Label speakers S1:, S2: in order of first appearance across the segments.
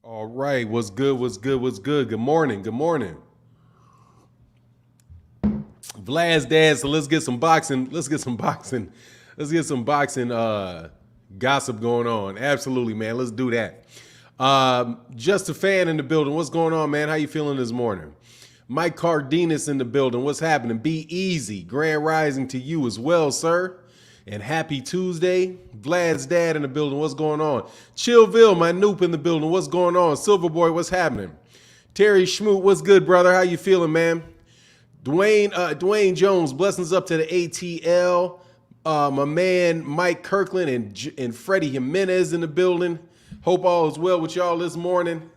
S1: All right, what's good? What's good? What's good? Good morning. Good morning. Vlad's dad. So let's get some boxing. Let's get some boxing. Let's get some boxing gossip going on. Absolutely, man. Let's do that. Just a fan in the building. What's going on, man? How you feeling this morning? Mike Cardenas in the building. What's happening? Be easy. Grand rising to you as well, sir. And happy Tuesday. Vlad's dad in the building. What's going on? Chillville, my noob in the building. What's going on? Silverboy, what's happening? Terry Schmoot, what's good, brother? How you feeling, man? Dwayne Jones, blessings up to the ATL. My man Mike Kirkland and Freddie Jimenez in the building. Hope all is well with y'all this morning.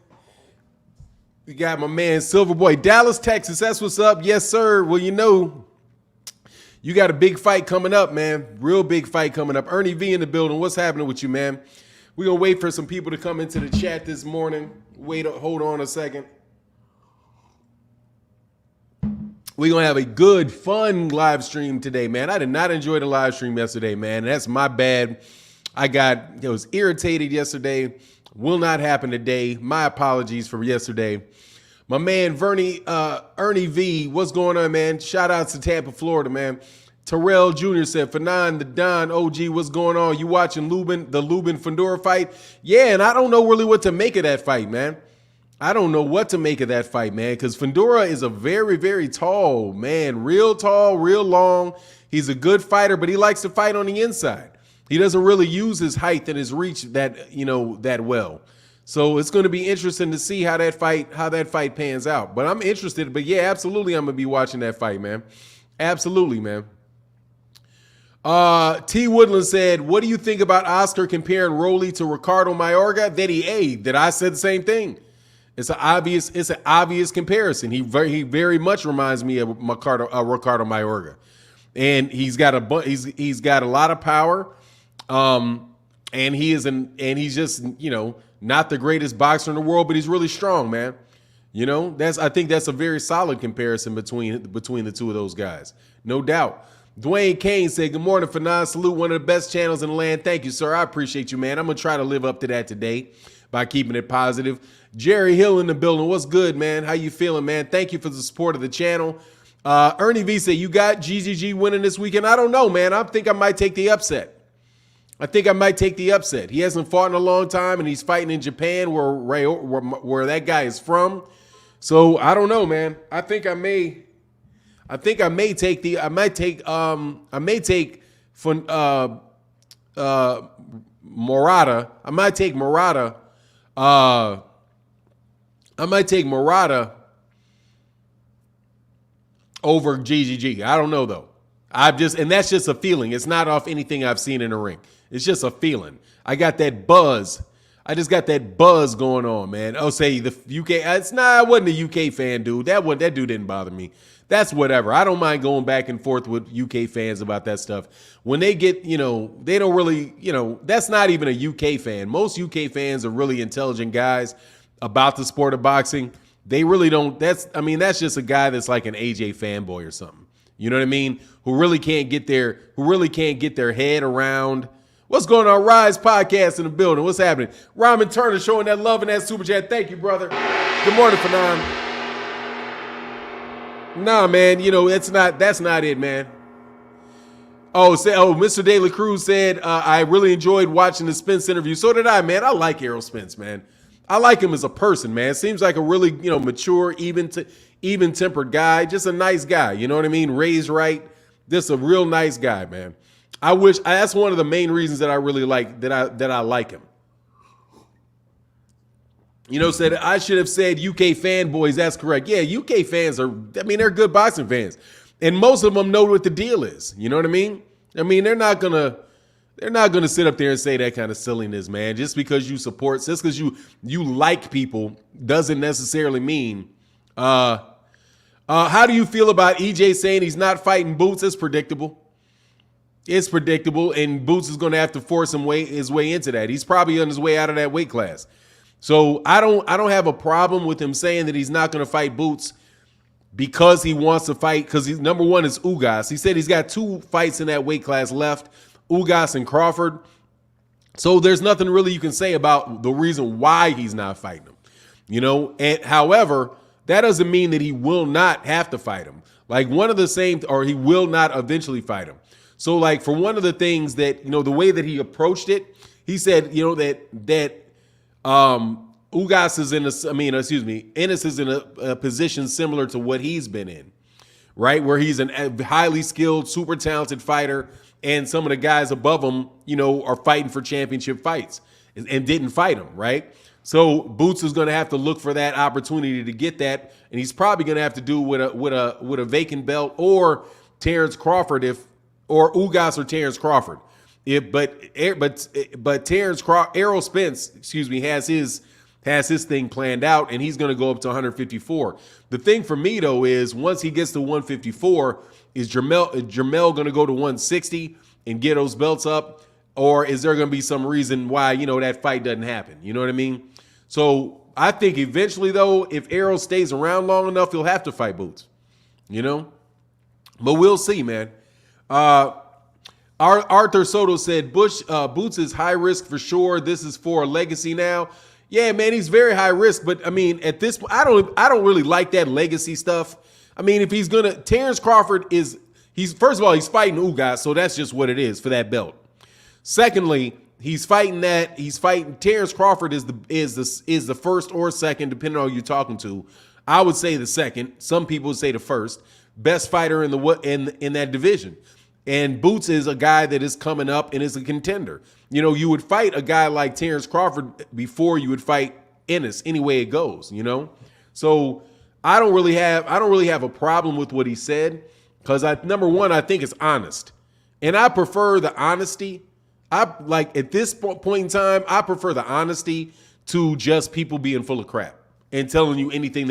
S1: We got my man Silverboy, Dallas, Texas. That's what's up. Yes, sir. Well, you know, you got a big fight coming up, man. Real big fight coming up. Ernie V in the building. What's happening with you, man? We're going to wait for some people to come into the chat this morning. Hold on a second. We're going to have a good, fun live stream today, man. I did not enjoy the live stream yesterday, man. That's my bad. I was irritated yesterday. Will not happen today. My apologies for yesterday. My man Ernie V, what's going on, man? Shout out to Tampa, Florida, man. Terrell Jr. said, Fanon, the Don, OG, what's going on? You watching the Lubin Fundora fight? Yeah, and I don't know really what to make of that fight, man. I don't know what to make of that fight, man, because Fundora is a very, very tall man. Real tall, real long. He's a good fighter, but he likes to fight on the inside. He doesn't really use his height and his reach that well. So it's going to be interesting to see how that fight pans out. But I'm interested. But yeah, absolutely, I'm going to be watching that fight, man. Absolutely, man. T. Woodland said, "What do you think about Oscar comparing Rowley to Ricardo Mayorga?" That I said the same thing. It's an obvious comparison. He very much reminds me of Ricardo Mayorga, and he's got a lot of power. And he's just, not the greatest boxer in the world, but he's really strong, man. I think that's a very solid comparison between the two of those guys. No doubt. Dwayne Kane said, "Good morning, Fanon. Salute, one of the best channels in the land." Thank you, sir. I appreciate you, man. I'm going to try to live up to that today by keeping it positive. Jerry Hill in the building. What's good, man? How you feeling, man? Thank you for the support of the channel. Ernie V said, "You got GGG winning this weekend?" I don't know, man. I think I might take the upset. He hasn't fought in a long time, and he's fighting in Japan, where that guy is from. So I don't know, man. I might take Murata. I might take Murata over GGG. I don't know though. And that's just a feeling. It's not off anything I've seen in the ring. It's just a feeling. I got that buzz. I just got that buzz going on, man. Oh, say the UK. I wasn't a UK fan, dude. That dude didn't bother me. That's whatever. I don't mind going back and forth with UK fans about that stuff. When they get, they don't really, that's not even a UK fan. Most UK fans are really intelligent guys about the sport of boxing. They really don't. That's just a guy that's like an AJ fanboy or something. You know what I mean? Who really can't get their head around. What's going on? Rise Podcast in the building. What's happening? Ramen Turner showing that love in that super chat. Thank you, brother. Good morning, Fanon. Nah, man, that's not it, man. Mr. De La Cruz said, "I really enjoyed watching the Spence interview." So did I, man. I like Errol Spence, man. I like him as a person, man. Seems like a really, mature, even-tempered guy. Just a nice guy. You know what I mean? Raised right. Just a real nice guy, man. That's one of the main reasons that I really like that I like him. Said I should have said UK fanboys. That's correct. Yeah, UK fans they're good boxing fans. And most of them know what the deal is. You know what I mean? They're not gonna sit up there and say that kind of silliness, man. Just because you like people doesn't necessarily mean. How do you feel about EJ saying he's not fighting Boots? It's predictable. It's predictable, and Boots is going to have to force his way into that. He's probably on his way out of that weight class. So I don't have a problem with him saying that he's not going to fight Boots because he wants to fight. Because number one is Ugas. He said he's got 2 fights in that weight class left, Ugas and Crawford. So there's nothing really you can say about the reason why he's not fighting him. you know. And however, that doesn't mean that he will not have to fight him. Like one of the same, or he will not eventually fight him. So like for one of the things that, you know, the way that he approached it, he said, you know, that Ugas is Ennis is in a position similar to what he's been in, right? Where he's a highly skilled, super talented fighter, and some of the guys above him, you know, are fighting for championship fights and didn't fight him, right? So Boots is going to have to look for that opportunity to get that, and he's probably going to have to do with a vacant belt or Terence Crawford or Ugas or Terence Crawford. But Terence Errol Spence, has his thing planned out, and he's going to go up to 154. The thing for me though is once he gets to 154, is Jermell going to go to 160 and get those belts up, or is there going to be some reason why, you know, that fight doesn't happen? You know what I mean? So I think eventually though, if Errol stays around long enough, he'll have to fight Boots. You know, but we'll see, man. Arthur Soto said Boots is high risk for sure. This is for a legacy now. Yeah, man, he's very high risk. But I mean, at this point, I don't really like that legacy stuff. I mean, if he's gonna, Terence Crawford he's first of all, he's fighting Ugas, so that's just what it is for that belt. Secondly, he's fighting Terence Crawford is the first or second, depending on who you're talking to. I would say the second. Some people would say the first best fighter in that division. And Boots is a guy that is coming up and is a contender. You know, you would fight a guy like Terence Crawford before you would fight Ennis, any way it goes, you know? So I don't really have a problem with what he said, because number one, I think it's honest. And I prefer the honesty. At this point in time, I prefer the honesty to just people being full of crap and telling you anything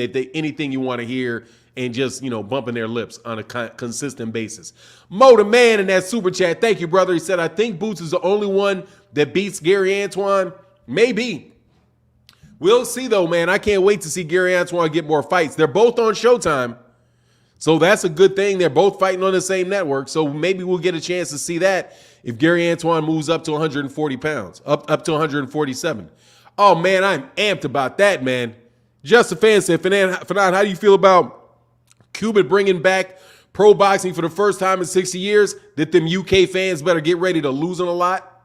S1: you want to hear, and just, you know, bumping their lips on a consistent basis. Mo the man in that super chat, thank you, brother. He said, I think Boots is the only one that beats Gary Antoine. Maybe. We'll see, though, man. I can't wait to see Gary Antoine get more fights. They're both on Showtime, so that's a good thing. They're both fighting on the same network, so maybe we'll get a chance to see that if Gary Antoine moves up to 140 pounds, up to 147. Oh, man, I'm amped about that, man. Just a fan said, Fanan, how do you feel about Cuban bringing back pro boxing for the first time in 60 years? That them UK fans better get ready to lose on a lot.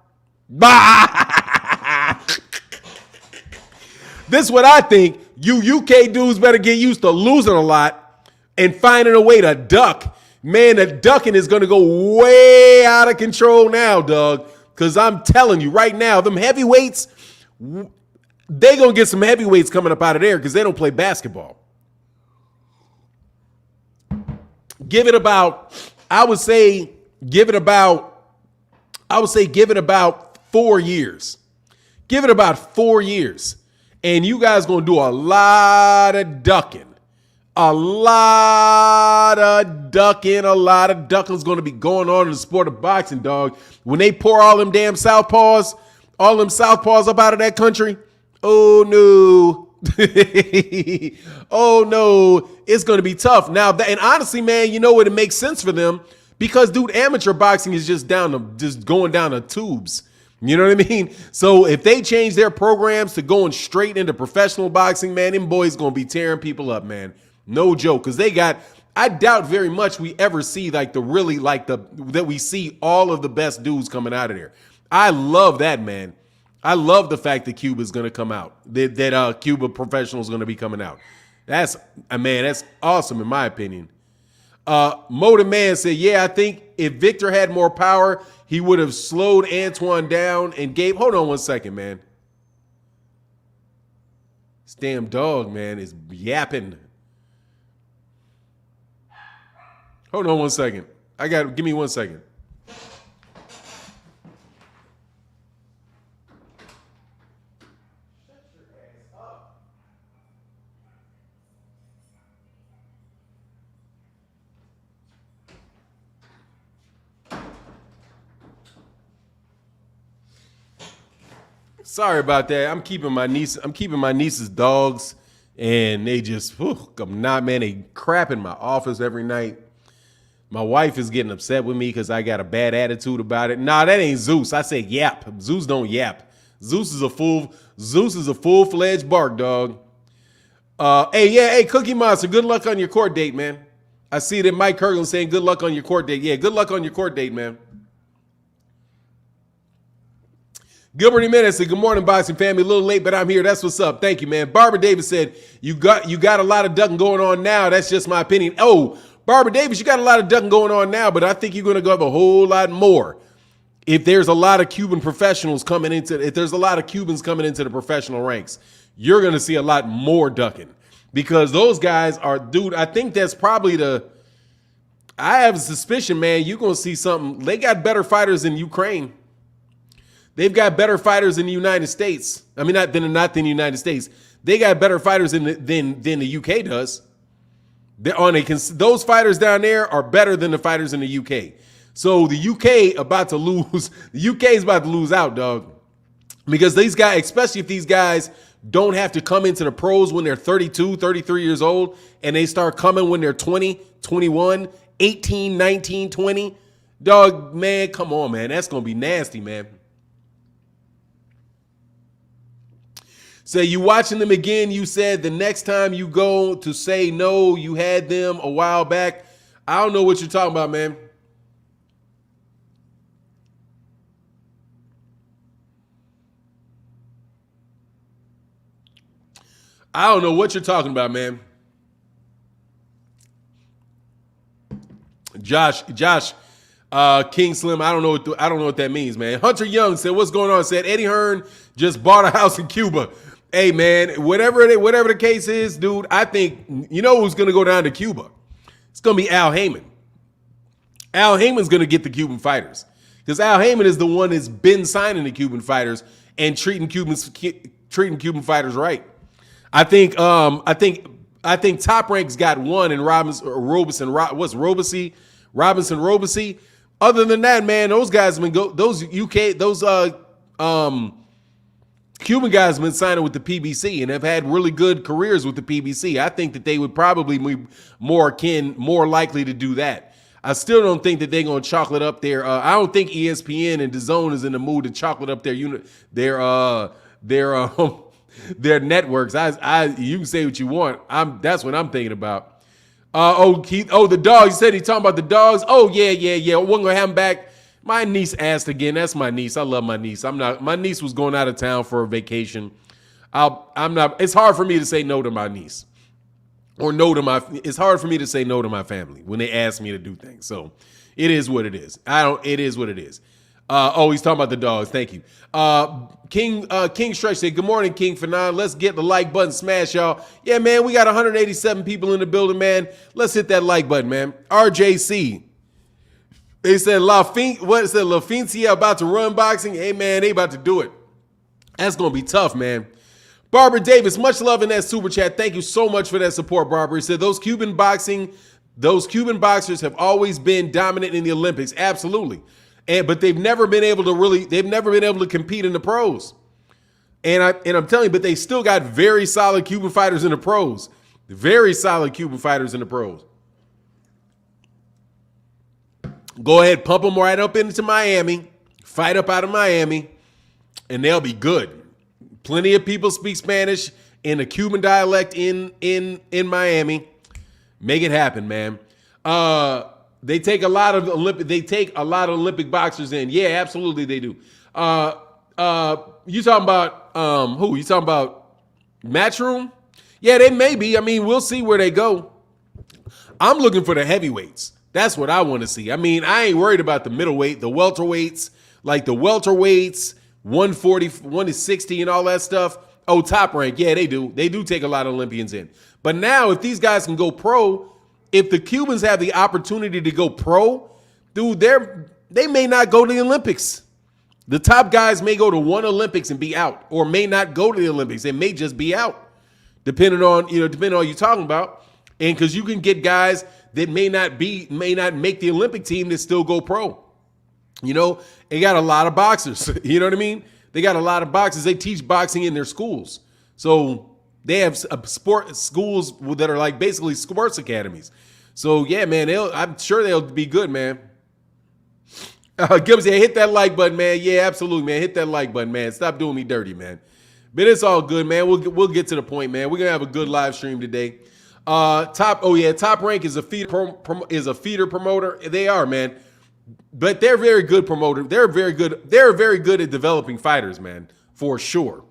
S1: This is what I think. You UK dudes better get used to losing a lot and finding a way to duck. Man, the ducking is going to go way out of control now, Doug. Because I'm telling you right now, them heavyweights, they going to get some heavyweights coming up out of there because they don't play basketball. Give it about 4 years. Give it about 4 years. And you guys going to do a lot of ducking. A lot of ducking's going to be going on in the sport of boxing, dog. When they pour all them southpaws up out of that country, oh no. Oh no, it's going to be tough. Now, and honestly, man, you know what? It makes sense for them because, dude, amateur boxing is just going down the tubes. You know what I mean? So if they change their programs to going straight into professional boxing, man, them boys going to be tearing people up, man. No joke. Because I doubt very much we ever see that we see all of the best dudes coming out of there. I love that, man. I love the fact that Cuba's going to come out, that Cuba Professional is going to be coming out. That's awesome in my opinion. Mo the man said, yeah, I think if Victor had more power, he would have slowed Antoine down and hold on one second, man. This damn dog, man, is yapping. Hold on one second. Give me 1 second. Sorry about that. I'm keeping my niece's dogs, and they just, they crap in my office every night. My wife is getting upset with me because I got a bad attitude about it. Nah, that ain't Zeus. I say yap. Zeus don't yap. Zeus is a full-fledged bark dog. Hey, Cookie Monster, good luck on your court date, man. I see that Mike Kirkland saying good luck on your court date. Yeah, good luck on your court date, man. Gilbert Jimenez said, good morning, boxing family. A little late, but I'm here. That's what's up. Thank you, man. Barbara Davis said, you got a lot of ducking going on now. That's just my opinion. Oh, Barbara Davis, you got a lot of ducking going on now, but I think you're going to go have a whole lot more. If there's a lot of Cuban professionals coming into, if there's a lot of Cubans coming into the professional ranks, you're going to see a lot more ducking because those guys are, dude, I think that's probably I have a suspicion, man, you're going to see something. They got better fighters in Ukraine. They've got better fighters in the United States. I mean, not than the United States. They got better fighters than the UK does. Those fighters down there are better than the fighters in the UK. So the UK about to lose. The UK is about to lose out, dog. Because these guys, especially if these guys don't have to come into the pros when they're 32, 33 years old, and they start coming when they're 20, 21, 18, 19, 20. Dog, man, come on, man. That's going to be nasty, man. So you watching them again, you said the next time you go to say no, you had them a while back. I don't know what you're talking about, man. I don't know what you're talking about, man. Josh, King Slim, I don't know what that means, man. Hunter Young said, "What's going on?" Said Eddie Hearn just bought a house in Cuba. Hey, man, whatever the case is, dude, I think you know who's gonna go down to Cuba. It's gonna be Al Heyman. Al Heyman's gonna get the Cuban fighters because Al Heyman is the one that's been signing the Cuban fighters and treating Cuban fighters right. I think Top Rank's got one in Robinson. Other than that, man, those guys have been Cuban guys have been signing with the PBC and have had really good careers with the PBC. I think that they would probably be more likely to do that. I still don't think that they're going to chocolate up their. I don't think ESPN and DAZN is in the mood to chocolate up their networks. You can say what you want. That's what I'm thinking about. The dog. You said he talking about the dogs. Oh yeah. We're gonna have him back. My niece asked again. That's my niece. I love my niece. My niece was going out of town for a vacation. I'm not. It's hard for me to say no to my niece, or no to my. It's hard for me to say no to my family when they ask me to do things. So it is what it is. It is what it is. He's talking about the dogs. Thank you. King Stretch said, good morning, King Fanon. Let's get the like button smash, y'all. Yeah, man, we got 187 people in the building, man. Let's hit that like button, man. RJC. They said La Fincia about to run boxing. Hey, man, they about to do it. That's going to be tough, man. Barbara Davis, much love in that super chat. Thank you so much for that support, Barbara. He said those Cuban boxers have always been dominant in the Olympics. Absolutely. But they've never been able to compete in the pros. And I'm telling you, but they still got very solid Cuban fighters in the pros. Very solid Cuban fighters in the pros. Go ahead, pump them right up into Miami, fight up out of Miami, and they'll be good. Plenty of people speak Spanish in the Cuban dialect in Miami. Make it happen, man. They take a lot of Olympic boxers in. Yeah, absolutely they do. You talking about who? You talking about Matchroom? Yeah, they may be. I mean, we'll see where they go. I'm looking for the heavyweights. That's what I want to see. I mean, I ain't worried about the middleweight, the welterweights, like the welterweights, 140, 160 and all that stuff. Oh, Top Rank. Yeah, they do. They do take a lot of Olympians in. But now if these guys can go pro, if the Cubans have the opportunity to go pro, dude, they may not go to the Olympics. The top guys may go to one Olympics and be out, or may not go to the Olympics. They may just be out, depending on what you're talking about. And because you can get guys that may not make the Olympic team that still go pro. They got a lot of boxers. You know what I mean? They got a lot of boxers. They teach boxing in their schools. So they have sport schools that are like basically sports academies. So yeah, man, I'm sure they'll be good, man. Gibbs, hit that like button, man. Yeah, absolutely, man. Hit that like button, man. Stop doing me dirty, man. But it's all good, man. We'll get to the point, man. We're gonna have a good live stream today. Top Rank is a feeder promoter. They are, man. But they're very good promoter. They're very good at developing fighters, man, for sure.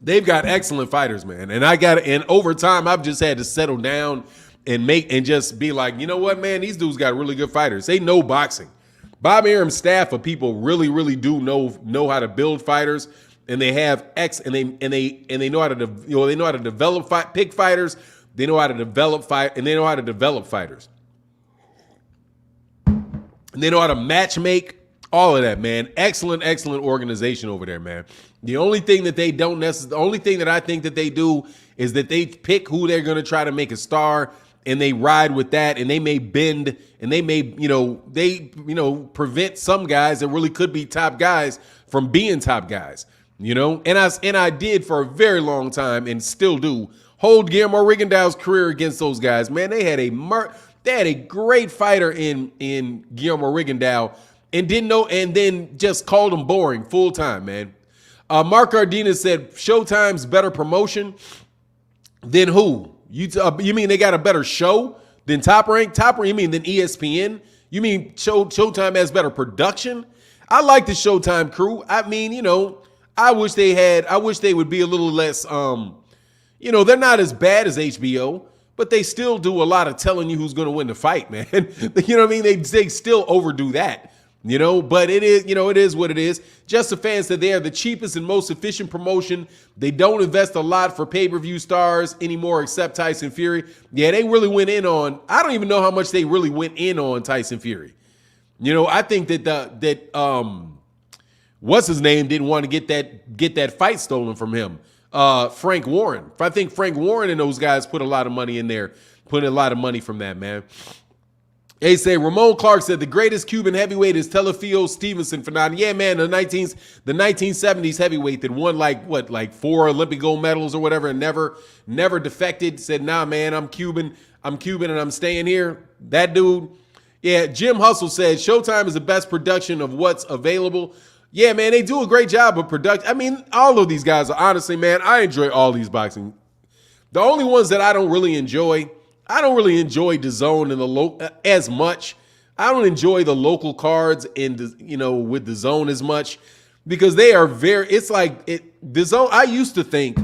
S1: They've got excellent fighters, man. And over time, I've just had to settle down and just be like, you know what, man, these dudes got really good fighters. They know boxing. Bob Arum's staff of people really do know how to build fighters, and they have they know how to they know how to develop pick fighters. They know how to develop fighters. And they know how to match make, all of that, man. Excellent organization over there, man. The only thing that I think that they do is that they pick who they're going to try to make a star, and they ride with that, and they may bend, and they may, prevent some guys that really could be top guys from being top guys, And I did for a very long time, and still do, hold Guillermo Rigondeaux's career against those guys, man. They had a great fighter in Guillermo Rigondeaux, and then just called him boring full time, man. Mark Cardenas said Showtime's better promotion than who? You mean they got a better show than Top Rank? You mean than ESPN? You mean Showtime has better production? I like the Showtime crew. I mean, I wish they would be a little less, they're not as bad as HBO, but they still do a lot of telling you who's going to win the fight, man. You know what I mean? They still overdo that, but it is what it is. Just the fans that they are the cheapest and most efficient promotion. They don't invest a lot for pay-per-view stars anymore except Tyson Fury. Yeah, they really went in on, I don't even know how much they really went in on Tyson Fury. I think that what's his name didn't want to get that fight stolen from him. Frank Warren. I think Frank Warren and those guys put a lot of money in there, put a lot of money from that, man. They say Ramon Clark said the greatest Cuban heavyweight is Telefio Stevenson Fernandez. Yeah, man, the 1970s heavyweight that won like 4 Olympic gold medals or whatever, and never defected. Said, nah, man, I'm Cuban and I'm staying here. That dude. Yeah, Jim Hustle said Showtime is the best production of what's available. Yeah, man, they do a great job of production. I mean, all of these guys are, honestly, man, I enjoy all these boxing. The only ones that I don't really enjoy DAZN and as much. I don't enjoy the local cards with DAZN as much, because they are DAZN. I used to think,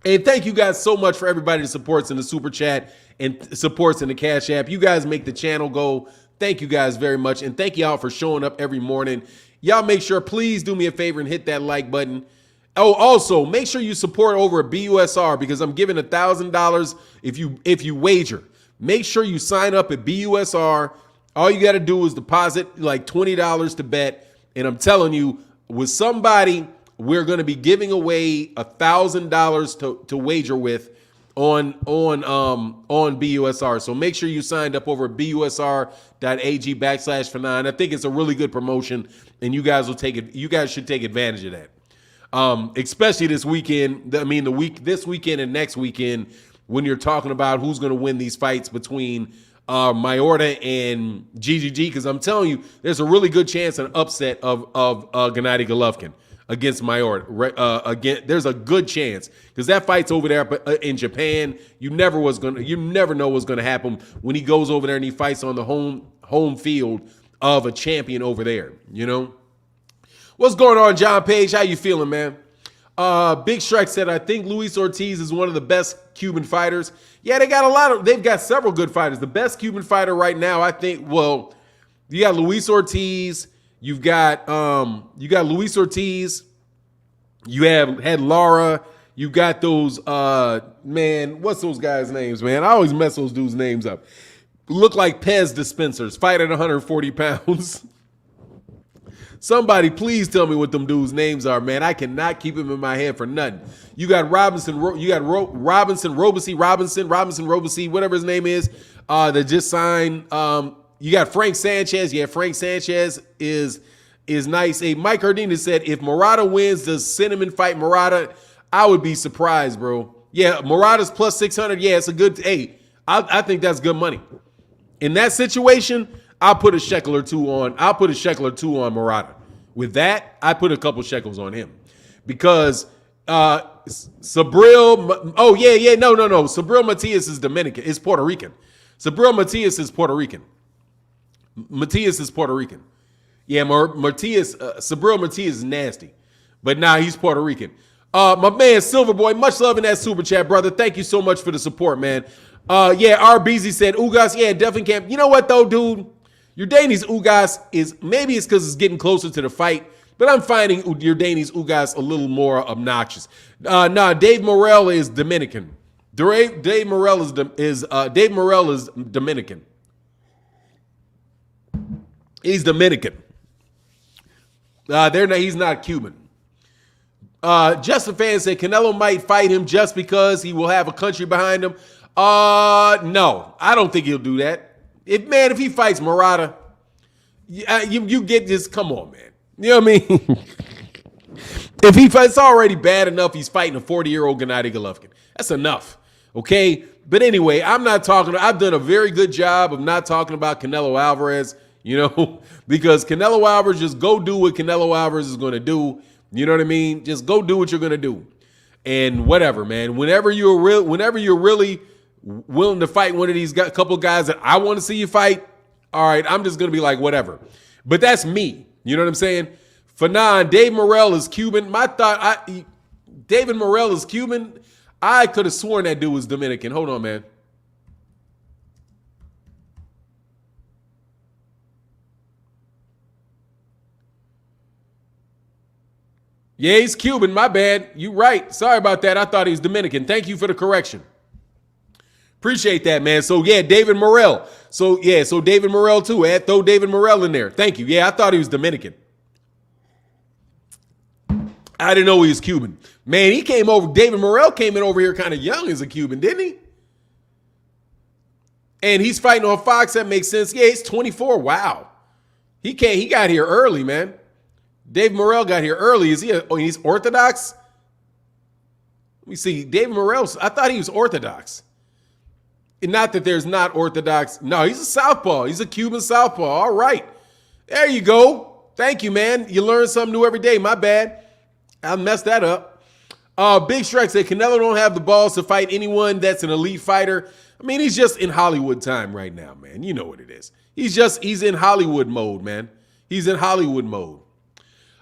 S1: and thank you guys so much for everybody that supports in the super chat and supports in the Cash App. You guys make the channel go. Thank you guys very much, and thank y'all for showing up every morning. Y'all make sure, please do me a favor and hit that like button. Oh, also, make sure you support over at BUSR, because I'm giving $1,000 if you wager. Make sure you sign up at BUSR. All you got to do is deposit like $20 to bet, and I'm telling you, with somebody, we're going to be giving away $1,000 to wager with on BUSR. So make sure you signed up over at busr.ag/Fanon. I think it's a really good promotion, and you guys will take it. You guys should take advantage of that. Especially this weekend. I mean, this weekend and next weekend, when you're talking about who's going to win these fights between Mayorga and GGG, because I'm telling you, there's a really good chance an upset of Gennady Golovkin against Mayorga. Again, there's a good chance, because that fight's over there in Japan. You never know what's going to happen when he goes over there and he fights on the home field of a champion over there. What's going on, John Page? How you feeling, man? Big Shrek said, I think Luis Ortiz is one of the best Cuban fighters. Yeah, they've got several good fighters. The best Cuban fighter right now, I think, well, you got Luis Ortiz. You've got Luis Ortiz. You had Lara. You got those, what's those guys' names, man? I always mess those dudes' names up. Look like Pez dispensers, fight at 140 pounds. Somebody please tell me what them dudes' names are, man. I cannot keep them in my head for nothing. You got Robinson, Robinson, whatever his name is, that just signed. You got Frank Sanchez. Yeah, Frank Sanchez is nice. Hey, Mike Cardenas said, if Murata wins, does Cinnamon fight Murata? I would be surprised, bro. Yeah, Murata's plus 600. Yeah, it's a good, I think that's good money. In that situation, I'll put a shekel or two on Murata. with that, I put a couple shekels on him because Sabril. Oh yeah, no. Sabril Matias is Dominican. Is Puerto Rican. Sabril Matias is Puerto Rican. Matias is Puerto Rican. Yeah, Sabril Matias is nasty, but now he's Puerto Rican. My man Silverboy, much love in that super chat, brother. Thank you so much for the support, man. Yeah, RBZ said Ugas. Yeah, definitely can't. You know what though, dude? Yordanis Ugas is maybe it's because it's getting closer to the fight, but I'm finding Yordanis Ugas a little more obnoxious. Dave Morrell is Dominican. Dave Morrell is Dominican. He's Dominican. He's not Cuban. Justin Fan said Canelo might fight him just because he will have a country behind him. No, I don't think he'll do that. If he fights Murata, you get this. Come on, man. You know what I mean? If he fights, it's already bad enough. He's fighting a 40-year-old Gennady Golovkin. That's enough. Okay. But anyway, I've done a very good job of not talking about Canelo Alvarez, because Canelo Alvarez, just go do what Canelo Alvarez is going to do. You know what I mean? Just go do what you're going to do. And whatever, man. Whenever you're really willing to fight one of these couple guys that I want to see you fight, all right, I'm just going to be like, whatever. But that's me. You know what I'm saying? Fanon, Dave Morrell is Cuban. David Morrell is Cuban. I could have sworn that dude was Dominican. Hold on, man. Yeah, he's Cuban. My bad. You right. Sorry about that. I thought he was Dominican. Thank you for the correction. Appreciate that, man. So, yeah, David Morrell. So David Morrell, too. Throw David Morrell in there. Thank you. Yeah, I thought he was Dominican. I didn't know he was Cuban. Man, David Morrell came in over here kind of young as a Cuban, didn't he? And he's fighting on Fox. That makes sense. Yeah, he's 24. Wow. He got here early, man. Dave Morrell got here early. He's Orthodox? Let me see. David Morrell, I thought he was Orthodox. And not that there's not Orthodox. No, he's a southpaw. He's a Cuban southpaw. All right. There you go. Thank you, man. You learn something new every day. My bad. I messed that up. Big Shrek said Canelo don't have the balls to fight anyone that's an elite fighter. I mean, he's just in Hollywood time right now, man. You know what it is. He's in Hollywood mode, man. He's in Hollywood mode.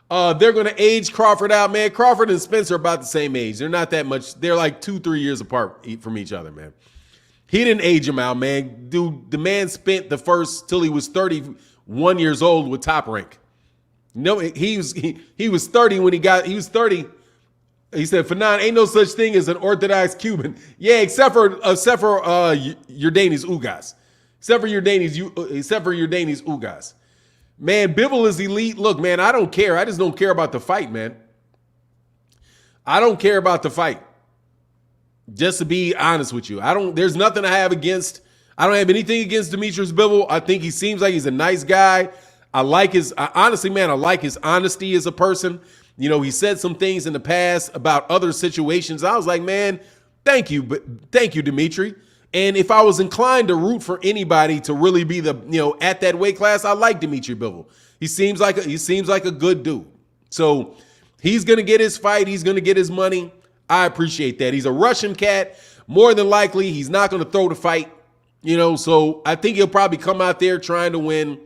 S1: They're going to age Crawford out, man. Crawford and Spence are about the same age. They're not that much. They're like 2-3 years apart from each other, man. He didn't age him out, man. Dude, the man spent till he was 31 years old with Top Rank. No, he was 30 when he was 30. He said, Fanon, ain't no such thing as an Orthodox Cuban. Yeah, except for Yordanis Ugas. Except for Yordanis Ugas. Man, Bivol is elite. Look, man, I don't care. I just don't care about the fight, man. I don't care about the fight. Just to be honest with you. There's nothing I have against. I don't have anything against Demetrius Bivol. I think he seems like he's a nice guy. Honestly, man, I like his honesty as a person. He said some things in the past about other situations. I was like, man, thank you, Dimitri. And if I was inclined to root for anybody to really be at that weight class, I like Dimitri Bivol. He seems like a good dude. So he's gonna get his fight. He's gonna get his money. I appreciate that. He's a Russian cat. More than likely, he's not gonna throw the fight. So I think he'll probably come out there trying to win.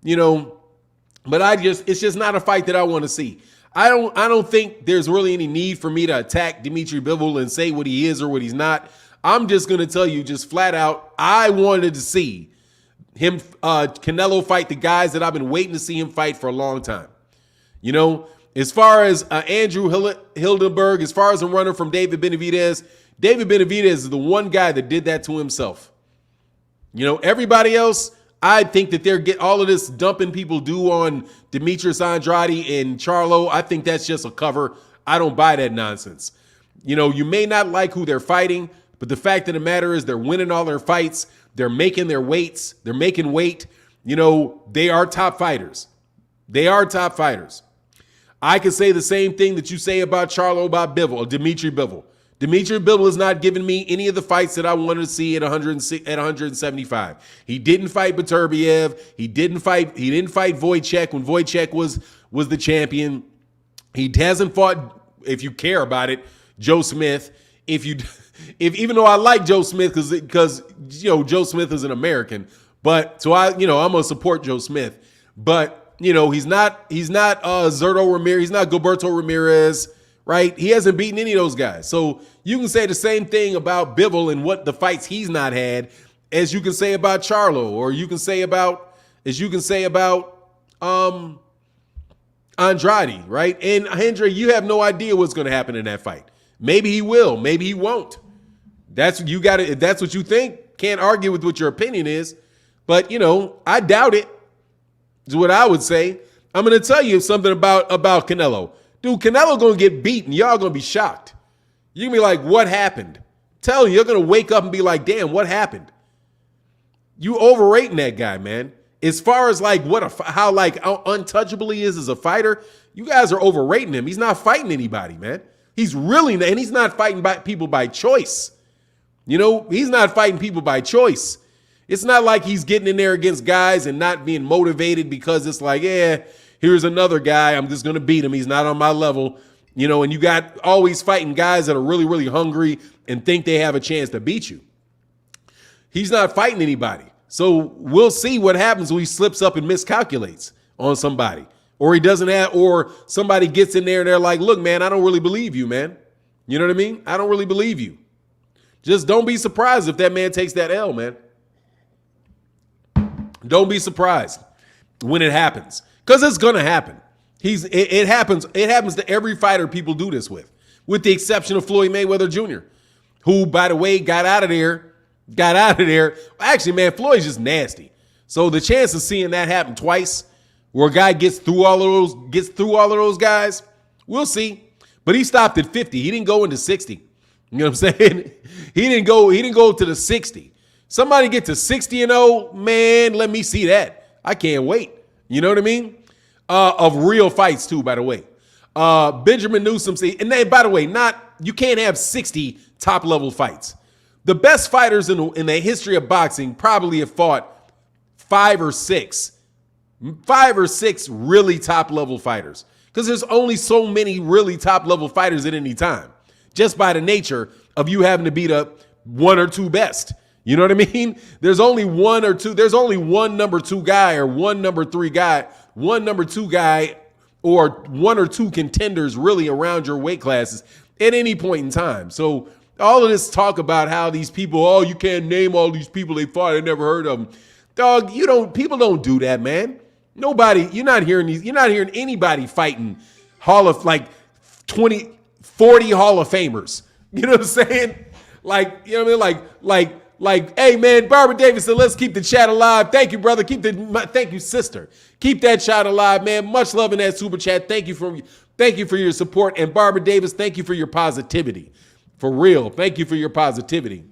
S1: But it's just not a fight that I want to see. I don't think there's really any need for me to attack Dimitri Bivol and say what he is or what he's not. I'm just going to tell you just flat out, I wanted to see him, Canelo fight the guys that I've been waiting to see him fight for a long time. As far as Andrew Hildenberg, as far as a runner from David Benavidez is the one guy that did that to himself. Everybody else, I think that they're all of this dumping people do on Demetrius Andrade and Charlo. I think that's just a cover. I don't buy that nonsense. You may not like who they're fighting, but the fact of the matter is they're winning all their fights. They're making their weights. They're making weight. They are top fighters. They are top fighters. I could say the same thing that you say about Charlo, about Bivol, or Dimitri Bivol. Dimitri Bivol is not giving me any of the fights that I wanted to see at 175. He didn't fight Beterbiev. He didn't fight Wojciech when Wojciech was the champion. He hasn't fought, if you care about it, Joe Smith. If even though I like Joe Smith because Joe Smith is an American, but so I'm gonna support Joe Smith. But he's not Zurdo Ramirez, he's not Gilberto Ramirez, right? He hasn't beaten any of those guys. So you can say the same thing about Bivol and what the fights he's not had as you can say about Charlo, or you can say about Andrade, right? And Hendry, you have no idea what's going to happen in that fight. Maybe he will, maybe he won't. If that's what you think, can't argue with what your opinion is. But, I doubt it, is what I would say. I'm going to tell you something about Canelo. Dude, Canelo going to get beaten. Y'all going to be shocked. You're going to be like, what happened? Tell you, you're going to wake up and be like, damn, what happened? You overrating that guy, man. As far as how untouchable he is as a fighter, you guys are overrating him. He's not fighting anybody, man. He's not fighting people by choice. He's not fighting people by choice. It's not like he's getting in there against guys and not being motivated because it's like, yeah, here's another guy. I'm just going to beat him. He's not on my level. And you got always fighting guys that are really, really hungry and think they have a chance to beat you. He's not fighting anybody. So we'll see what happens when he slips up and miscalculates on somebody, or he doesn't have, or somebody gets in there and they're like, look, man, I don't really believe you, man. You know what I mean? I don't really believe you. Just don't be surprised if that man takes that L, man. Don't be surprised when it happens, because it's going to happen. It happens to every fighter people do this with the exception of Floyd Mayweather Jr., who, by the way, got out of there. Actually, man, Floyd's just nasty. So the chance of seeing that happen twice, where a guy gets through all of those guys, we'll see. But he stopped at 50. He didn't go into 60. You know what I'm saying? He didn't go to the 60. Somebody get to 60-0, man, let me see that. I can't wait. You know what I mean? Of real fights too, by the way. Benjamin Newsom, and then, by the way, you can't have 60 top level fights. The best fighters in the history of boxing probably have fought five or six really top level fighters, because there's only so many really top level fighters at any time, just by the nature of you having to beat up one or two best. You know what I mean? There's only one or two. There's only one number two guy or one number three guy, one number two guy, or one or two contenders really around your weight classes at any point in time. So all of this talk about how these people, you can't name all these people they fought, I never heard of them. Dog, people don't do that, man. Nobody, you're not hearing anybody fighting 40 Hall of Famers. You know what I'm saying? Hey man, Barbara Davis said, let's keep the chat alive. Thank you, brother. Thank you, sister. Keep that chat alive, man. Much love in that super chat. Thank you for your support. And Barbara Davis, thank you for your positivity. For real. Thank you for your positivity.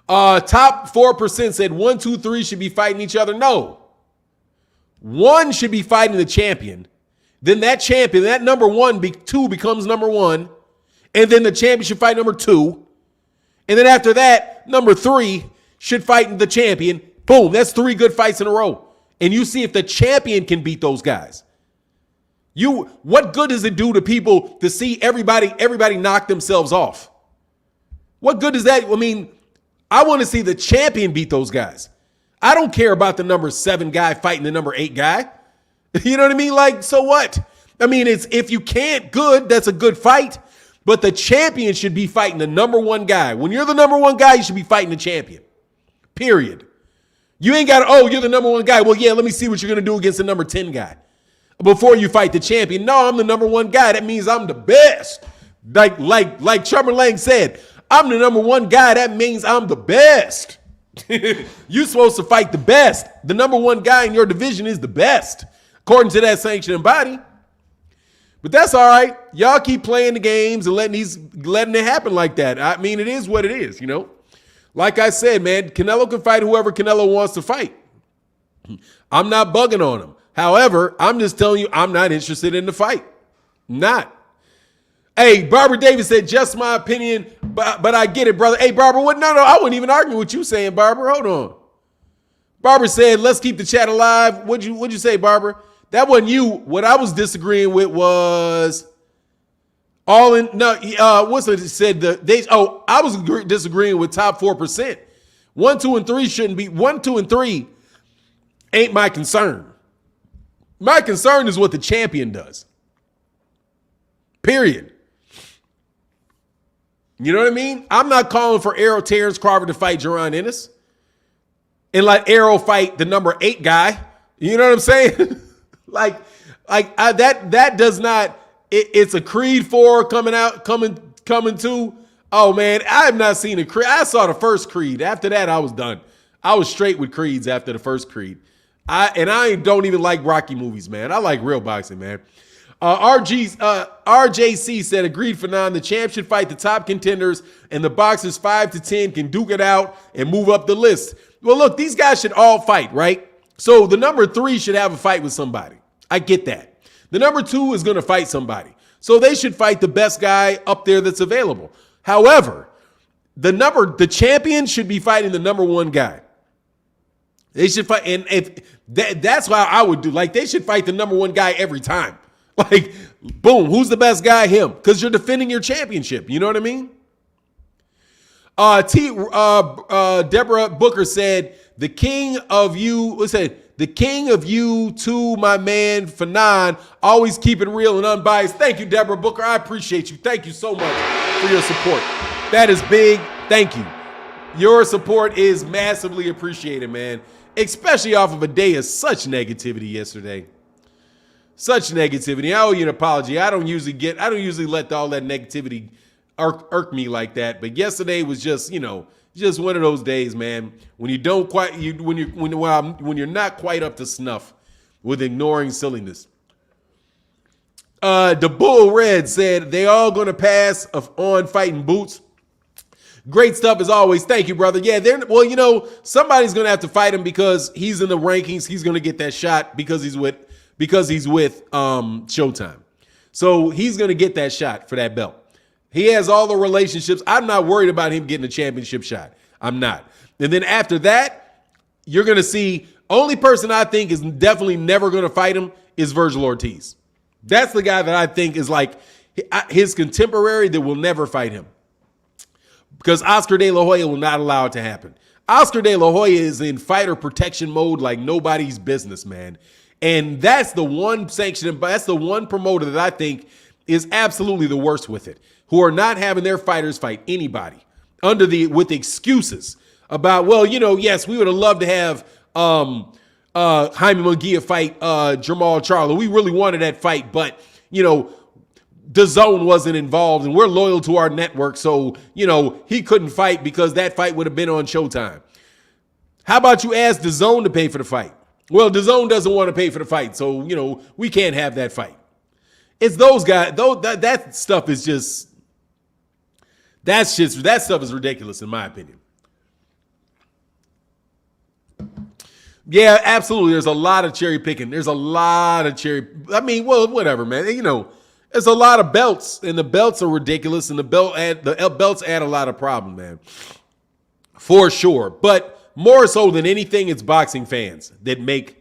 S1: Top 4% said 1, 2, 3 should be fighting each other. No. One should be fighting the champion. Then that champion, that number 2 becomes number 1. And then the champion should fight number 2. And then after that, number 3 should fight the champion. Boom. That's 3 good fights in a row. And you see if the champion can beat those guys. What good does it do to people to see everybody knock themselves off? What good does that? I mean, I want to see the champion beat those guys. I don't care about the number 7 guy fighting the number 8 guy. You know what I mean? So what? I mean, if you can't, good, that's a good fight. But the champion should be fighting the number 1 guy. When you're the number 1 guy, you should be fighting the champion. Period. You ain't got you're the number 1 guy. Well, yeah, let me see what you're going to do against the number 10 guy before you fight the champion. No, I'm the number 1 guy. That means I'm the best. Like Trevor Lang said, I'm the number 1 guy. That means I'm the best. You're supposed to fight the best. The number 1 guy in your division is the best, according to that sanctioning body. But that's all right. Y'all keep playing the games and letting it happen like that. I mean, it is what it is, you know. Like I said, man, Canelo can fight whoever Canelo wants to fight. I'm not bugging on him. However, I'm just telling you, I'm not interested in the fight. Not. Hey, Barbara Davis said, just my opinion, but I get it, brother. Hey, Barbara, what? No, I wouldn't even argue with you saying, Barbara. Hold on. Barbara said, let's keep the chat alive. What'd you say, Barbara? That wasn't you. What I was disagreeing with was all in. No, what's it said? I was disagreeing with top 4%. 1, 2, and 3 shouldn't be. 1, 2, and 3 ain't my concern. My concern is what the champion does. Period. You know what I mean? I'm not calling for Errol, Terence, Crawford to fight Jaron Ennis and let Errol fight the number 8 guy. You know what I'm saying? that does not. It's a Creed 4 coming to. Oh man, I have not seen a Creed. I saw the first Creed. After that, I was done. I was straight with Creeds after the first Creed. I don't even like Rocky movies, man. I like real boxing, man. RJC said, agreed for 9. The champ should fight the top contenders, and the boxers 5 to 10 can duke it out and move up the list. Well, look, these guys should all fight, right? So the number 3 should have a fight with somebody. I get that. The number 2 is going to fight somebody. So they should fight the best guy up there that's available. However, the champion should be fighting the number 1 guy. They should fight, and that's why I would do. Like, they should fight the number 1 guy every time. Like, boom, who's the best guy? Him, because you're defending your championship. You know what I mean? Deborah Booker said, the king of you to my man Fanon, always keep it real and unbiased. Thank you, Deborah Booker. I appreciate you. Thank you so much for your support. That is big. Thank you. Your support is massively appreciated, man. Especially off of a day of such negativity yesterday. Such negativity. I owe you an apology. I don't usually let all that negativity irk me like that. But yesterday was just one of those days, man. When you don't quite, when you're not quite up to snuff with ignoring silliness. The Bull Red said they all gonna pass on fighting Boots. Great stuff as always. Thank you, brother. Yeah, somebody's gonna have to fight him because he's in the rankings. He's gonna get that shot because he's with Showtime. So he's going to get that shot for that belt. He has all the relationships. I'm not worried about him getting a championship shot. I'm not. And then after that, you're going to see only person I think is definitely never going to fight him is Virgil Ortiz. That's the guy that I think is like his contemporary that will never fight him. Because Oscar De La Hoya will not allow it to happen. Oscar De La Hoya is in fighter protection mode like nobody's business, man. And that's the one sanction, that's the one promoter that I think is absolutely the worst with it, who are not having their fighters fight anybody with excuses about, yes, we would have loved to have Jaime Munguia fight Jamal Charlo. We really wanted that fight, but DAZN wasn't involved, and we're loyal to our network, so he couldn't fight because that fight would have been on Showtime. How about you ask DAZN to pay for the fight? Well, DAZN doesn't want to pay for the fight, so, we can't have that fight. It's those guys, that stuff is just, that stuff is ridiculous in my opinion. Yeah, absolutely. There's a lot of cherry picking. Whatever, man. There's a lot of belts, and the belts are ridiculous, and the belts add a lot of problem, man. For sure. But more so than anything, it's boxing fans that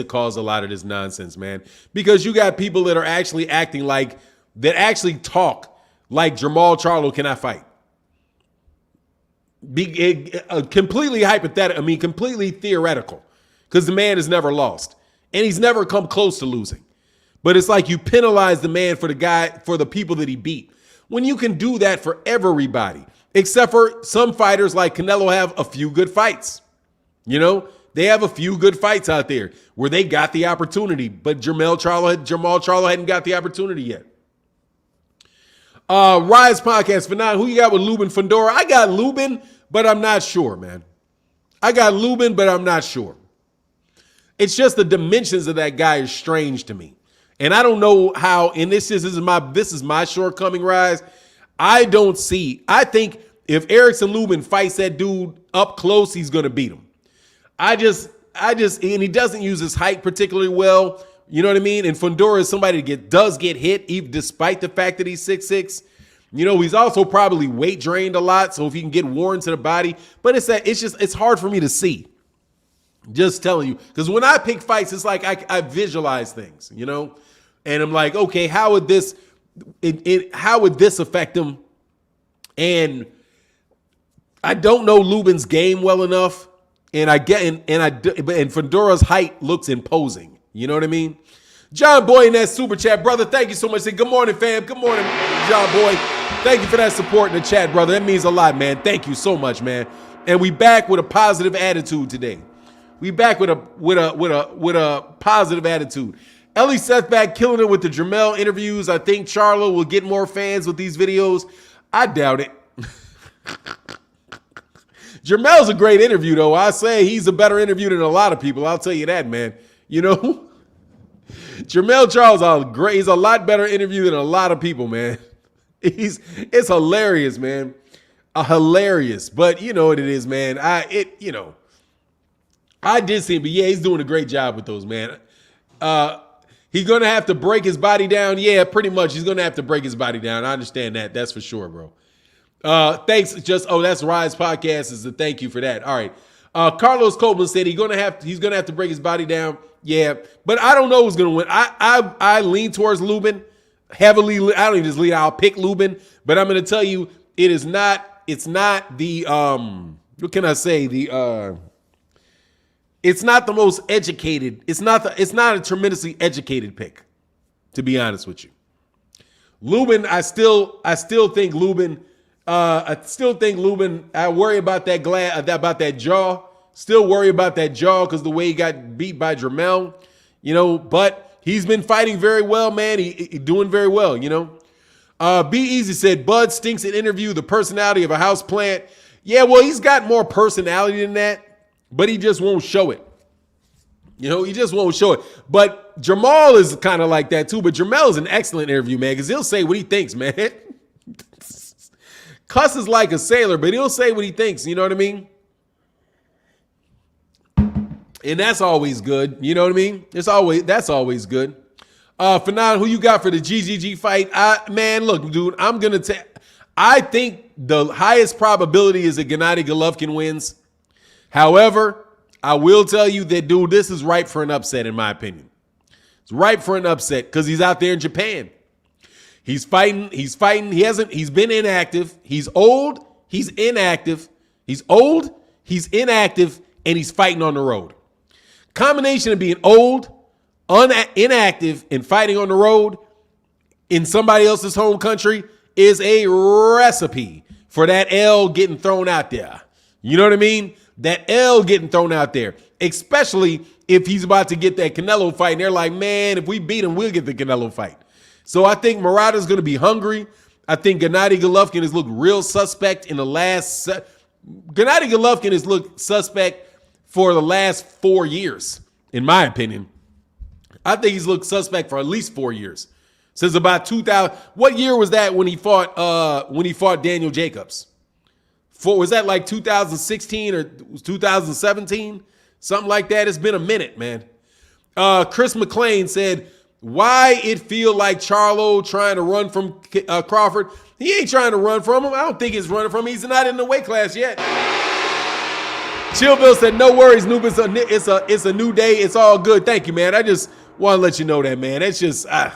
S1: cause a lot of this nonsense, man. Because you got people that are actually actually talk like Jamal Charlo cannot fight. Completely hypothetical, completely theoretical. Because the man has never lost. And he's never come close to losing. But it's like you penalize the man for the people that he beat. When you can do that for everybody. Except for some fighters like Canelo have a few good fights. They have a few good fights out there where they got the opportunity, but Jamal Charlo hadn't got the opportunity yet. Rise Podcast for now. Who you got with Lubin Fundora? I got Lubin, but I'm not sure, man. It's just the dimensions of that guy is strange to me. And I don't know how, and this is my shortcoming, Rise. I think if Erickson Lubin fights that dude up close, he's going to beat him. And he doesn't use his height particularly well. You know what I mean? And Fundora is somebody that does get hit, even despite the fact that he's 6'6". He's also probably weight drained a lot. So if he can get worn to the body, but it's hard for me to see. Just telling you. Because when I pick fights, it's like I visualize things, you know? And I'm like, okay, how would this affect him? And I don't know Lubin's game well enough. And Fedor's height looks imposing. You know what I mean? John Boy in that super chat, brother. Thank you so much. Say good morning, fam. Good morning, John Boy. Thank you for that support in the chat, brother. That means a lot, man. Thank you so much, man. And we back with a positive attitude today. We back with a positive attitude. Ellie Seth back killing it with the Jermel interviews. I think Charlo will get more fans with these videos. I doubt it. Jermel's a great interview, though. I say he's a better interview than a lot of people. I'll tell you that, man. You know, Jermel Charles he's a lot better interview than a lot of people, man. It's hilarious, man. Hilarious. But you know what it is, man. I did see him, but yeah, he's doing a great job with those, man. He's gonna have to break his body down. Yeah, pretty much. He's gonna have to break his body down. I understand that. That's for sure, bro. Thanks. That's Rise Podcast. Is a thank you for that. All right. Carlos Copeland said he's gonna have to break his body down. Yeah, but I don't know who's gonna win. I lean towards Lubin heavily. I don't even just lean. I'll pick Lubin, but I'm gonna tell you, it's not the what can I say? It's not the most educated. It's not a tremendously educated pick, to be honest with you. Lubin, I still think Lubin. I worry about that jaw. Still worry about that jaw because the way he got beat by Jermel, you know. But he's been fighting very well, man. He doing very well, you know. Be Easy said Bud stinks at interview. The personality of a house plant. Yeah, well, he's got more personality than that, but he just won't show it. You know, he just won't show it. But Jamal is kind of like that too. But Jermel is an excellent interview, man, because he'll say what he thinks, man. Cusses like a sailor, but he'll say what he thinks. You know what I mean? And that's always good. You know what I mean? That's always good. Fanon, who you got for the GGG fight? Man, look, dude, I think the highest probability is that Gennady Golovkin wins. However, I will tell you that, dude, this is ripe for an upset, in my opinion. It's ripe for an upset because he's out there in Japan. He's fighting. He's been inactive. He's old. He's inactive. He's old. He's inactive. And he's fighting on the road. Combination of being old, inactive, and fighting on the road in somebody else's home country is a recipe for that L getting thrown out there. You know what I mean? That L getting thrown out there, especially if he's about to get that Canelo fight. And they're like, man, if we beat him, we'll get the Canelo fight. So I think Murata's going to be hungry. I think Gennady Golovkin has looked real suspect in the last. Gennady Golovkin has looked suspect for the last 4 years, in my opinion. I think he's looked suspect for at least 4 years. Since about 2000. What year was that when he fought Daniel Jacobs? Was that like 2016 or 2017? Something like that. It's been a minute, man. Chris McLean said, why it feel like Charlo trying to run from Crawford? He ain't trying to run from him. I don't think he's running from him. He's not in the weight class yet. Chillville said, no worries, Noob. It's a new day. It's all good. Thank you, man. I just want to let you know that, man. It's just, I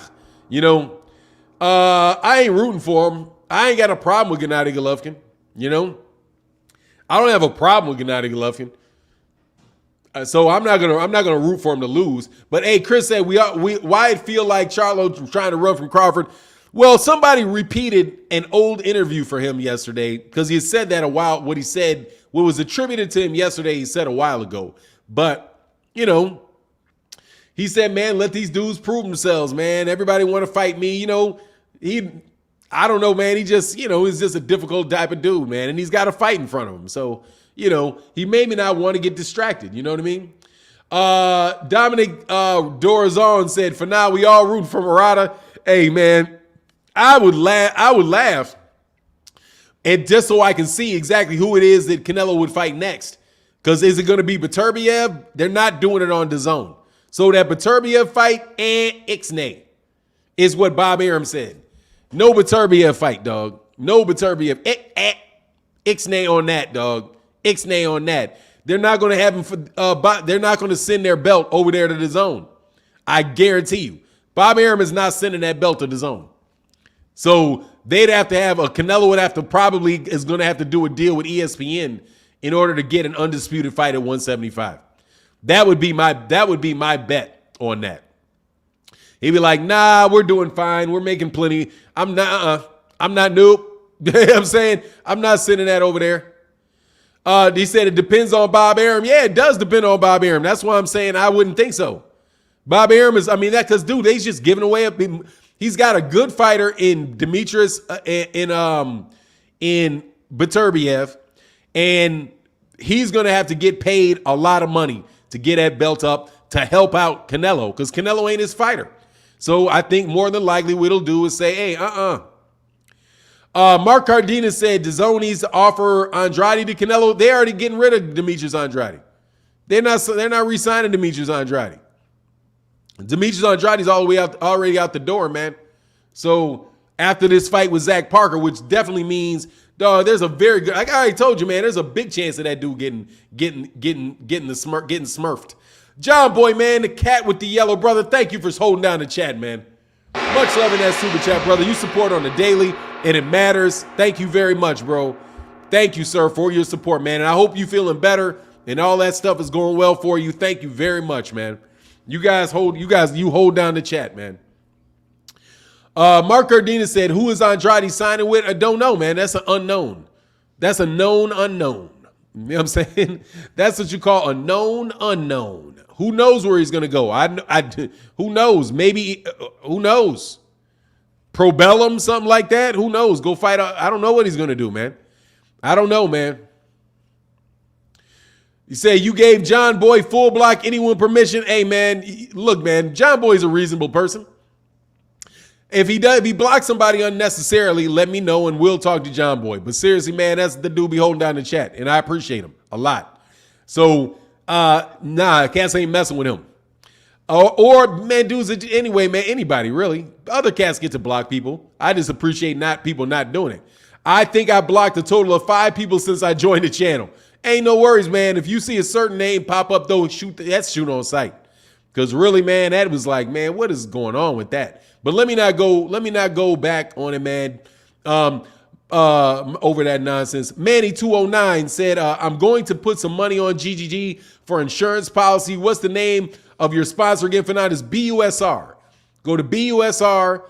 S1: ain't rooting for him. I ain't got a problem with Gennady Golovkin. You know, I don't have a problem with Gennady Golovkin. So I'm not gonna root for him to lose. But hey, Chris said why it feel like Charlo trying to run from Crawford. Well, somebody repeated an old interview for him yesterday because he said that what was attributed to him yesterday, he said a while ago. But, you know, he said, man, let these dudes prove themselves, man. Everybody want to fight me. You know, I don't know, man. He just, he's just a difficult type of dude, man. And he's got a fight in front of him. So, he maybe not want to get distracted. You know what I mean? Dominic Dorazon said, for now, we all rooting for Murata. Hey, man, I would laugh. And just so I can see exactly who it is that Canelo would fight next. Because is it going to be Beterbiev? They're not doing it on DAZN. So that Beterbiev fight and Ixnay is what Bob Arum said. No Beterbiev fight, dog. No Beterbiev. Ixnay on that, dog. Ixnay on that. they're not going to have him for. They're not going to send their belt over there to the zone. I guarantee you, Bob Arum is not sending that belt to the zone. So they'd have to have Canelo would have to probably is going to have to do a deal with ESPN in order to get an undisputed fight at 175. That would be my bet on that. He'd be like, nah, we're doing fine. We're making plenty. I'm not nope. You know what I'm saying? I'm not sending that over there. He said it depends on Bob Arum. Yeah, it does depend on Bob Arum. That's why I'm saying I wouldn't think so. Bob Arum is, because dude, he's just giving away. He's got a good fighter in Demetrius in Beterbiev, and he's going to have to get paid a lot of money to get that belt up to help out Canelo, because Canelo ain't his fighter. So I think more than likely what he'll do is say, hey, Mark Cardenas said DAZN needs to offer Andrade to Canelo. They're already getting rid of Demetrius Andrade. They're not re-signing Demetrius Andrade. Demetrius Andrade's already out the door, man. So after this fight with Zach Parker, which definitely means, dog, there's a very good. Like I already told you, man, there's a big chance of that dude getting smurfed. John Boy, man, the cat with the yellow brother. Thank you for holding down the chat, man. Much love in that super chat, brother. You support on the daily, and it matters. Thank you very much, bro. Thank you, sir, for your support, man. And I hope you feeling better and all that stuff is going well for you. Thank you very much, man. You hold down the chat, man. Mark Cardenas said, who is Andrade signing with? I don't know, man. That's an unknown. That's a known unknown. You know what I'm saying? That's what you call a known unknown. Who knows where he's going to go? Who knows? Maybe, who knows? Probellum, something like that? Who knows? Go fight. I don't know what he's going to do, man. I don't know, man. You say you gave John Boy full block anyone permission. Hey, man, look, man, John Boy's a reasonable person. If he blocks somebody unnecessarily, let me know and we'll talk to John Boy. But seriously, man, that's the dude be holding down the chat, and I appreciate him a lot. So, I can't say messing with him. Or man, dudes, anyway, man, anybody really. Other cats get to block people. I just appreciate people not doing it. I think I blocked a total of 5 people since I joined the channel. Ain't no worries, man. If you see a certain name pop up, though, shoot on sight. Because really, man, that was like, man, what is going on with that? But let me not go back on it, man. Over that nonsense. Manny209 said, I'm going to put some money on GGG for insurance policy. What's the name of your sponsor again for now? It's BUSR. Go to busr.ag/Fanon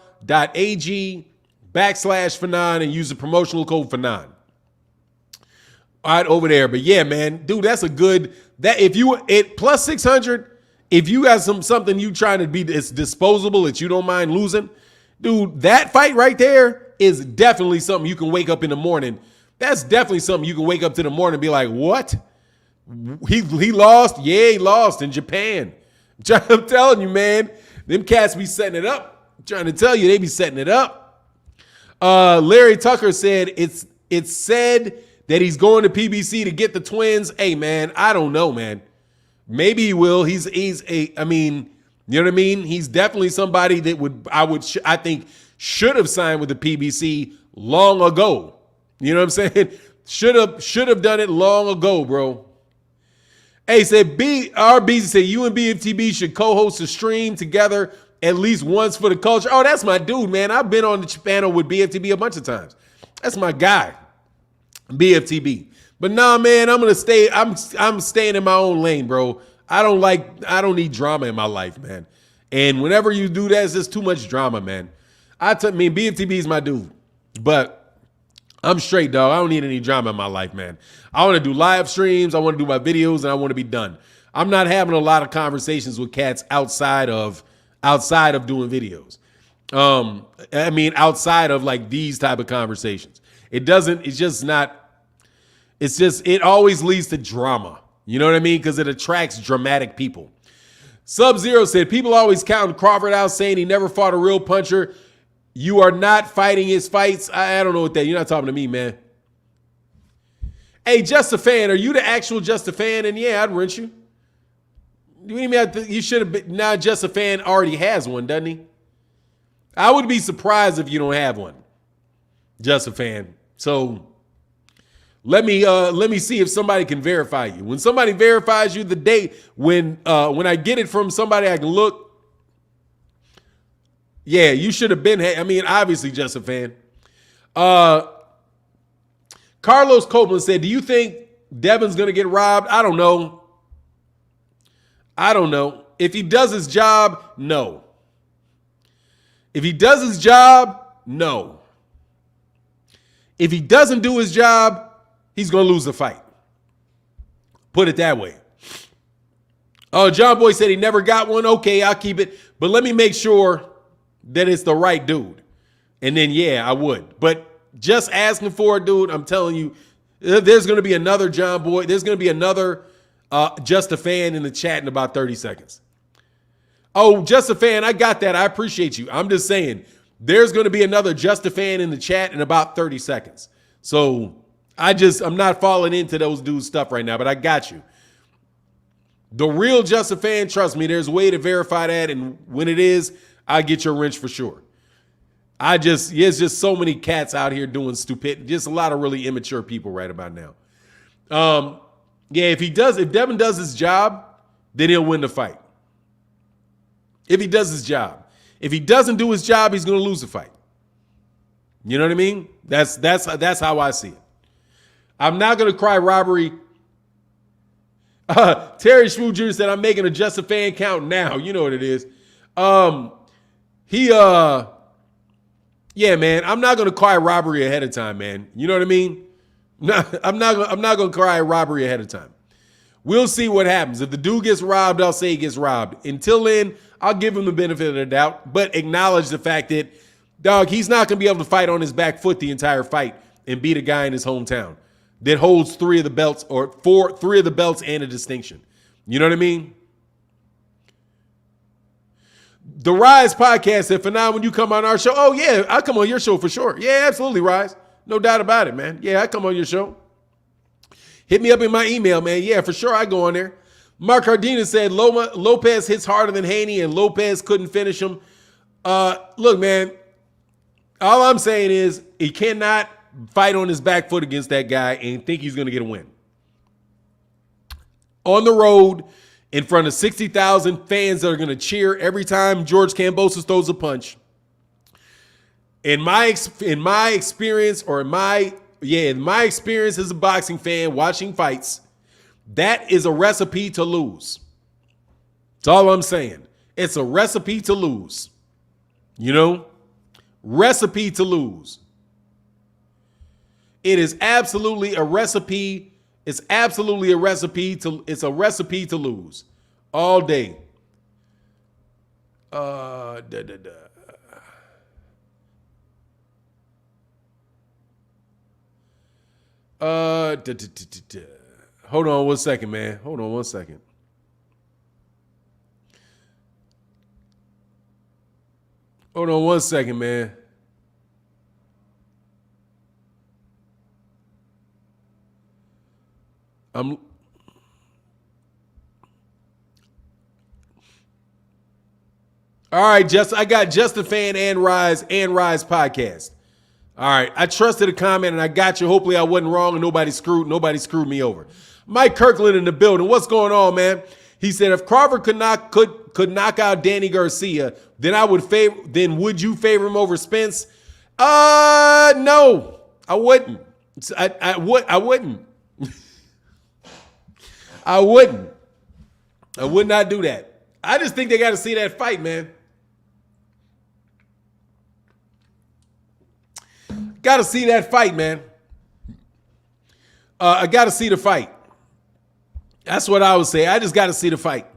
S1: and use the promotional code Fanon. All right, over there. But yeah, man, dude, that's a good, that if you at plus 600, if you got something you trying to be, it's disposable that you don't mind losing, dude, that fight right there is definitely something you can wake up in the morning. That's definitely something you can wake up to the morning and be like, what? He lost? Yeah, he lost in Japan. I'm telling you, man, them cats be setting it up. I'm trying to tell you, they be setting it up. Larry Tucker said it's said that he's going to PBC to get the twins. Hey, man, I don't know, man. Maybe he will. You know what I mean? He's definitely somebody that I think should have signed with the PBC long ago. You know what I'm saying? Should have done it long ago, bro. Hey, said RBZ said you and BFTB should co-host a stream together at least once for the culture. Oh, that's my dude, man. I've been on the panel with BFTB a bunch of times. That's my guy, BFTB. But nah, man, I'm staying in my own lane, bro. I don't need drama in my life, man. And whenever you do that, it's just too much drama, man. BFTB is my dude, but I'm straight, dog. I don't need any drama in my life, man. I want to do live streams. I want to do my videos, and I want to be done. I'm not having a lot of conversations with cats outside of doing videos. Outside of like these type of conversations. It always leads to drama. You know what I mean? Because it attracts dramatic people. Sub-Zero said, people always counting Crawford out saying he never fought a real puncher. You are not fighting his fights. I don't know what that. You're not talking to me, man. Hey, Just a Fan, are you the actual Just a Fan? And yeah, I'd rent you. You should have been. Now Just a Fan already has one, doesn't he? I would be surprised if you don't have one. Just a Fan. So Let me see if somebody can verify you. When somebody verifies you, the day when I get it from somebody I can look. Yeah, you should have been. I mean, obviously, just a fan. Carlos Copeland said, "Do you think Devin's gonna get robbed? I don't know. If he does his job, no. If he does his job, no. If he doesn't do his job, he's going to lose the fight. Put it that way." Oh, John Boy said he never got one. Okay, I'll keep it. But let me make sure that it's the right dude. And then, yeah, I would. But just asking for it, dude, I'm telling you, there's going to be another John Boy. There's going to be another Just a Fan in the chat in about 30 seconds. Oh, Just a Fan, I got that. I appreciate you. I'm just saying, there's going to be another Just a Fan in the chat in about 30 seconds. So I'm not falling into those dudes' stuff right now, but I got you. The real Just a Fan, trust me, there's a way to verify that. And when it is, I get your wrench for sure. There's just so many cats out here doing stupid, just a lot of really immature people right about now. Yeah, if Devin does his job, then he'll win the fight. If he does his job. If he doesn't do his job, he's going to lose the fight. You know what I mean? That's how I see it. I'm not going to cry robbery. Terry Schmoo Jr. said, "I'm making a Just a Fan count now." You know what it is. Yeah, man, I'm not going to cry robbery ahead of time, man. You know what I mean? No, I'm not going to cry robbery ahead of time. We'll see what happens. If the dude gets robbed, I'll say he gets robbed. Until then, I'll give him the benefit of the doubt, but acknowledge the fact that, dog, he's not going to be able to fight on his back foot the entire fight and beat a guy in his hometown that holds three of the belts and a distinction. You know what I mean? The Rise podcast said, "For now, when you come on our show," oh, yeah, I'll come on your show for sure. Yeah, absolutely, Rise. No doubt about it, man. Yeah, I come on your show. Hit me up in my email, man. Yeah, for sure, I go on there. Mark Cardenas said, "Lopez hits harder than Haney, and Lopez couldn't finish him." Look, man, all I'm saying is he cannot fight on his back foot against that guy and think he's going to get a win. On the road, in front of 60,000 fans that are going to cheer every time George Kambosos throws a punch. In my experience as a boxing fan watching fights, that is a recipe to lose. That's all I'm saying. It's a recipe to lose. You know? Recipe to lose. It is absolutely a recipe. It's a recipe to lose. All day. Hold on one second, man. Hold on one second. Hold on one second, man. All right, I got Just a Fan and Rise podcast. All right, I trusted a comment and I got you. Hopefully I wasn't wrong and nobody screwed me over. Mike Kirkland in the building. What's going on, man? He said, "If Crawford could knock out Danny Garcia, then would you favor him over Spence?" No, I wouldn't. I wouldn't. I wouldn't. I would not do that. I just think they got to see that fight, man. Got to see that fight, man. I got to see the fight. That's what I would say. I just got to see the fight.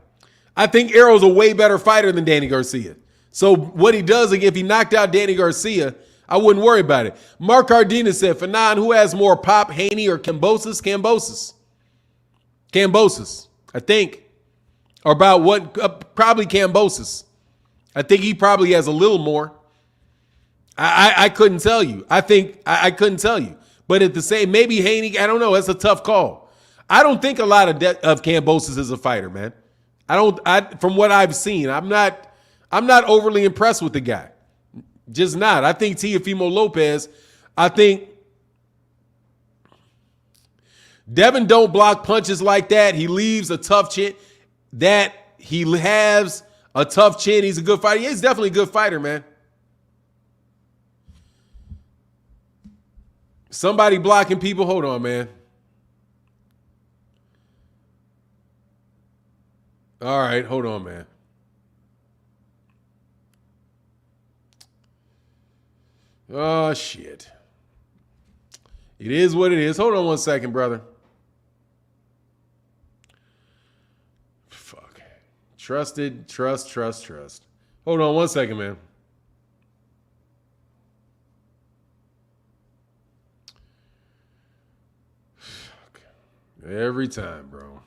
S1: I think Errol's a way better fighter than Danny Garcia. So what he does, if he knocked out Danny Garcia, I wouldn't worry about it. Mark Cardenas said, "Fanon, who has more pop, Haney or Kambosos?" Kambosos, I think. Or about what? Probably Kambosos. I think he probably has a little more. I couldn't tell you. I think I couldn't tell you. But at the same, maybe Haney, I don't know. That's a tough call. I don't think a lot of Kambosos is a fighter, man. From what I've seen, I'm not overly impressed with the guy. Just not. I think Teofimo Lopez, I think Devin don't block punches like that. He leaves a tough chin. That he has a tough chin. He's a good fighter. Yeah, he's definitely a good fighter, man. Somebody blocking people. Hold on, man. All right, hold on, man. Oh, shit. It is what it is. Hold on one second, brother. Fuck. Trusted, trust. Hold on one second, man. Fuck. Every time, bro.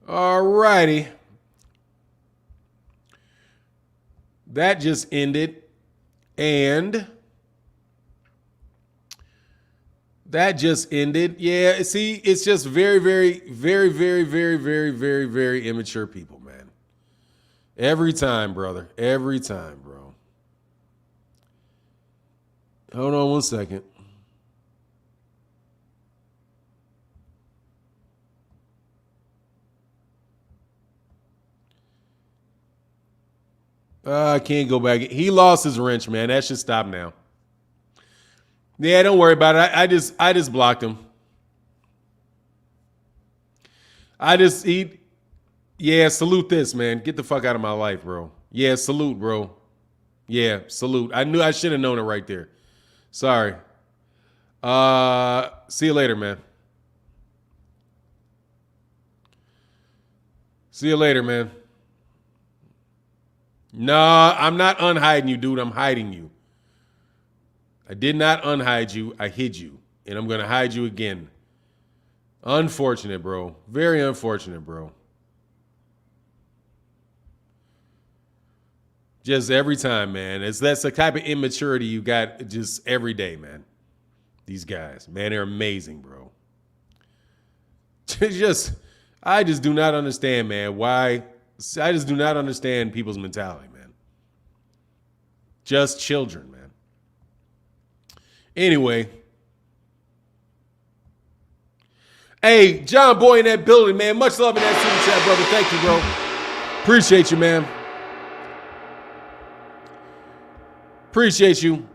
S1: All righty. That just ended. And that just ended. Yeah, see, it's just very immature people, man. Every time, brother. Every time, bro. Hold on one second. I can't go back. He lost his wrench, man. That should stop now. Yeah, don't worry about it. I just blocked him. Yeah, salute this, man. Get the fuck out of my life, bro. Yeah, salute, bro. Yeah, salute. I should have known it right there. Sorry. See you later, man. See you later, man. Nah, I'm not unhiding you, dude. I'm hiding you. I did not unhide you. I hid you. And I'm going to hide you again. Unfortunate, bro. Very unfortunate, bro. Just every time, man. That's the type of immaturity you got just every day, man. These guys, man, they're amazing, bro. I just do not understand, man, why. I just do not understand people's mentality, man. Just children, man. Anyway. Hey, John Boy in that building, man. Much love in that super chat, brother. Thank you, bro. Appreciate you, man. Appreciate you.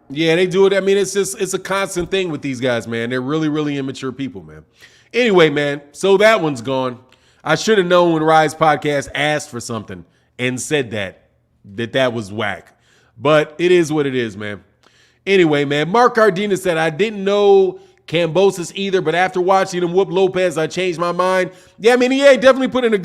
S1: Yeah, they do it. I mean, it's a constant thing with these guys, man. They're really immature people, man. Anyway, man, so that one's gone. I should have known when Rise Podcast asked for something and said that was whack. But it is what it is, man. Anyway, man, Mark Cardina said, I didn't know Kambosos either, but after watching him whoop Lopez, I changed my mind. Yeah, I mean, he definitely put in a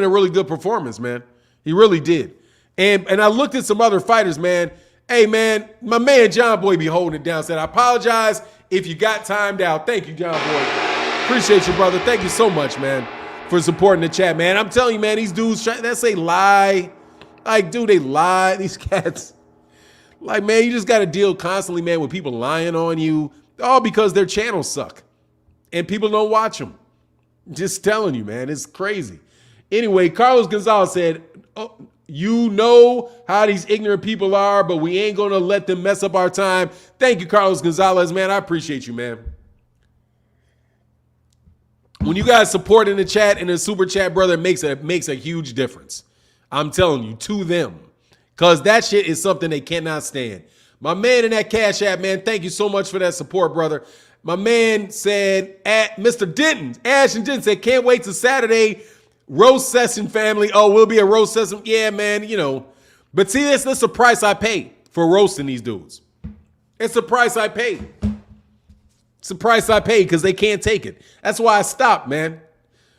S1: really good performance, man. He really did. And I looked at some other fighters, man. Hey, man, my man John Boy be holding it down. Said, I apologize if you got timed out. Thank you, John Boy. Appreciate you, brother. Thank you so much, man, for supporting the chat, man. I'm telling you, man, these dudes, that's a lie. Like, dude, they lie. These cats. Like, man, you just got to deal constantly, man, with people lying on you. All because their channels suck. And people don't watch them. Just telling you, man. It's crazy. Anyway, Carlos Gonzalez said, oh, you know how these ignorant people are, but we ain't going to let them mess up our time. Thank you, Carlos Gonzalez, man. I appreciate you, man. When you guys support in the chat and the super chat, brother, it makes a huge difference. I'm telling you, to them. Because that shit is something they cannot stand. My man in that Cash App, man, thank you so much for that support, brother. My man said, at Mr. Denton, Ashton Denton said, can't wait till Saturday. Roast session, family. Oh, we'll be a roast session. Yeah, man, you know. But see, that's the price I pay for roasting these dudes. It's the price I pay. It's the price I pay because they can't take it. That's why I stopped, man.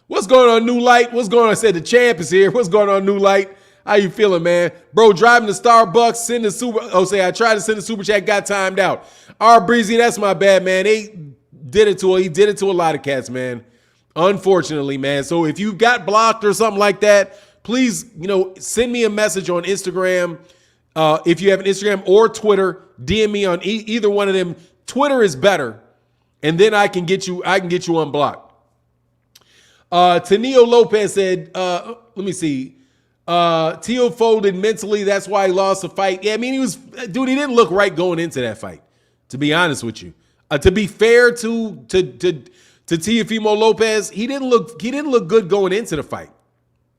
S1: What's going on, New Light? What's going on? I said the champ is here. What's going on, New Light? How you feeling, man? Bro, driving to Starbucks, send the super. Oh, say I tried to send the super chat, got timed out. Breezy, that's my bad, man. They did it to. He did it to a lot of cats, man. Unfortunately, man. So if you got blocked or something like that, please, send me a message on Instagram. If you have an Instagram or Twitter, DM me on either one of them. Twitter is better, and then I can get you unblocked. Tanio Lopez said, let me see. Tio folded mentally. That's why he lost the fight. Yeah, I mean, he didn't look right going into that fight, to be honest with you. To be fair to Teofimo Lopez, he didn't look good going into the fight.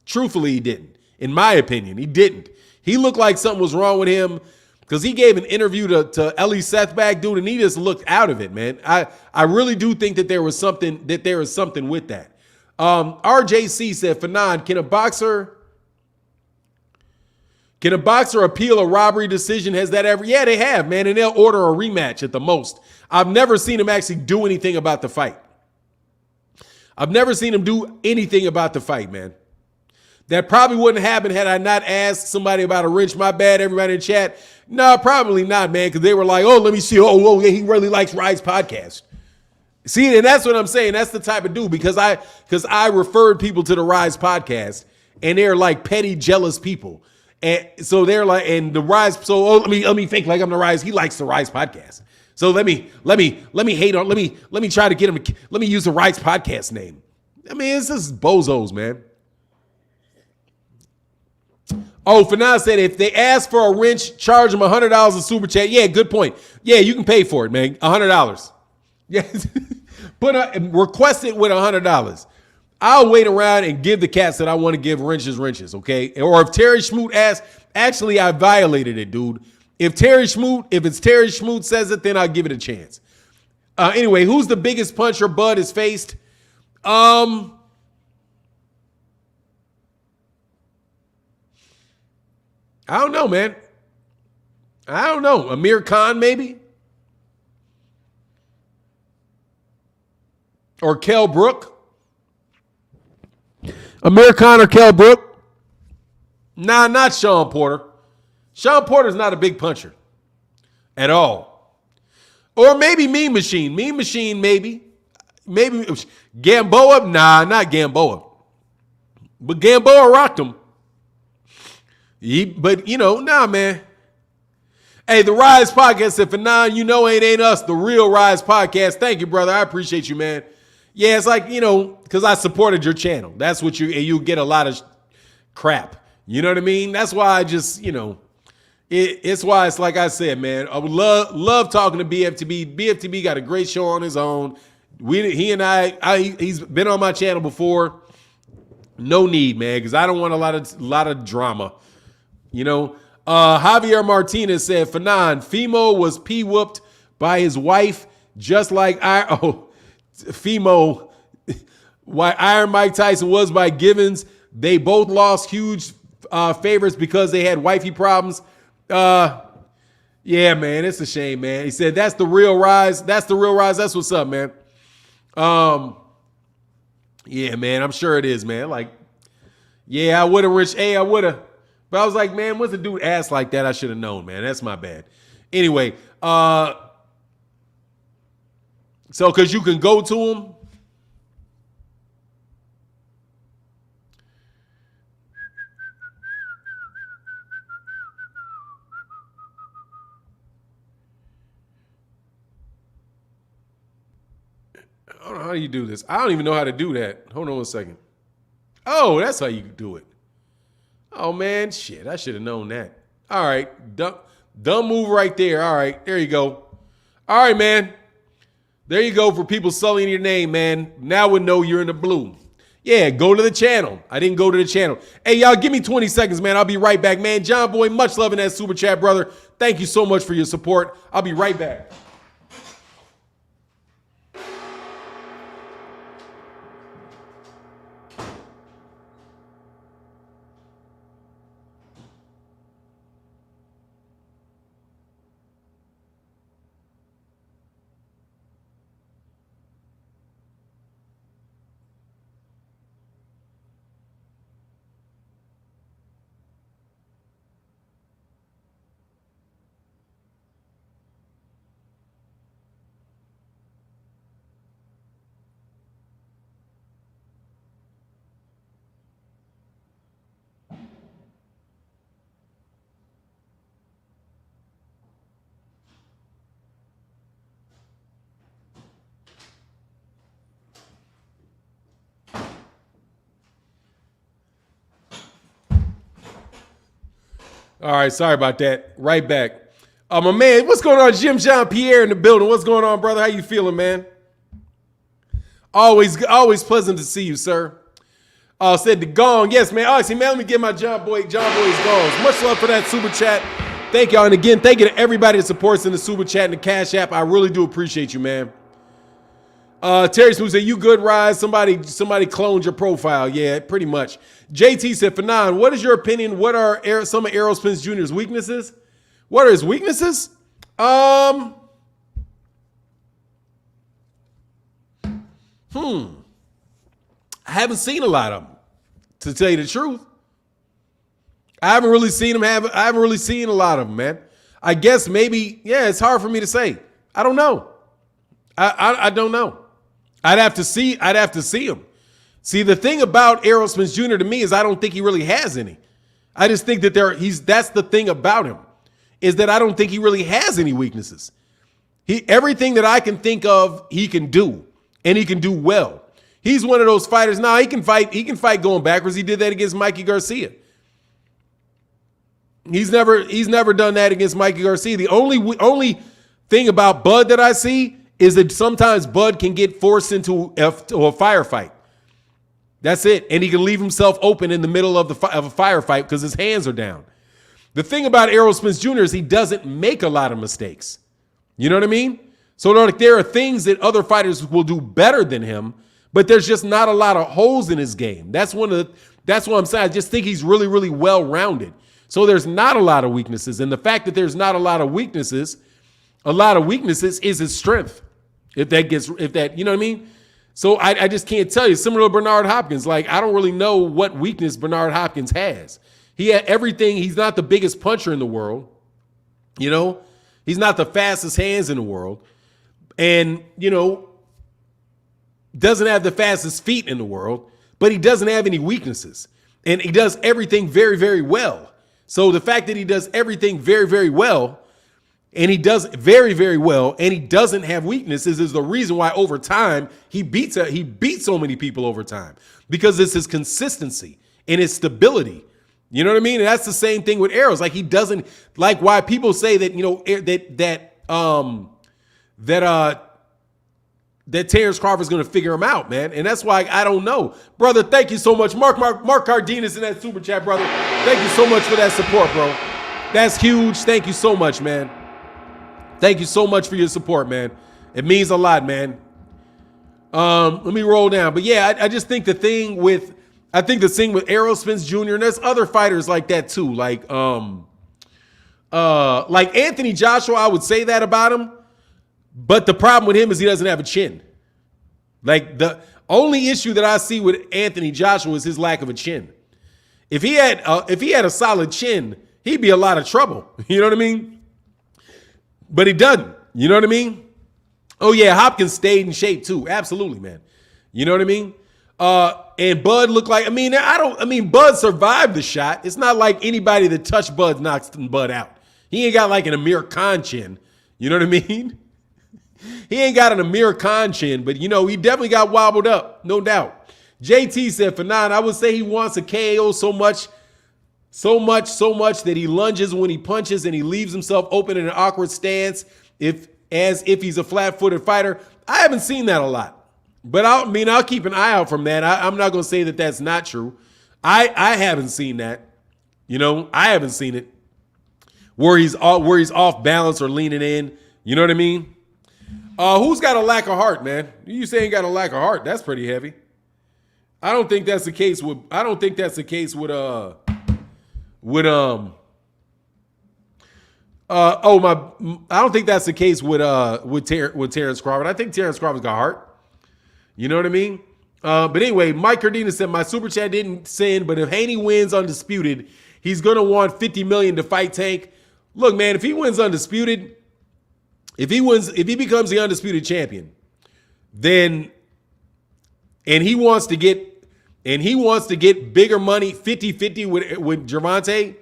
S1: Truthfully, he didn't. In my opinion, he didn't. He looked like something was wrong with him because he gave an interview to Ellie Sethback, dude, and he just looked out of it, man. I really do think that there was something with that. RJC said, Fanon, can a boxer appeal a robbery decision? Has that ever? Yeah, they have, man, and they'll order a rematch at the most. I've never seen him actually do anything about the fight. I've never seen him do anything about the fight, man. That probably wouldn't happen had I not asked somebody about a wrench. My bad, everybody in chat. No, probably not, man, because they were like, oh, let me see. Oh, yeah, he really likes Rise Podcast. See, and that's what I'm saying. That's the type of dude, because I referred people to the Rise Podcast, and they're like petty, jealous people. And so they're like, and the Rise, so let me think like I'm the Rise. He likes the Rise Podcast. So let me hate on, let me try to get him, let me use the Rise Podcast name. I mean, it's just bozos, man. Oh, Fanon said if they ask for a wrench, charge them $100 in super chat. Yeah, good point. Yeah, you can pay for it, man. $100. Yeah, request it with $100. I'll wait around and give the cats that I want to give wrenches, okay? Or if Terry Schmoot asks, actually, I violated it, dude. If it's Terry Schmoot says it, then I'll give it a chance. Anyway, who's the biggest puncher Bud has faced? I don't know, man. I don't know. Amir Khan, maybe? Or Kell Brook? Amir Khan or Kell Brook? Nah, not Sean Porter. Sean Porter's not a big puncher at all. Or maybe Mean Machine. Mean Machine, maybe. Maybe Gamboa? Nah, not Gamboa. But Gamboa rocked him. Nah, man. Hey, the Rise Podcast said, Fanon, it ain't us, the real Rise Podcast. Thank you, brother. I appreciate you, man. Yeah, it's like, because I supported your channel. That's what you get a lot of crap. You know what I mean? That's why I just, it's why it's like I said, man, I would love talking to BFTB. BFTB got a great show on his own. He and he's been on my channel before. No need, man, because I don't want a lot of drama. Javier Martinez said, Fanon, Fimo was whooped by his wife, just like Fimo, why Iron Mike Tyson was by Givens. They both lost huge favorites because they had wifey problems. Yeah, man, it's a shame, man. He said, that's the real Rise. That's the real Rise. That's what's up, man. Yeah, man, I'm sure it is, man. Like, yeah, I would have. But I was like, man, once a dude asked like that, I should have known, man. That's my bad. Anyway, so because you can go to him. I don't know how you do this. I don't even know how to do that. Hold on one second. Oh, that's how you do it. Oh, man, shit, I should have known that. All right, dumb move right there. All right, there you go. All right, man. There you go for people sullying your name, man. Now we know you're in the blue. Yeah, go to the channel. I didn't go to the channel. Hey, y'all, give me 20 seconds, man. I'll be right back, man. John Boy, much love in that super chat, brother. Thank you so much for your support. I'll be right back. All right, sorry about that. Right back. My man, what's going on? Jim Jean Pierre in the building. What's going on, brother? How you feeling, man? Always pleasant to see you, sir. Said the gong. Yes, man. Oh, see, man, let me get my John Boy's gongs. Much love for that super chat. Thank y'all. And again, thank you to everybody that supports in the super chat and the Cash App. I really do appreciate you, man. Terry Smooth said, you good, Rise? Somebody cloned your profile. Yeah, pretty much. JT said, Fanon, what is your opinion? What are some of Errol Spence Jr.'s weaknesses? What are his weaknesses? I haven't seen a lot of them, to tell you the truth. I haven't really seen a lot of them, man. I guess maybe, yeah, it's hard for me to say. I don't know. I don't know. I'd have to see him. See, the thing about Errol Spence Jr. to me is I don't think he really has any. I just think that that's the thing about him, is that I don't think he really has any weaknesses. Everything that I can think of, he can do, and he can do well. He's one of those fighters. Now he can fight going backwards. He did that against Mikey Garcia. He's never done that against Mikey Garcia. The only thing about Bud that I see is that sometimes Bud can get forced into a firefight. That's it. And he can leave himself open in the middle of a firefight because his hands are down. The thing about Errol Spence Jr. is he doesn't make a lot of mistakes. You know what I mean? So there are things that other fighters will do better than him, but there's just not a lot of holes in his game. That's what I'm saying. I just think he's really, really well-rounded. So there's not a lot of weaknesses. And the fact that there's not a lot of weaknesses is his strength. If that, you know what I mean? So I just can't tell you. Similar to Bernard Hopkins, like I don't really know what weakness Bernard Hopkins has. He had everything. He's not the biggest puncher in the world. You know, he's not the fastest hands in the world. And, you know, doesn't have the fastest feet in the world, but he doesn't have any weaknesses. And he does everything very, very well. So the fact that he does everything very, very well, and he does very, very well, and he doesn't have weaknesses is the reason why over time he beats so many people over time, because it's his consistency and his stability. You know what I mean? And that's the same thing with Errol's. Like he doesn't, like why people say that, you know, that Terence Crawford's going to figure him out, man. And that's why I don't know. Brother, thank you so much. Mark Cardenas in that super chat, brother. Thank you so much for that support, bro. That's huge. Thank you so much, man. Thank you so much for your support, man. It means a lot, man. Let me roll down. But yeah, I just think the thing with Errol Spence Jr., and there's other fighters like that too. Like Anthony Joshua, I would say that about him. But the problem with him is he doesn't have a chin. Like the only issue that I see with Anthony Joshua is his lack of a chin. If he had a solid chin, he'd be a lot of trouble. You know what I mean? But he doesn't. You know what I mean? Oh yeah, Hopkins stayed in shape too. Absolutely, man. You know what I mean? And Bud looked like, Bud survived the shot. It's not like anybody that touched Bud knocks Bud out. He ain't got like an Amir Khan chin. You know what I mean? He ain't got an Amir Khan chin, but you know, he definitely got wobbled up, no doubt. JT said, Fanon, I would say he wants a KO so much that he lunges when he punches and he leaves himself open in an awkward stance as if he's a flat-footed fighter. I haven't seen that a lot, but I'll keep an eye out from that. I'm not going to say that that's not true. I haven't seen that. You know, I haven't seen it where he's off balance or leaning in. You know what I mean? Who's got a lack of heart, man? You saying got a lack of heart? That's pretty heavy. I don't think that's the case with. I don't think that's the case with. I don't think that's the case with Terence Crawford. I think Terence Crawford's got heart. You know what I mean? But anyway, Mike Cardenas said my super chat didn't send, but if Haney wins undisputed, he's gonna want $50 million to fight Tank. Look, man, if he wins undisputed. If he becomes the undisputed champion, then and he wants to get bigger money 50-50 with Gervonta,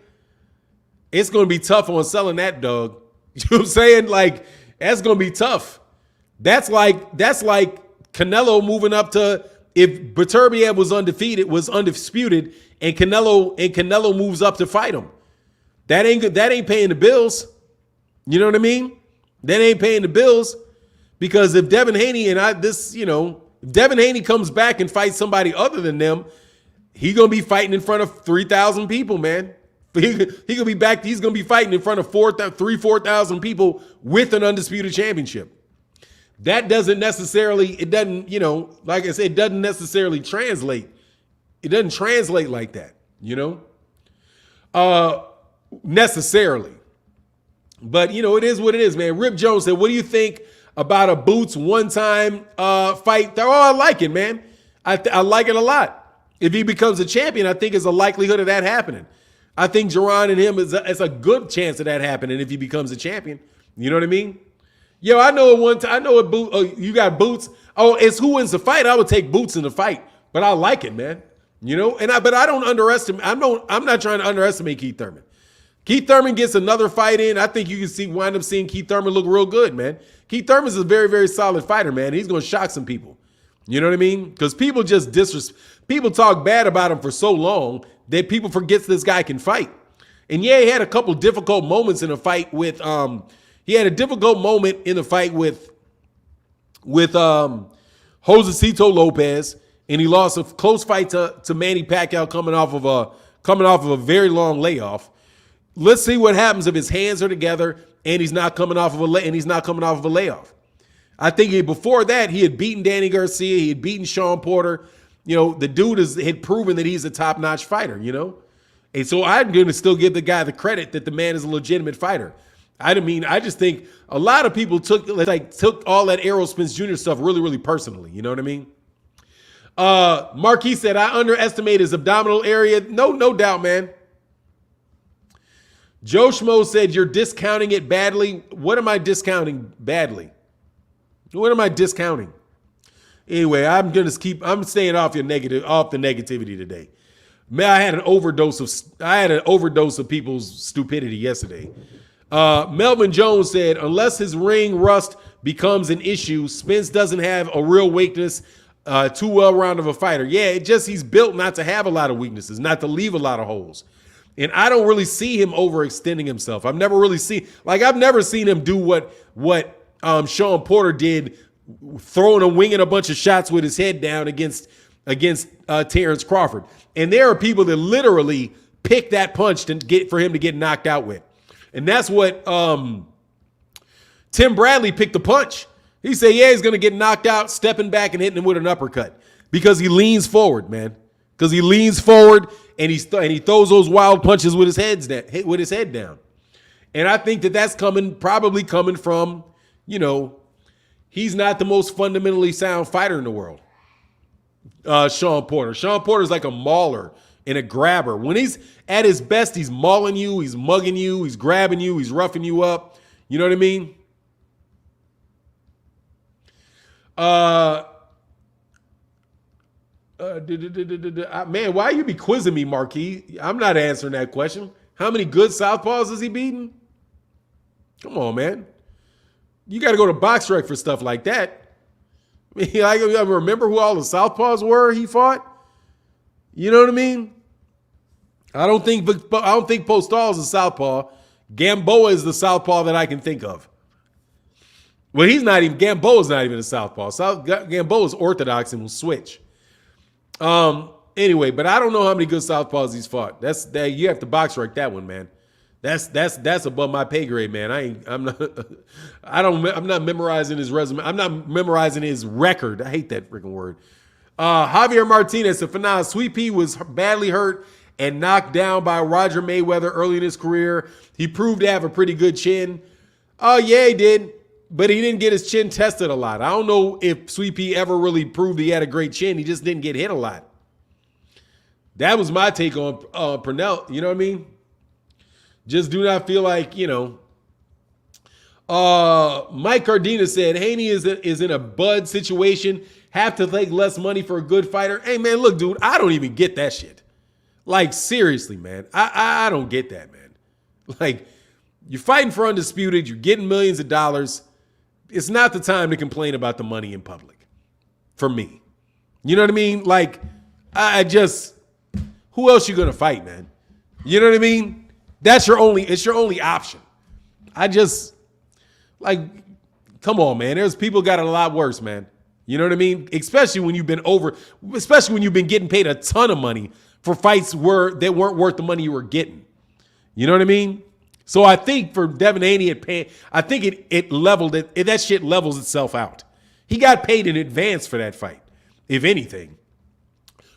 S1: it's going to be tough on selling that dog. You know what I'm saying? Like that's going to be tough. That's like Canelo moving up to if Beterbiev was undisputed and Canelo moves up to fight him. That ain't paying the bills. You know what I mean? That ain't paying the bills, because if Devin Haney if Devin Haney comes back and fights somebody other than them, he's gonna be fighting in front of 3,000 people, man. He gonna be back. He's gonna be fighting in front of 4,000 people with an undisputed championship. That doesn't necessarily. It doesn't. Like I said, it doesn't necessarily translate. It doesn't translate like that. Necessarily. But, it is what it is, man. Rip Jones said, what do you think about a Boots one-time fight? I like it, man. I like it a lot. If he becomes a champion, I think there's a likelihood of that happening. I think Jaron and him is a good chance of that happening if he becomes a champion. You know what I mean? Yo, I know you got Boots. Oh, it's who wins the fight. I would take Boots in the fight, but I like it, man. But I don't underestimate. I'm not trying to underestimate Keith Thurman. Keith Thurman gets another fight in. I think you can wind up seeing Keith Thurman look real good, man. Keith Thurman's a very, very solid fighter, man. He's going to shock some people. You know what I mean? Because people just people talk bad about him for so long that people forget this guy can fight. And yeah, he had a couple difficult moments in a fight with Josecito Lopez, and he lost a close fight to Manny Pacquiao coming off of a very long layoff. Let's see what happens if his hands are together and he's not coming off of a layoff. I think before that he had beaten Danny Garcia, he had beaten Sean Porter. The dude had proven that he's a top-notch fighter. And so I'm going to still give the guy the credit that the man is a legitimate fighter. I just think a lot of people took all that Errol Spence Jr. stuff really, really personally. You know what I mean? Marquis said, I underestimate his abdominal area. No doubt, man. Joe Schmo said, you're discounting it badly. What am I discounting badly? What am I discounting? Anyway, I'm staying off the negativity today. Man, I had an overdose of people's stupidity yesterday. Melvin Jones said, unless his ring rust becomes an issue, Spence doesn't have a real weakness, too well-rounded of a fighter. Yeah, he's built not to have a lot of weaknesses, not to leave a lot of holes. And I don't really see him overextending himself. I've never seen him do what Sean Porter did, throwing and winging a bunch of shots with his head down against Terence Crawford. And there are people that literally pick that punch for him to get knocked out with. And that's what Tim Bradley picked the punch. He said, yeah, he's going to get knocked out, stepping back and hitting him with an uppercut because he leans forward, man. Because he leans forward and he throws those wild punches with his head down. And I think that's probably coming from, he's not the most fundamentally sound fighter in the world. Sean Porter. Sean Porter's like a mauler and a grabber. When he's at his best, he's mauling you, he's mugging you, he's grabbing you, he's roughing you up. You know what I mean? Man, why you be quizzing me, Marquis? I'm not answering that question. How many good southpaws is he beating? Come on, man. You got to go to BoxRec for stuff like that. I mean, I remember who all the southpaws were he fought. You know what I mean? I don't think Postal's a southpaw. Gamboa is the southpaw that I can think of. Well, Gamboa's not even a southpaw. Gamboa's orthodox and will switch. Anyway, but I don't know how many good southpaws he's fought. You have to BoxRec that one, man. That's above my pay grade, man. I'm not memorizing his resume. I'm not memorizing his record. I hate that freaking word. Javier Martinez said, now Sweet Pea was badly hurt and knocked down by Roger Mayweather early in his career. He proved to have a pretty good chin. Oh, yeah, he did. But he didn't get his chin tested a lot. I don't know if Sweet Pea ever really proved he had a great chin. He just didn't get hit a lot. That was my take on Purnell. You know what I mean? Just do not feel like, Mike Cardina said, Haney is in a bud situation. Have to take less money for a good fighter. Hey, man, look, dude, I don't even get that shit. Like, seriously, man. I don't get that, man. Like, you're fighting for undisputed. You're getting millions of dollars. It's not the time to complain about the money in public. For me. You know what I mean? Like, who else you going to fight, man? You know what I mean? It's your only option. I just, like, come on, man. There's people got it a lot worse, man. You know what I mean? Especially when you've been getting paid a ton of money for fights that weren't worth the money you were getting. You know what I mean? So I think for Devin Haney, I think that shit levels itself out. He got paid in advance for that fight, if anything,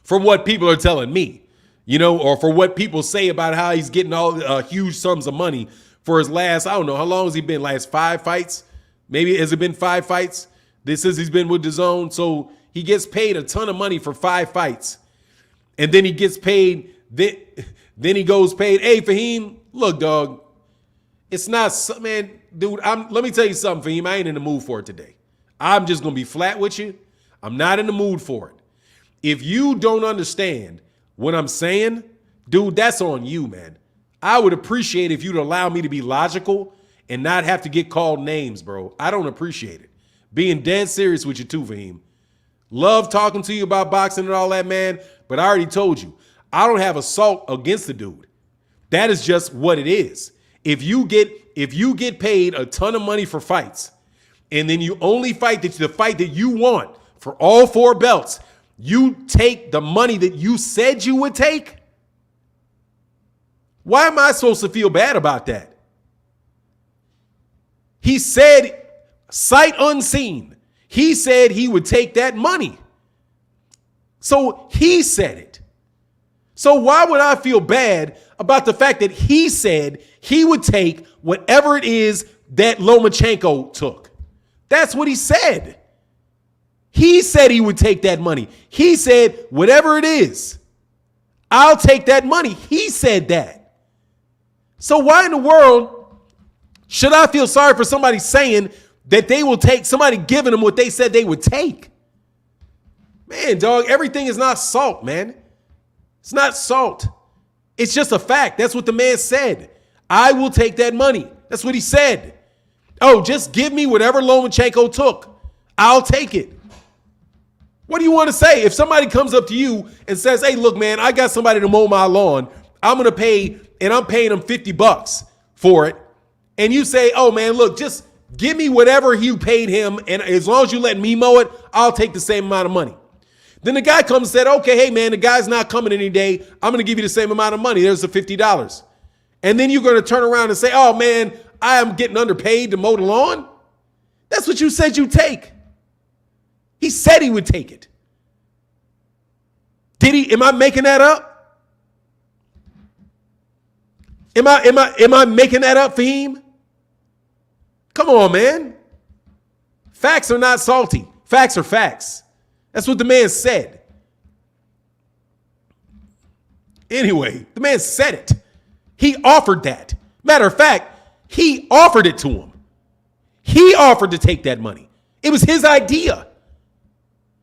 S1: from what people are telling me, you know, or for what people say about how he's getting all huge sums of money for his last, I don't know, how long has he been? Last 5 fights? Maybe has it been 5 fights? This is he's been with DAZN. So he gets paid a ton of money for 5 fights. And then he gets paid, then he goes paid, hey, Fahim, look, dog, it's not, man, dude, let me tell you something, Fahim, I ain't in the mood for it today. I'm just going to be flat with you. I'm not in the mood for it. If you don't understand what I'm saying, dude, that's on you, man. I would appreciate if you'd allow me to be logical and not have to get called names, bro. I don't appreciate it. Being dead serious with you too, Fahim. Love talking to you about boxing and all that, man, but I already told you, I don't have assault against the dude. That is just what it is. If you get paid a ton of money for fights, and then you only fight the fight that you want for all 4 belts, you take the money that you said you would take? Why am I supposed to feel bad about that? He said, sight unseen, he said he would take that money. So he said it. So why would I feel bad about the fact that he said he would take whatever it is that Lomachenko took? That's what he said. He said he would take that money. He said, whatever it is, I'll take that money. He said that. So why in the world should I feel sorry for somebody saying that they will take, somebody giving them what they said they would take? Man, dog, everything is not salt, man. It's not salt. It's just a fact. That's what the man said. I will take that money. That's what he said. Oh, just give me whatever Lomachenko took. I'll take it. What do you want to say? If somebody comes up to you and says, hey, look, man, I got somebody to mow my lawn. I'm going to pay, and I'm paying them $50 for it. And you say, oh, man, look, just give me whatever you paid him. And as long as you let me mow it, I'll take the same amount of money. Then the guy comes and said, okay, hey, man, the guy's not coming any day. I'm going to give you the same amount of money. There's the $50. And then you're going to turn around and say, oh, man, I am getting underpaid to mow the lawn. That's what you said you'd take. He said he would take it. Did he? Am I making that up? Am I making that up, Fahim? Come on, man. Facts are not salty. Facts are facts. That's what the man said. Anyway, the man said it. He offered that. Matter of fact, he offered it to him. He offered to take that money. It was his idea.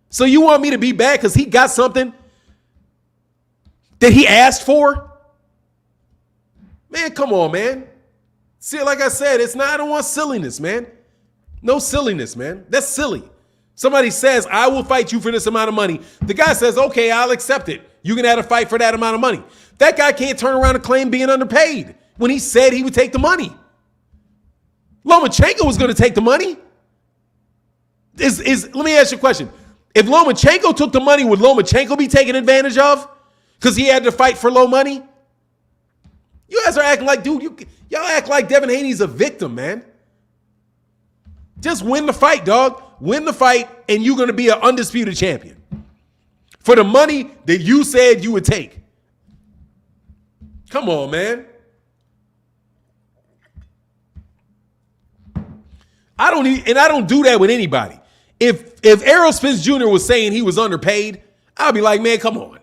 S1: So you want me to be bad because he got something that he asked for? Man, come on, man. See, like I said, I don't want silliness, man. No silliness, man. That's silly. Somebody says, I will fight you for this amount of money. The guy says, okay, I'll accept it. You can have a fight for that amount of money. That guy can't turn around and claim being underpaid when he said he would take the money. Lomachenko was going to take the money. Let me ask you a question. If Lomachenko took the money, would Lomachenko be taken advantage of? Because he had to fight for low money? You guys are acting like, dude, y'all act like Devin Haney's a victim, man. Just win the fight, dog. Win the fight, and you're going to be an undisputed champion. For the money that you said you would take. Come on, man. I don't do that with anybody. If Errol Spence Jr. was saying he was underpaid, I'll be like, man, come on.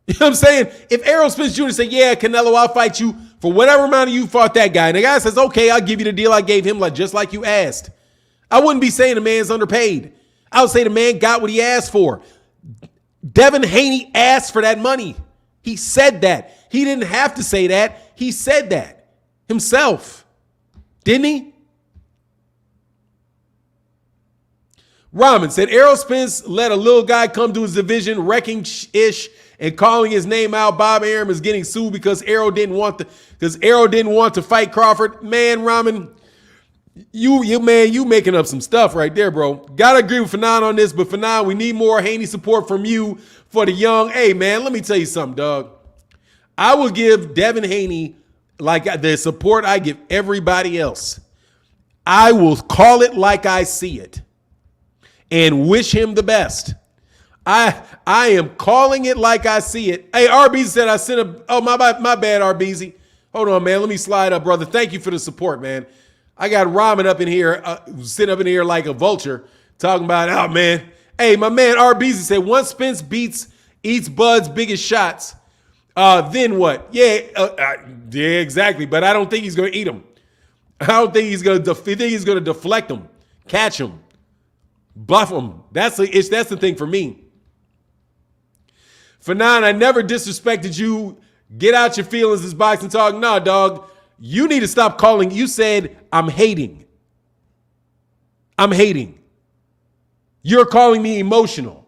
S1: You know what I'm saying? If Errol Spence Jr. said, yeah, Canelo, I'll fight you for whatever amount of you fought that guy. And the guy says, okay, I'll give you the deal I gave him, just like you asked. I wouldn't be saying the man's underpaid. I would say the man got what he asked for. Devin Haney asked for that money. He said that. He didn't have to say that. He said that himself. Didn't he? Rahman said, Errol Spence let a little guy come to his division, wrecking ish, and calling his name out. Bob Arum is getting sued because Errol didn't want to fight Crawford. Man, Ramen, you making up some stuff right there, bro. Gotta agree with Fanon on this, but Fanon, we need more Haney support from you for the young. Hey, man, let me tell you something, dog. I will give Devin Haney like the support I give everybody else. I will call it like I see it and wish him the best. I am calling it like I see it. Hey, RBZ said I sent a, oh, my bad, RBZ. Hold on, man. Let me slide up, brother. Thank you for the support, man. I got Ramen up in here, sitting up in here like a vulture, talking about, oh, man. Hey, my man RBZ said, once Spence eats Bud's biggest shots, then what? Yeah, exactly. But I don't think he's going to eat them. I don't think he's going to. I think he's going to deflect them, catch them, buff them. That's the thing for me. Fanon, I never disrespected you. Get out your feelings, this boxing talk. Nah, dog. You need to stop calling. You said I'm hating. I'm hating. You're calling me emotional,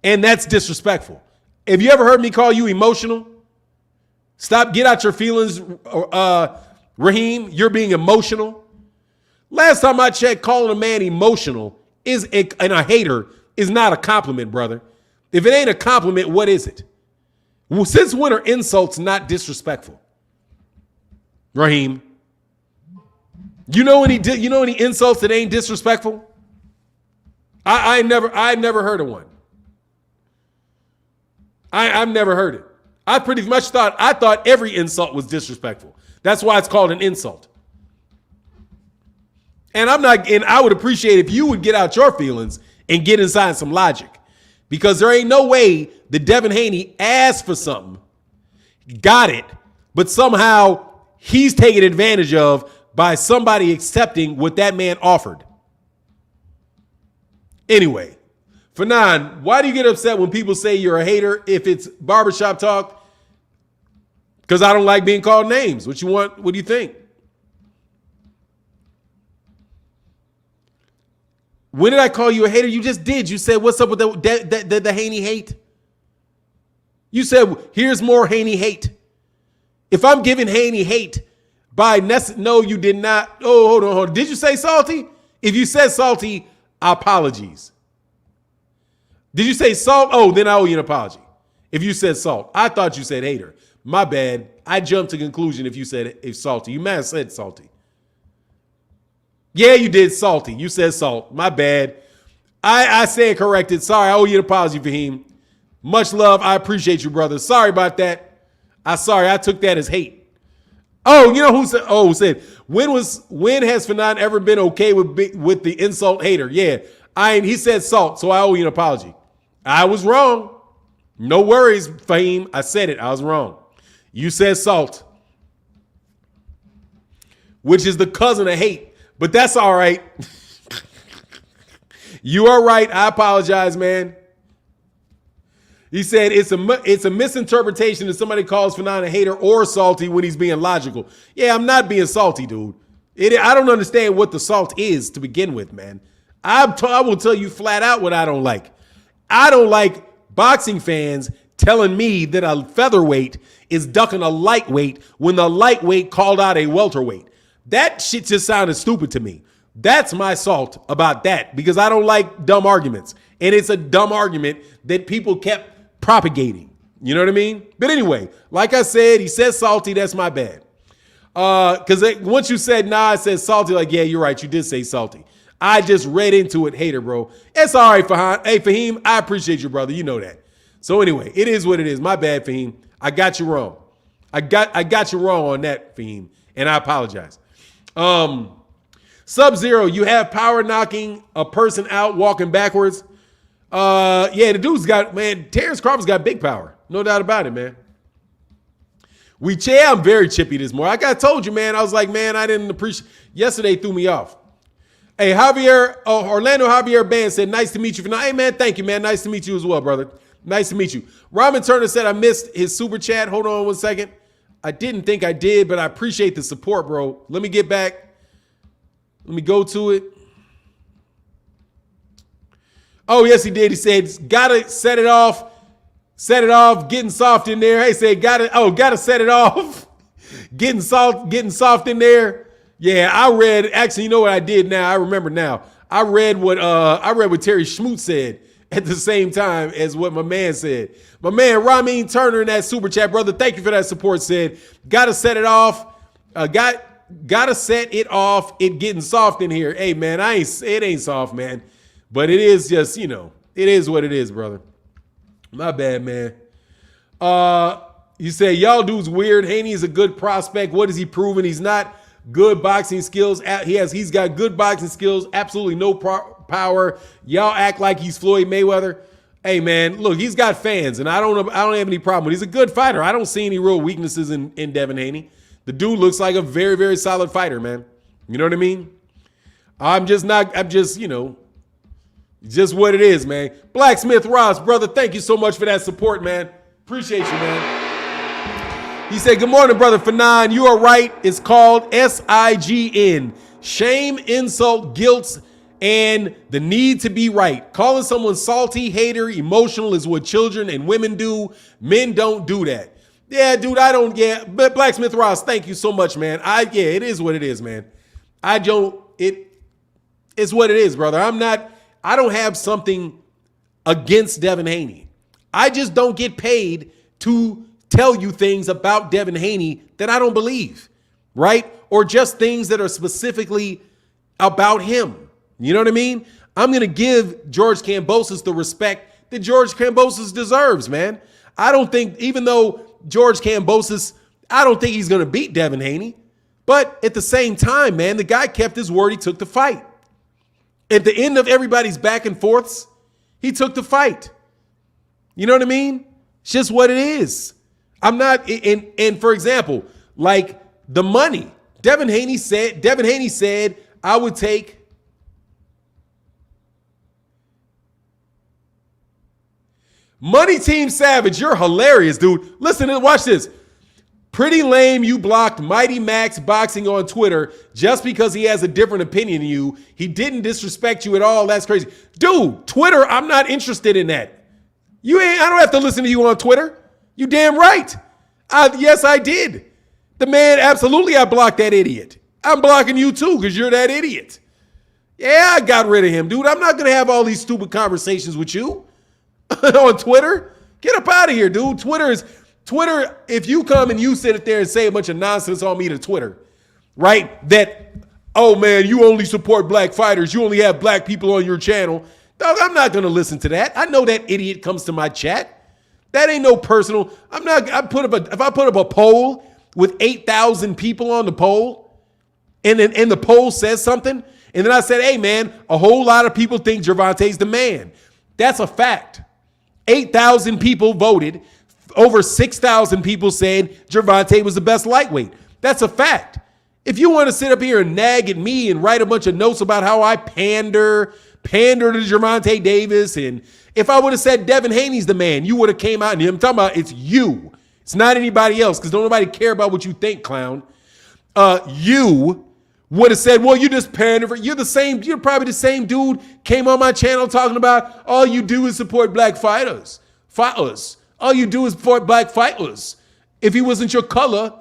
S1: and that's disrespectful. Have you ever heard me call you emotional? Stop. Get out your feelings, Raheem. You're being emotional. Last time I checked, calling a man emotional and a hater is not a compliment, brother. If it ain't a compliment, what is it? Well, since when are insults not disrespectful? Raheem, you know any insults that ain't disrespectful? I never heard of one. I've never heard it. I pretty much thought every insult was disrespectful. That's why it's called an insult. And I would appreciate if you would get out your feelings and get inside some logic. Because there ain't no way that Devin Haney asked for something, got it, but somehow he's taken advantage of by somebody accepting what that man offered. Anyway, Fanon, why do you get upset when people say you're a hater if it's barbershop talk? Because I don't like being called names. What you want? What do you think? When did I call you a hater? You just did. You said, what's up with the Haney hate? You said, here's more Haney hate. If I'm giving Haney hate no, you did not. Oh, hold on. Did you say salty? If you said salty, apologies. Did you say salt? Oh, then I owe you an apology. If you said salt, I thought you said hater. My bad. I jumped to conclusion if you said salty. You might have said salty. Yeah, you did salty. You said salt. My bad. I stand corrected. Sorry, I owe you an apology, Fahim. Much love. I appreciate you, brother. Sorry about that. I took that as hate. Oh, you know who said? Oh, said when has Fanon ever been okay with the insult hater? Yeah, he said salt, so I owe you an apology. I was wrong. No worries, Fahim. I said it. I was wrong. You said salt, which is the cousin of hate. But that's all right. You are right. I apologize, man. He said it's a misinterpretation that somebody calls Fanon a hater or salty when he's being logical. Yeah, I'm not being salty, dude. I don't understand what the salt is to begin with, man. I will tell you flat out what I don't like. I don't like boxing fans telling me that a featherweight is ducking a lightweight when the lightweight called out a welterweight. That shit just sounded stupid to me. That's my salt about that because I don't like dumb arguments. And it's a dumb argument that people kept propagating. You know what I mean? But anyway, like I said, he said salty. That's my bad. Because once you said, nah, I said salty, like, yeah, you're right. You did say salty. I just read into it, hater, bro. It's all right, Fahim. Hey, Fahim, I appreciate you, brother. You know that. So anyway, it is what it is. My bad, Fahim. I got you wrong. I got you wrong on that, Fahim. And I apologize. Sub-Zero, you have power knocking a person out walking backwards. Yeah, the dude's got, man, Terence Crawford's got big power. No doubt about it, man. I'm very chippy this morning. I told you, man. I was like, man, I didn't appreciate. Yesterday threw me off. Hey, Orlando Javier Band said, nice to meet you. Hey, man, thank you, man. Nice to meet you as well, brother. Nice to meet you. Robin Turner said, I missed his super chat. Hold on 1 second. I didn't think I did, but I appreciate the support, bro. Let me get back. Let me go to it. Oh, yes, he did. He said, gotta set it off. Set it off, getting soft in there. Hey, say, gotta set it off. Getting soft in there. Yeah, actually, you know what I did now? I remember now. I read what Terry Schmoot said at the same time as what my man said. My man Ramin Turner in that super chat, brother, thank you for that support, said, gotta set it off. Gotta set it off. It getting soft in here. Hey, man, it ain't soft, man. But it is just, it is what it is, brother. My bad, man. You say, y'all dude's weird. Haney is a good prospect. What is he proving? He's not good boxing skills. He's got good boxing skills. Absolutely no power. Y'all act like he's Floyd Mayweather. Hey, man, look, he's got fans, and I don't have any problem with it. He's a good fighter. I don't see any real weaknesses in Devin Haney. The dude looks like a very, very solid fighter, man. You know what I mean? Just what it is, man. Blacksmith Ross, brother, thank you so much for that support, man. Appreciate you, man. He said, good morning, brother Fanon. You are right. It's called SIGN. Shame, insult, guilt, and the need to be right. Calling someone salty, hater, emotional is what children and women do. Men don't do that. Yeah, dude, but Blacksmith Ross, thank you so much, man. It is what it is, man. It's what it is, brother. I don't have something against Devin Haney. I just don't get paid to tell you things about Devin Haney that I don't believe, right? Or just things that are specifically about him. You know what I mean? I'm going to give George Kambosos the respect that George Kambosos deserves, man. I don't think, even though George Kambosos, I don't think he's going to beat Devin Haney. But at the same time, man, the guy kept his word. He took the fight. At the end of everybody's back and forths, he took the fight. You know what I mean? It's just what it is. And for example, like the money, Devin Haney said, I would take Money Team Savage. You're hilarious, dude. Listen and watch this. Pretty lame you blocked Mighty Max Boxing on Twitter just because he has a different opinion than you. He didn't disrespect you at all. That's crazy. Dude, Twitter, I'm not interested in that. I don't have to listen to you on Twitter. You damn right. Yes, I did. The man, absolutely, I blocked that idiot. I'm blocking you too because you're that idiot. Yeah, I got rid of him, dude. I'm not going to have all these stupid conversations with you on Twitter. Get up out of here, dude. Twitter, if you come and you sit there and say a bunch of nonsense on me to Twitter, right? That, oh man, you only support black fighters. You only have black people on your channel. Dog, I'm not going to listen to that. I know that idiot comes to my chat. That ain't no personal. If I put up a poll with 8,000 people on the poll and the poll says something, and then I said, hey man, a whole lot of people think Gervonta's the man. That's a fact. 8,000 people voted. Over 6,000 people said Gervonta was the best lightweight. That's a fact. If you want to sit up here and nag at me and write a bunch of notes about how I pander to Gervonta Davis, and if I would have said Devin Haney's the man, you would have came out and I'm talking about it's you. It's not anybody else because don't nobody care about what you think, clown. You would have said, well, you just pander. You're probably the same dude came on my channel talking about all you do is support black fighters. All you do is support black fighters. If he wasn't your color,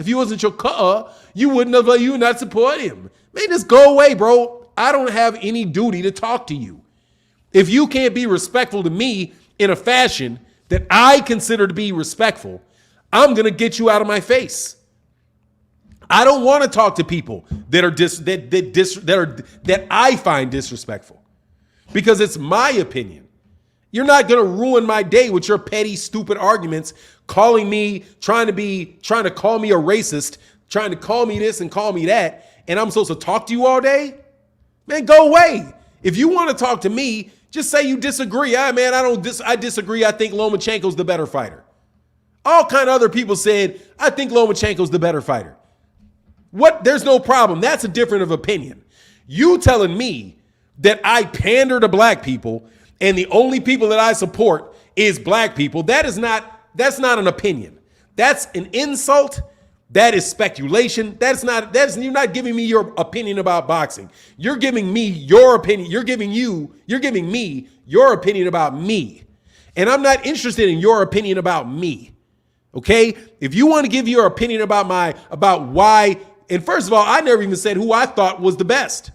S1: you would not support him. Man, just go away, bro. I don't have any duty to talk to you. If you can't be respectful to me in a fashion that I consider to be respectful, I'm going to get you out of my face. I don't want to talk to people that I find disrespectful because it's my opinion. You're not going to ruin my day with your petty, stupid arguments, calling me, trying to call me a racist, trying to call me this and call me that, and I'm supposed to talk to you all day? Man, go away. If you want to talk to me, just say you disagree. I disagree. I think Lomachenko's the better fighter. All kind of other people said, I think Lomachenko's the better fighter. What? There's no problem. That's a different of opinion. You telling me that I pander to black people and the only people that I support is black people, that's not an opinion. That's an insult. That is speculation. You're not giving me your opinion about boxing. You're giving me your opinion. You're giving me your opinion about me. And I'm not interested in your opinion about me. Okay? If you want to give your opinion about why, and first of all, I never even said who I thought was the best.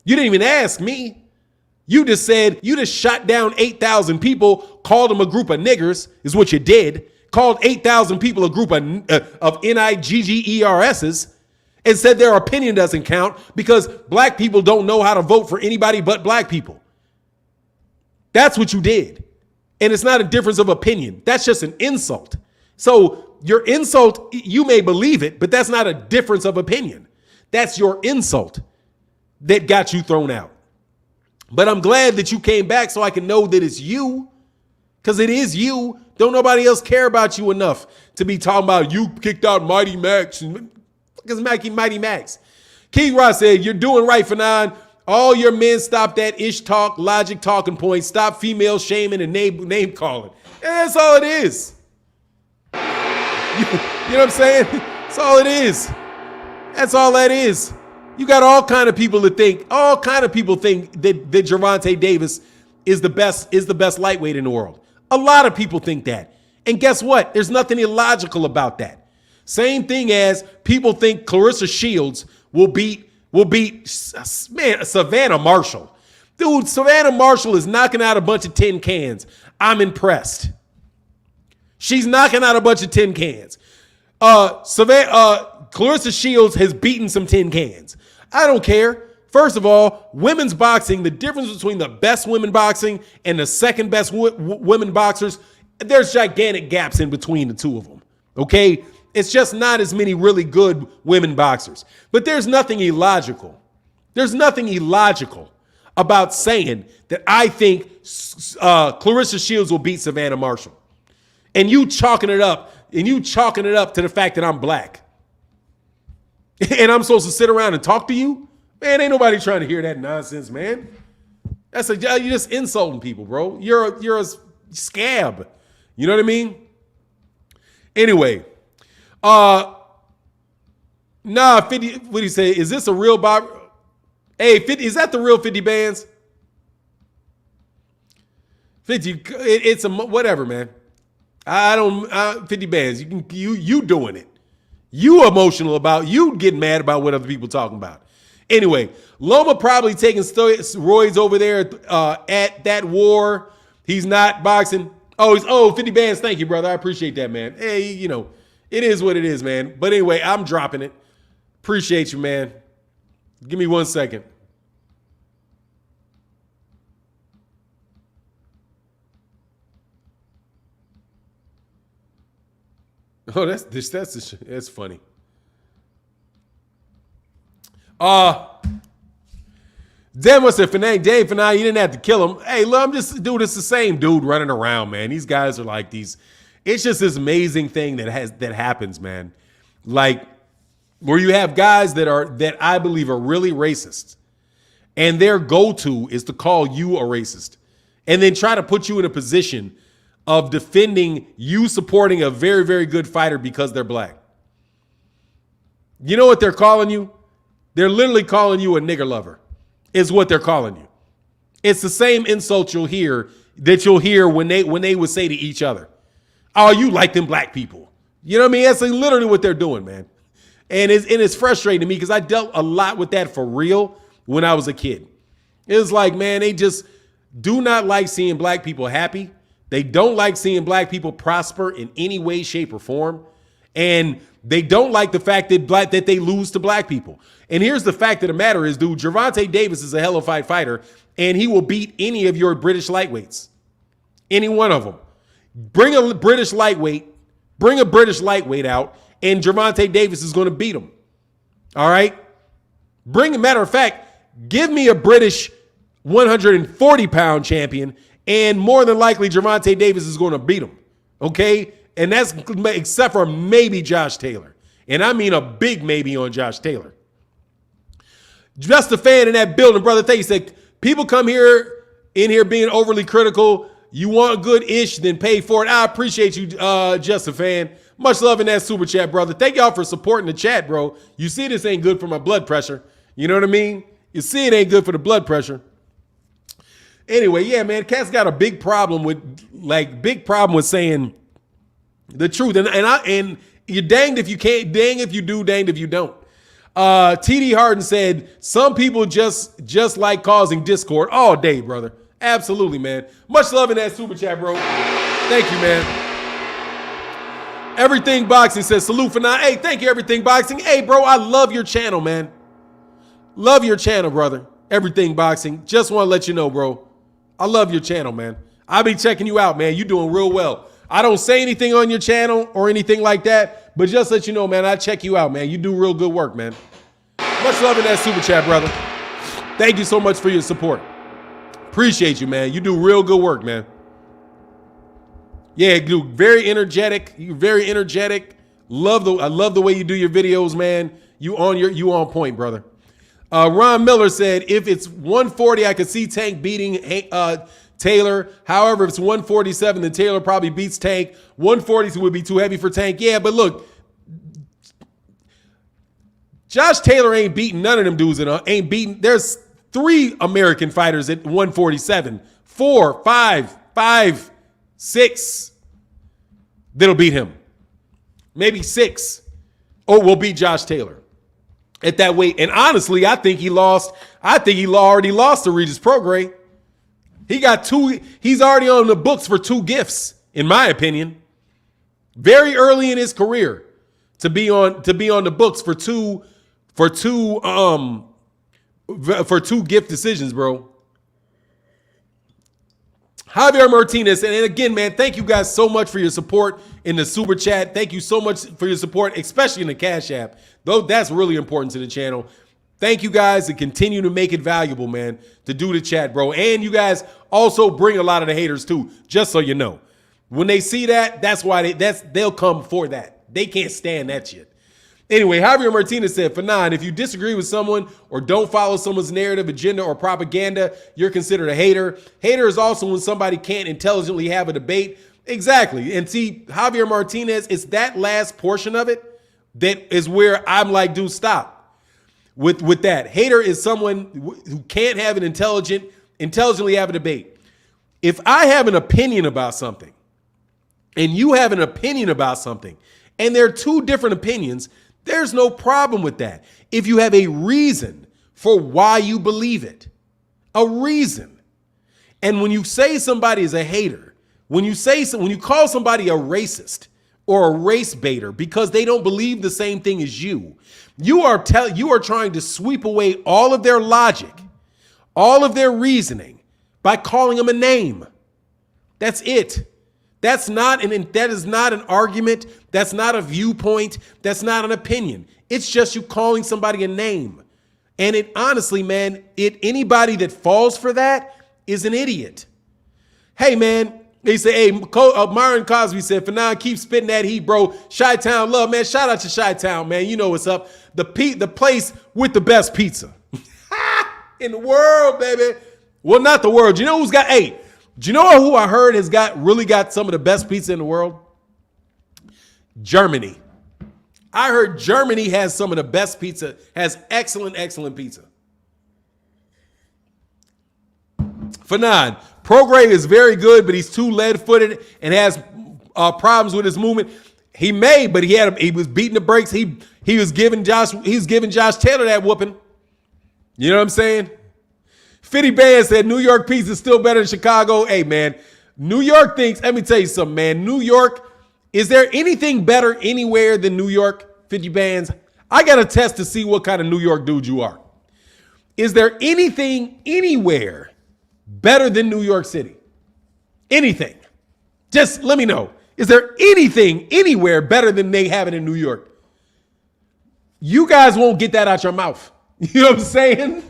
S1: You didn't even ask me. You just said, you just shot down 8,000 people, called them a group of niggers, is what you did. Called 8,000 people a group of NIGGERSs, and said their opinion doesn't count because black people don't know how to vote for anybody but black people. That's what you did. And it's not a difference of opinion. That's just an insult. So your insult, you may believe it, but that's not a difference of opinion. That's your insult that got you thrown out. But I'm glad that you came back so I can know that it's you, because it is you. Don't nobody else care about you enough to be talking about you kicked out Mighty Max. Because Mighty Max. Key Ross said, you're doing right, Fanon. All your men stop that ish talk, logic talking points. Stop female shaming and name calling. And that's all it is. You know what I'm saying? That's all it is. That's all that is. You got all kind of people think that Gervonta Davis is the best lightweight in the world. A lot of people think that. And guess what? There's nothing illogical about that. Same thing as people think Clarissa Shields will beat Savannah Marshall. Dude, Savannah Marshall is knocking out a bunch of tin cans. I'm impressed. She's knocking out a bunch of tin cans. Clarissa Shields has beaten some tin cans. I don't care. First of all, women's boxing, the difference between the best women boxing and the second best women boxers, there's gigantic gaps in between the two of them. Okay? It's just not as many really good women boxers. But there's nothing illogical. There's nothing illogical about saying that I think Clarissa Shields will beat Savannah Marshall. And you chalking it up to the fact that I'm black. And I'm supposed to sit around and talk to you? Man, ain't nobody trying to hear that nonsense, man. You're just insulting people, bro. You're a scab. You know what I mean? Anyway, 50, what do you say? Is this a real Bob? Hey, 50, is that the real 50 bands? 50, it's a whatever, man. 50 bands. You doing it. You emotional about, you getting mad about what other people talking about. Anyway, Loma probably taking steroids over there at that war. He's not boxing. 50 bands. Thank you, brother. I appreciate that, man. Hey, you know, it is what it is, man. But anyway, I'm dropping it. Appreciate you, man. Give me 1 second. Oh, that's funny. Demo said, Dave, you didn't have to kill him. Hey, look, it's the same dude running around, man. These guys are like these. It's just this amazing thing that happens, man. Like where you have guys that I believe are really racist, and their go-to is to call you a racist, and then try to put you in a position of defending you supporting a very, very good fighter because they're black. You know what they're calling you? They're literally calling you a nigger lover, is what they're calling you. It's the same insult you'll hear when they would say to each other, oh, you like them black people. You know what I mean? That's literally what they're doing, man. And it's frustrating to me because I dealt a lot with that for real when I was a kid. It was like, man, they just do not like seeing black people happy. They don't like seeing black people prosper in any way, shape, or form. And they don't like the fact that they lose to black people. And here's the fact of the matter is, dude, Gervonta Davis is a hell of a fighter, and he will beat any of your British lightweights. Any one of them. Bring a British lightweight out, and Gervonta Davis is going to beat him. All right? Matter of fact, give me a British 140-pound champion, and more than likely, Gervonta Davis is going to beat him. Okay? And that's except for maybe Josh Taylor. And I mean a big maybe on Josh Taylor. Just a fan in that building, brother. Thank you. Said, people come in here being overly critical. You want good ish, then pay for it. I appreciate you, just a fan. Much love in that super chat, brother. Thank y'all for supporting the chat, bro. You see this ain't good for my blood pressure. You know what I mean? You see it ain't good for the blood pressure. Anyway, yeah, man, Cat's got a big problem with saying the truth. And you're danged if you can't, dang if you do, danged if you don't. TD Harden said, some people just like causing discord all day, brother. Absolutely, man. Much love in that super chat, bro. Thank you, man. Everything Boxing says, salute for now. Hey, thank you, Everything Boxing. Hey, bro, I love your channel, man. Love your channel, brother. Everything Boxing. Just want to let you know, bro. I love your channel, man. I'll be checking you out, man. You're doing real well. I don't say anything on your channel or anything like that, but just let you know, man, I check you out, man. You do real good work, man. Much love in that super chat, brother. Thank you so much for your support. Appreciate you, man. You do real good work, man. Yeah, you very energetic. You're very energetic. I love the way you do your videos, man. You on point, brother. Ron Miller said, if it's 140, I could see Tank beating Taylor. However, if it's 147, then Taylor probably beats Tank. 140 would be too heavy for Tank. Yeah, but look, Josh Taylor ain't beating none of them dudes. Ain't beating. There's 3 American fighters at 147. 4, 5, 6 that'll beat him. Maybe 6 will beat Josh Taylor at that weight. And honestly, I think he already lost to Regis Prograis. He got 2. He's already on the books for 2 gifts, in my opinion. Very early in his career to be on the books for two gift decisions, bro. Javier Martinez, and again, man, thank you guys so much for your support in the super chat. Thank you so much for your support, especially in the Cash App. Though that's really important to the channel. Thank you guys and continue to make it valuable, man, to do the chat, bro. And you guys also bring a lot of the haters too, just so you know. When they see that, that's why they'll come for that. They can't stand that shit. Anyway, Javier Martinez said, for 9, if you disagree with someone or don't follow someone's narrative, agenda, or propaganda, you're considered a hater. Hater is also when somebody can't intelligently have a debate. Exactly. And see, Javier Martinez, it's that last portion of it that is where I'm like, dude, stop. With that. Hater is someone who can't have an intelligently have a debate. If I have an opinion about something and you have an opinion about something and there are 2 different opinions, there's no problem with that. If you have a reason for why you believe it, a reason. And when you say somebody is a hater, when you call somebody a racist or a race baiter because they don't believe the same thing as you are trying to sweep away all of their logic, all of their reasoning by calling them a name. That's it. That is not an argument. That's not a viewpoint. That's not an opinion. It's just you calling somebody a name. And it honestly, man, anybody that falls for that is an idiot. Hey, man, they say, hey, Myron Cosby said, for now, keep spitting that heat, bro. Chi-Town love, man. Shout out to Chi-Town, man. You know what's up. The place with the best pizza in the world, baby. Well, not the world. You know who's got, hey, do you know who I heard has really got some of the best pizza in the world? Germany. I heard Germany has some of the best pizza, has excellent pizza. For 9, Prograis is very good, but he's too lead-footed and has problems with his movement. He may, but he was beating the brakes. He was giving Josh Taylor that whooping. You know what I'm saying? Fitty Band said New York pizza is still better than Chicago. Hey, man, New York thinks, let me tell you something, man. New York, is there anything better anywhere than New York, 50 Bands? I got to test to see what kind of New York dude you are. Is there anything anywhere better than New York City? Anything? Just let me know. Is there anything anywhere better than they have it in New York? You guys won't get that out your mouth. You know what I'm saying?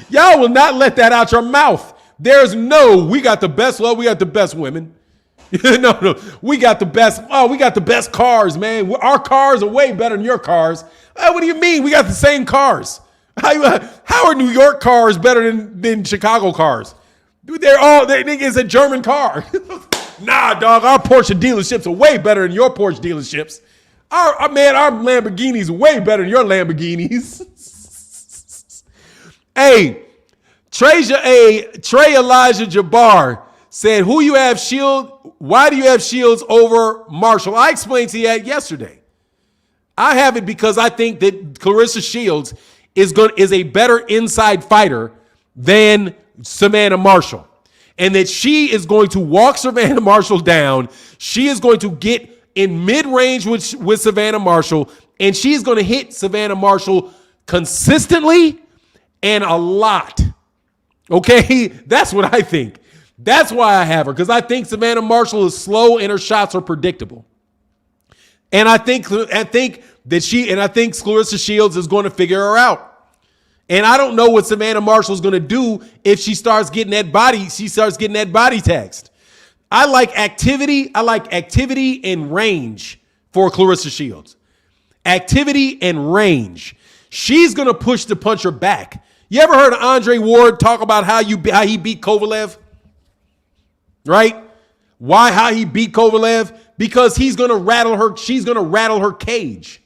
S1: Y'all will not let that out your mouth. There's we got the best love. We got the best women. No. We got the best. Oh, we got the best cars, man. Our cars are way better than your cars. What do you mean? We got the same cars. How are New York cars better than Chicago cars? Dude, it's a German car. Nah, dog. Our Porsche dealerships are way better than your Porsche dealerships. Our Lamborghinis are way better than your Lamborghinis. Hey, Trey Elijah Jabbar said, "Who you have Shield? Why do you have Shields over Marshall?" I explained to you that yesterday. I have it because I think that Clarissa Shields is a better inside fighter than Savannah Marshall, and that she is going to walk Savannah Marshall down. She is going to get in mid-range with Savannah Marshall, and she's going to hit Savannah Marshall consistently and a lot. Okay, that's what I think. That's why I have her, because I think Savannah Marshall is slow and her shots are predictable. And I think Clarissa Shields is going to figure her out. And I don't know what Savannah Marshall is going to do if she starts getting that body. She starts getting that body taxed. I like activity. I like activity and range for Clarissa Shields. Activity and range. She's going to push the puncher back. You ever heard of Andre Ward talk about how he beat Kovalev? Right? How he beat Kovalev? Because he's going to rattle her. She's going to rattle her cage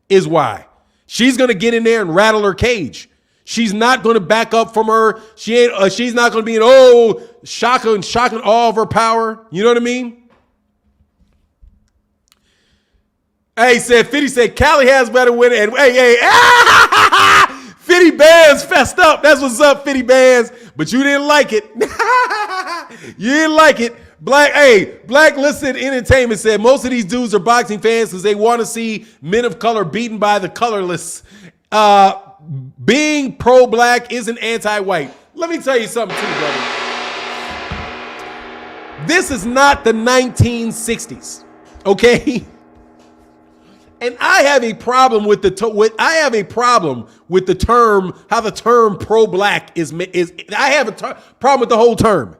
S1: is why. She's going to get in there and rattle her cage. She's not going to back up from her. She's not going to be shocking all of her power. You know what I mean? Hey, 50 said, Callie has better win. And hey, 50 Bands fessed up. That's what's up, 50 Bands. But you didn't like it. You didn't like it. Black Listed Entertainment said most of these dudes are boxing fans because they want to see men of color beaten by the colorless. Being pro-black isn't anti-white. Let me tell you something too, brother. This is not the 1960s, okay? And I have a problem with the term, how the term pro-black is. I have a problem with the whole term.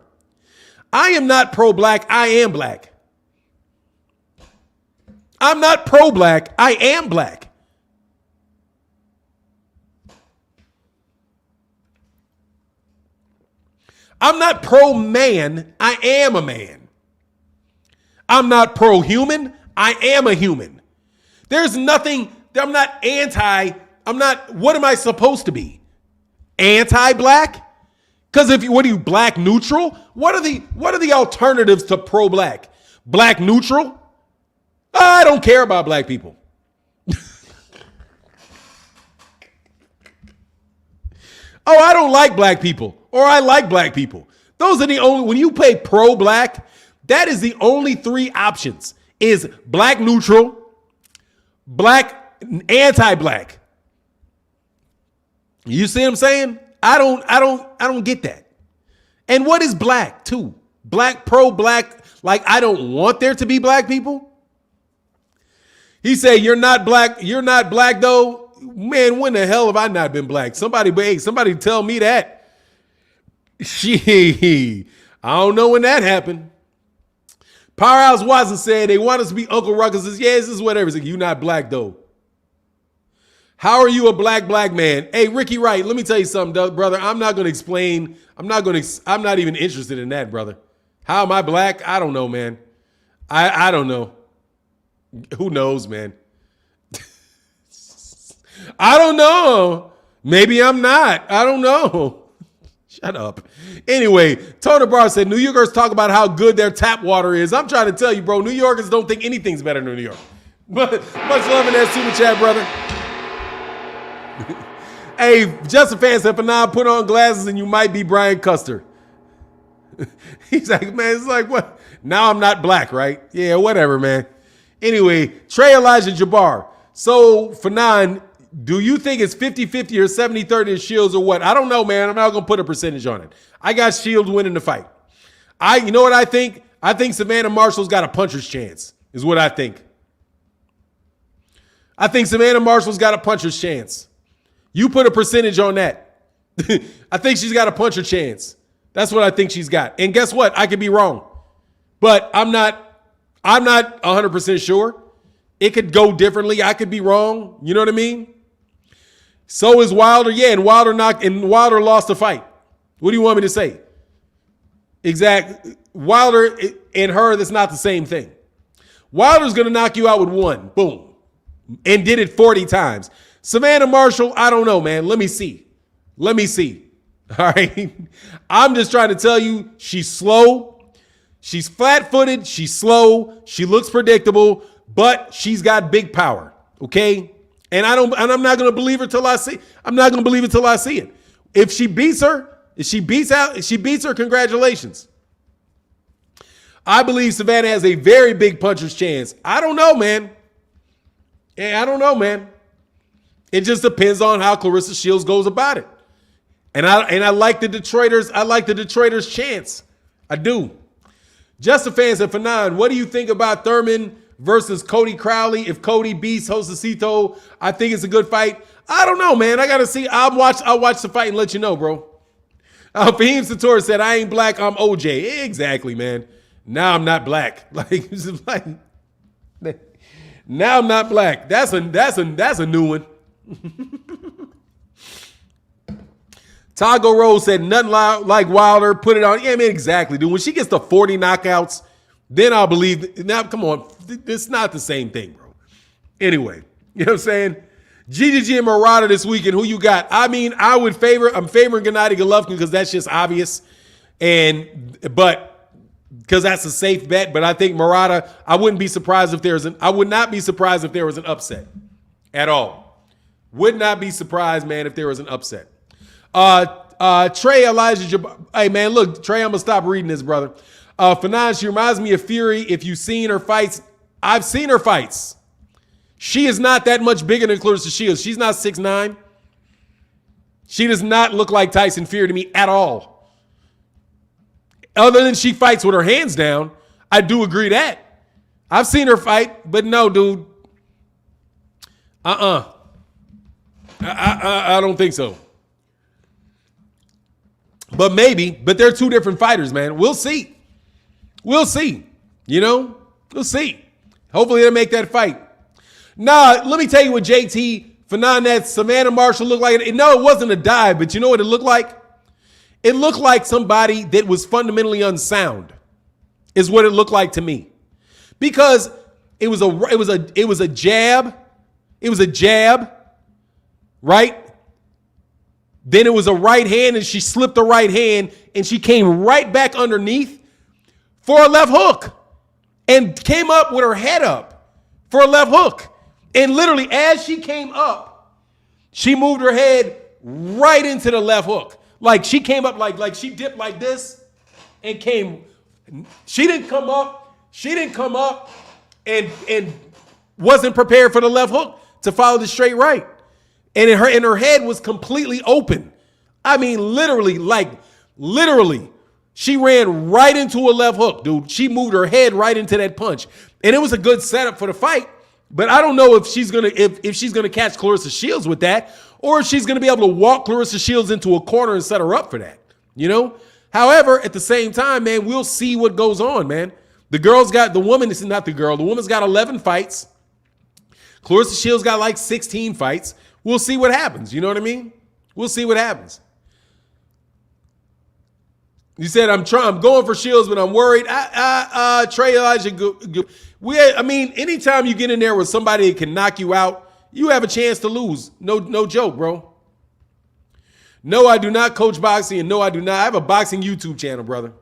S1: I am not pro-black. I am black. I'm not pro-black. I am black. I'm not pro-man. I am a man. I'm not pro-human. I am a human. There's nothing. I'm not what am I supposed to be? Anti-black? Because what are you, black neutral? What are the alternatives to pro-black? Black neutral? I don't care about black people. Oh, I don't like black people. Or I like black people. Those are the only, when you play pro-black, that is the only three options is black neutral, black, anti-black. You see what I'm saying? I don't get that. And what is black too? Black, pro-black, like I don't want there to be black people. He said, you're not black though. Man, when the hell have I not been black? Somebody tell me that. I don't know when that happened. Powerhouse Watson said they want us to be Uncle Ruckus. Says, yeah, this is whatever. He's like, you not black though. How are you a black man? Hey, Ricky Wright, let me tell you something, brother. I'm not going to explain. I'm not even interested in that, brother. How am I black? I don't know, man. I don't know. Who knows, man? I don't know. Maybe I'm not. I don't know. Shut up. Anyway, Tony Barr said New Yorkers talk about how good their tap water is. I'm trying to tell you, bro, New Yorkers don't think anything's better than New York. But much love in that super chat, brother. Hey, Justin Fan said, for now, put on glasses and you might be Brian Custer. He's like, man, it's like, what? Now I'm not black, right? Yeah, whatever, man. Anyway, Trey Elijah Jabbar. So, for 9, do you think it's 50-50 or 70-30 in Shields or what? I don't know, man. I'm not going to put a percentage on it. I got Shields winning the fight. You know what I think? I think Savannah Marshall's got a puncher's chance, is what I think. I think Savannah Marshall's got a puncher's chance. You put a percentage on that. I think she's got a puncher chance. That's what I think she's got. And guess what? I could be wrong. But I'm not 100% sure. It could go differently. I could be wrong. You know what I mean? So is Wilder. Yeah, and Wilder lost the fight. What do you want me to say? Exactly. Wilder and her, that's not the same thing. Wilder's going to knock you out with one. Boom. And did it 40 times. Savannah Marshall, I don't know, man. Let me see. All right. I'm just trying to tell you, she's slow. She's flat-footed. She's slow. She looks predictable, but she's got big power. Okay. And I'm not going to believe her till I see. I'm not going to believe it till I see it. If she beats her, if she beats her, congratulations. I believe Savannah has a very big puncher's chance. I don't know, man. Yeah, I don't know, man. It just depends on how Clarissa Shields goes about it. And I like the Detroiters. I like the Detroiters' chance. I do. Just a fan said, Fanon, what do you think about Thurman versus Cody Crowley? If Cody beats Josecito, I think it's a good fight. I don't know, man. I gotta see. I'll watch the fight and let you know, bro. Fahim Sator said, I ain't black, I'm OJ. Exactly, man. Now I'm not black. Like now I'm not black. That's a new one. Tago Rose said nothing like Wilder. Put it on. Yeah, man, exactly, dude. When she gets to 40 knockouts, then I'll believe. Now, come on. It's not the same thing, bro. Anyway, you know what I'm saying? GGG and Murata this weekend. Who you got? I mean, I'm favoring Gennady Golovkin because that's just obvious. But because that's a safe bet. But I think Murata, I would not be surprised if there was an upset at all. Would not be surprised, man, if there was an upset. Trey Elijah, hey man, look, Trey, I'm gonna stop reading this, brother. Fanon, she reminds me of Fury. If you've seen her fights, I've seen her fights. She is not that much bigger than Clarissa Shields. She's not 6'9". She does not look like Tyson Fury to me at all. Other than she fights with her hands down, I do agree that. I've seen her fight, but no, dude. I don't think so. But maybe, but they're two different fighters, man. We'll see. We'll see. You know, we'll see. Hopefully they'll make that fight. Nah, let me tell you what JT Fanon, that Savannah Marshall looked like. No, it wasn't a dive, but you know what it looked like? It looked like somebody that was fundamentally unsound, is what it looked like to me. Because it was a jab. It was a jab, right? Then it was a right hand, and she slipped the right hand, and she came right back underneath for a left hook and came up with her head up for a left hook. And literally, as she came up, she moved her head right into the left hook. Like she came up like she dipped like this and came. She didn't come up. She didn't come up and wasn't prepared for the left hook to follow the straight right. And her head was completely open. I mean, literally, she ran right into a left hook, dude. She moved her head right into that punch. And it was a good setup for the fight. But I don't know if she's gonna catch Clarissa Shields with that, or if she's gonna be able to walk Clarissa Shields into a corner and set her up for that. You know? However, at the same time, man, we'll see what goes on, man. The woman's got 11 fights. Clarissa Shields got like 16 fights. We'll see what happens. You know what I mean? We'll see what happens. You said I'm going for Shields, but I'm worried. Trey Elijah. Anytime you get in there with somebody that can knock you out, you have a chance to lose. No joke, bro. No, I do not coach boxing, and no, I do not. I have a boxing YouTube channel, brother.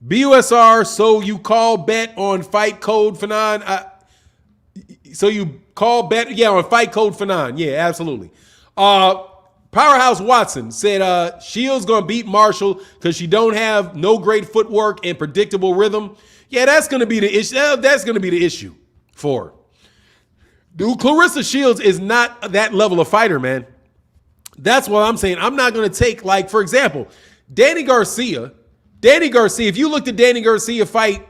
S1: BUSR, so you call bet on fight code Fanon. So you call bet, yeah, on fight code Fanon. Yeah, absolutely. Powerhouse Watson said Shields gonna beat Marshall because she don't have no great footwork and predictable rhythm. Yeah, that's gonna be the issue. That's gonna be the issue for her. Dude, Clarissa Shields is not that level of fighter, man. That's what I'm saying. I'm not gonna take, like, for example, Danny Garcia, if you looked at Danny Garcia fight,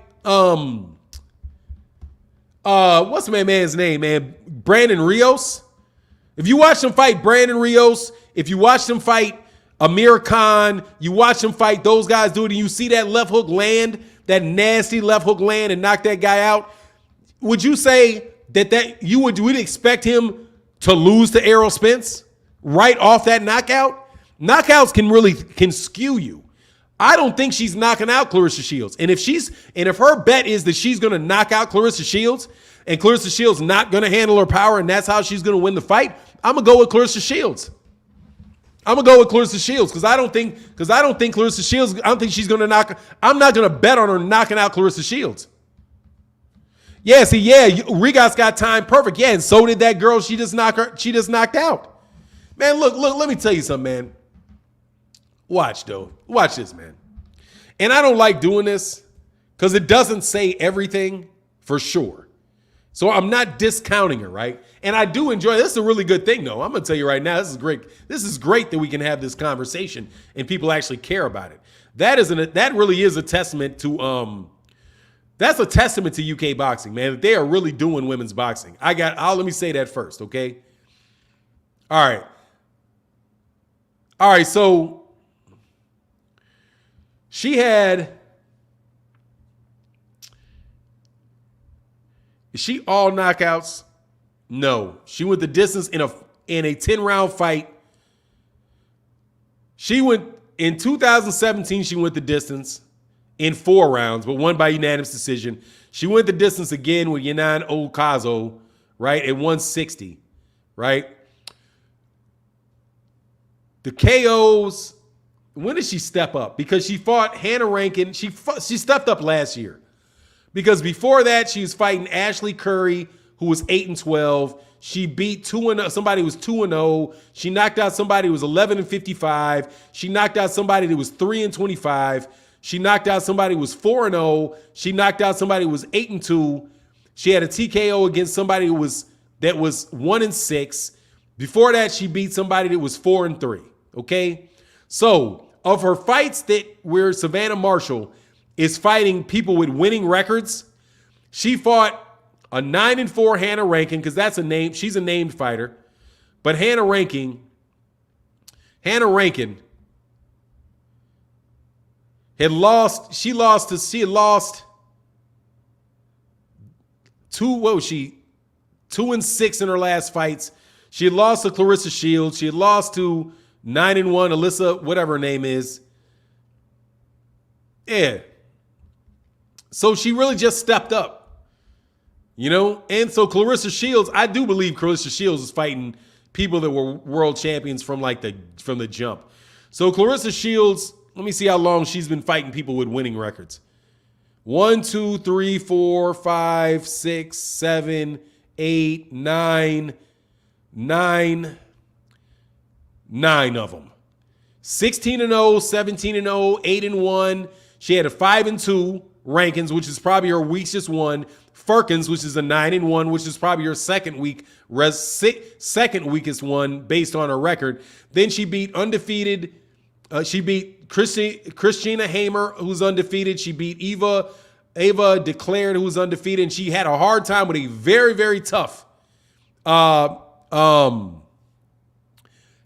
S1: what's my man's name, man? Brandon Rios. If you watch him fight Brandon Rios, if you watch him fight Amir Khan, you watch him fight those guys, dude, and you see that left hook land, that nasty left hook land and knock that guy out, would you say that you would expect him to lose to Errol Spence right off that knockout? Knockouts can skew you. I don't think she's knocking out Clarissa Shields. And if her bet is that she's going to knock out Clarissa Shields and Clarissa Shields not going to handle her power and that's how she's going to win the fight, I'm gonna go with Clarissa Shields. Because I don't think Clarissa Shields. I don't think she's gonna knock. I'm not gonna bet on her knocking out Clarissa Shields. Yeah, see, Rigas got time perfect. Yeah, and so did that girl. She just knocked out. Man, look. Let me tell you something, man. Watch this, man. And I don't like doing this because it doesn't say everything for sure. So I'm not discounting her, right? And I do enjoy it. This is a really good thing, though. I'm going to tell you right now, this is great. This is great that we can have this conversation and people actually care about it. That really is a testament to that's a testament to UK boxing, man. That they are really doing women's boxing. Let me say that first, okay? All right, so she all knockouts? No. She went the distance in a 10-round fight. She went in 2017, she went the distance in 4 rounds, but won by unanimous decision. She went the distance again with Yanan Okazo, right, at 160, right? The KOs, when did she step up? Because she fought Hannah Rankin. She stepped up last year. Because before that, she was fighting Ashley Curry, who was 8-12. She beat somebody who was 2-0. She knocked out somebody who was 11-55. She knocked out somebody that was 3-25. She knocked out somebody who was 4-0. She knocked out somebody who was 8-2. She had a TKO against somebody that was 1-6. Before that, she beat somebody that was 4-3. Okay? So, of her fights where Savannah Marshall is fighting people with winning records, she fought a 9-4 Hannah Rankin, because that's a name. She's a named fighter. But Hannah Rankin had lost. She had lost 2-6 in her last fights. She had lost to Clarissa Shields. She had lost to 9-1 Alyssa, whatever her name is. Yeah. So she really just stepped up, you know? And so Clarissa Shields, I do believe Clarissa Shields is fighting people that were world champions from the jump. So Clarissa Shields, let me see how long she's been fighting people with winning records. 1, 2, 3, 4, 5, 6, 7, 8, 9 of them. 16-0, 17-0, 8-1. She had a 5-2 Rankins, which is probably her weakest one. Firkins, which is a 9-1, which is probably her second weakest one based on her record. Then she beat undefeated. She beat Christina Hamer, who's undefeated. She beat Ava Declared, who's undefeated. And she had a hard time with a very, very tough Habazan.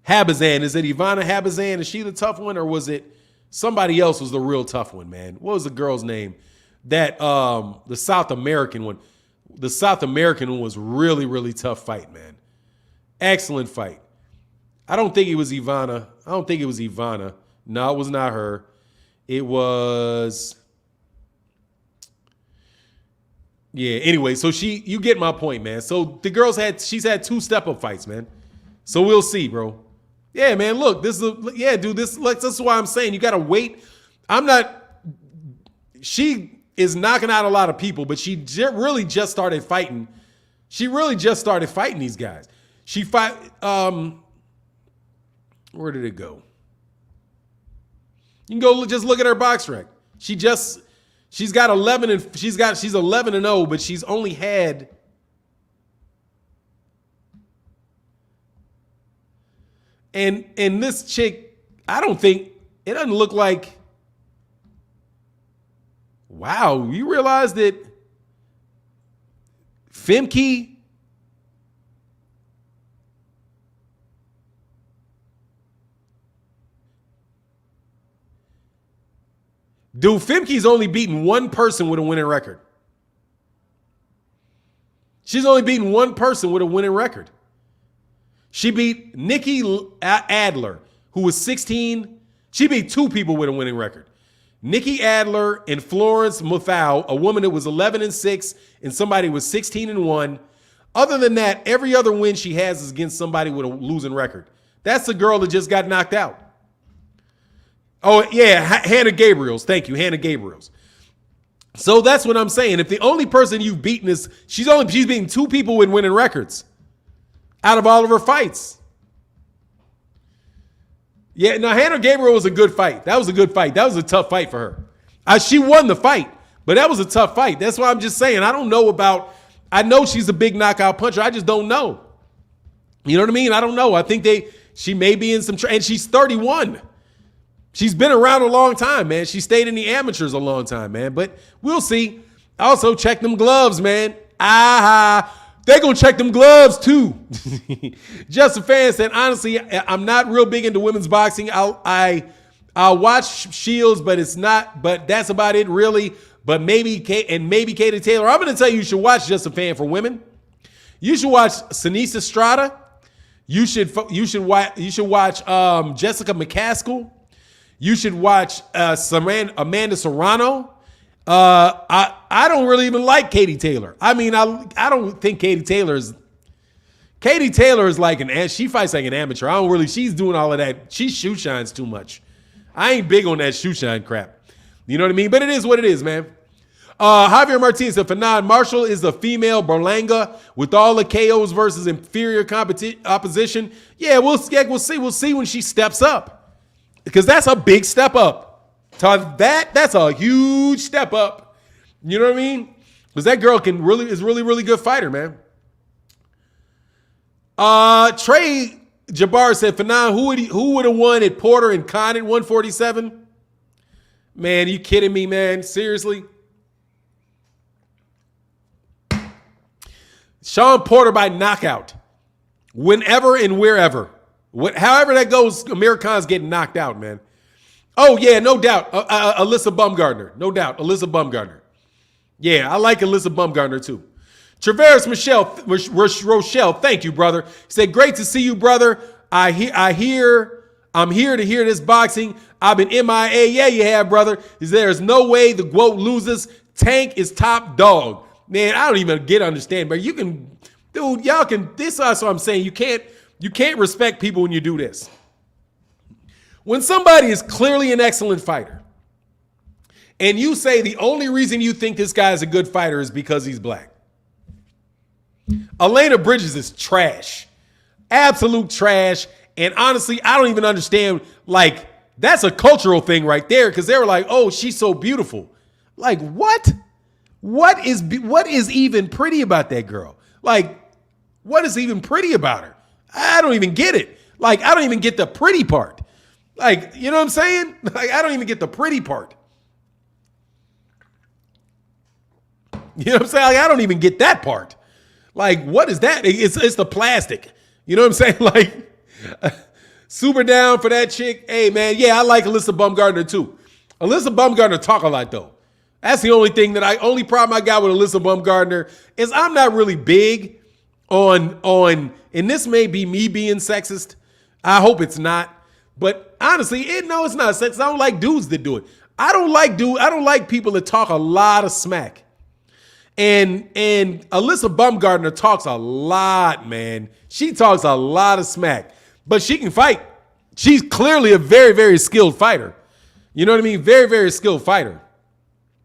S1: Is it Ivana Habazan? Is she the tough one, or was it somebody else was the real tough one, man? What was the girl's name? That the South American one. The South American one was really, really tough fight, man. Excellent fight. I don't think it was Ivana. No, it was not her. It was. Yeah, anyway, so you get my point, man. So the girls she's had 2 step-up fights, man. So we'll see, bro. Yeah, man, look, this is why I'm saying you got to wait. She is knocking out a lot of people, but she really just started fighting. She really just started fighting these guys. Where did it go? You can go just look at her box rank. She's got 11 and she's 11-0, but she's only had and this chick, it doesn't look like. Wow, you realize that Femke Femke's only beaten one person with a winning record. She's only beaten one person with a winning record. She beat Nikki Adler, who was 16. She beat 2 people with a winning record. Nikki Adler and Florence Muthau, a woman that was 11-6 and somebody was 16-1. Other than that, every other win she has is against somebody with a losing record. That's the girl that just got knocked out. Oh, yeah, Hannah Gabriels. Thank you, Hannah Gabriels. So that's what I'm saying. If the only person you've beaten is, she's beaten 2 people with winning records out of all of her fights. Yeah, now Hannah Gabriel was a good fight. That was a good fight. That was a tough fight for her. She won the fight, but that was a tough fight. That's why I'm just saying, I know she's a big knockout puncher. I just don't know. You know what I mean? I don't know. I think she may be in some, and she's 31. She's been around a long time, man. She stayed in the amateurs a long time, man. But we'll see. Also, check them gloves, man. They're going to check them gloves, too. Just a fan said, honestly, I'm not real big into women's boxing. I'll watch Shields, but that's about it, really. But maybe Katie Taylor. I'm going to tell you should watch Just a Fan for women. You should watch Sinisa Estrada. You should watch Jessica McCaskill. You should watch Amanda Serrano. I don't really even like Katie Taylor. I mean, I don't think Katie Taylor is like she fights like an amateur. She's doing all of that. She shoe shines too much. I ain't big on that shoe shine crap. You know what I mean? But it is what it is, man. Javier Martinez said, Fernand Marshall is the female Berlanga with all the KOs versus inferior opposition. Yeah, we'll see. We'll see when she steps up. Because that's a big step up. That's a huge step up. You know what I mean? Because that girl is really good fighter, man. Trey Jabbar said, Fernand, who would have won at Porter and Khan at 147? Man, you kidding me, man? Seriously? Sean Porter by knockout. Whenever and wherever. However that goes, Amir Khan's getting knocked out, man. Oh, yeah, no doubt. Alyssa Bumgardner. No doubt. Alyssa Bumgardner. Yeah, I like Alyssa Bumgardner, too. Traveris Rochelle, thank you, brother. He said, great to see you, brother. I'm here to hear this boxing. I've been MIA. Yeah, you have, brother. There's no way the GOAT loses. Tank is top dog. Man, I don't even understand, but you can, dude, y'all can, this is what I'm saying. You can't respect people when you do this. When somebody is clearly an excellent fighter, and you say the only reason you think this guy is a good fighter is because he's black. Elena Bridges is trash. Absolute trash. And honestly, I don't even understand, like, that's a cultural thing right there, because they were like, oh, she's so beautiful. Like, what? What is even pretty about that girl? Like, what is even pretty about her? I don't even get it. Like, I don't even get the pretty part. Like, you know what I'm saying? Like, I don't even get the pretty part. You know what I'm saying? Like, I don't even get that part. Like, what is that? It's the plastic. You know what I'm saying? Like, super down for that chick. Hey, man, yeah, I like Alyssa Bumgardner too. Alyssa Bumgardner talk a lot though. That's the only problem I got with Alyssa Bumgardner is I'm not really big on, and this may be me being sexist. I hope it's not. But honestly, it's not sexist. I don't like dudes that do it. I don't like people that talk a lot of smack. And Alyssa Bumgardner talks a lot, man. She talks a lot of smack, but she can fight. She's clearly a very, very skilled fighter. You know what I mean? Very, very skilled fighter.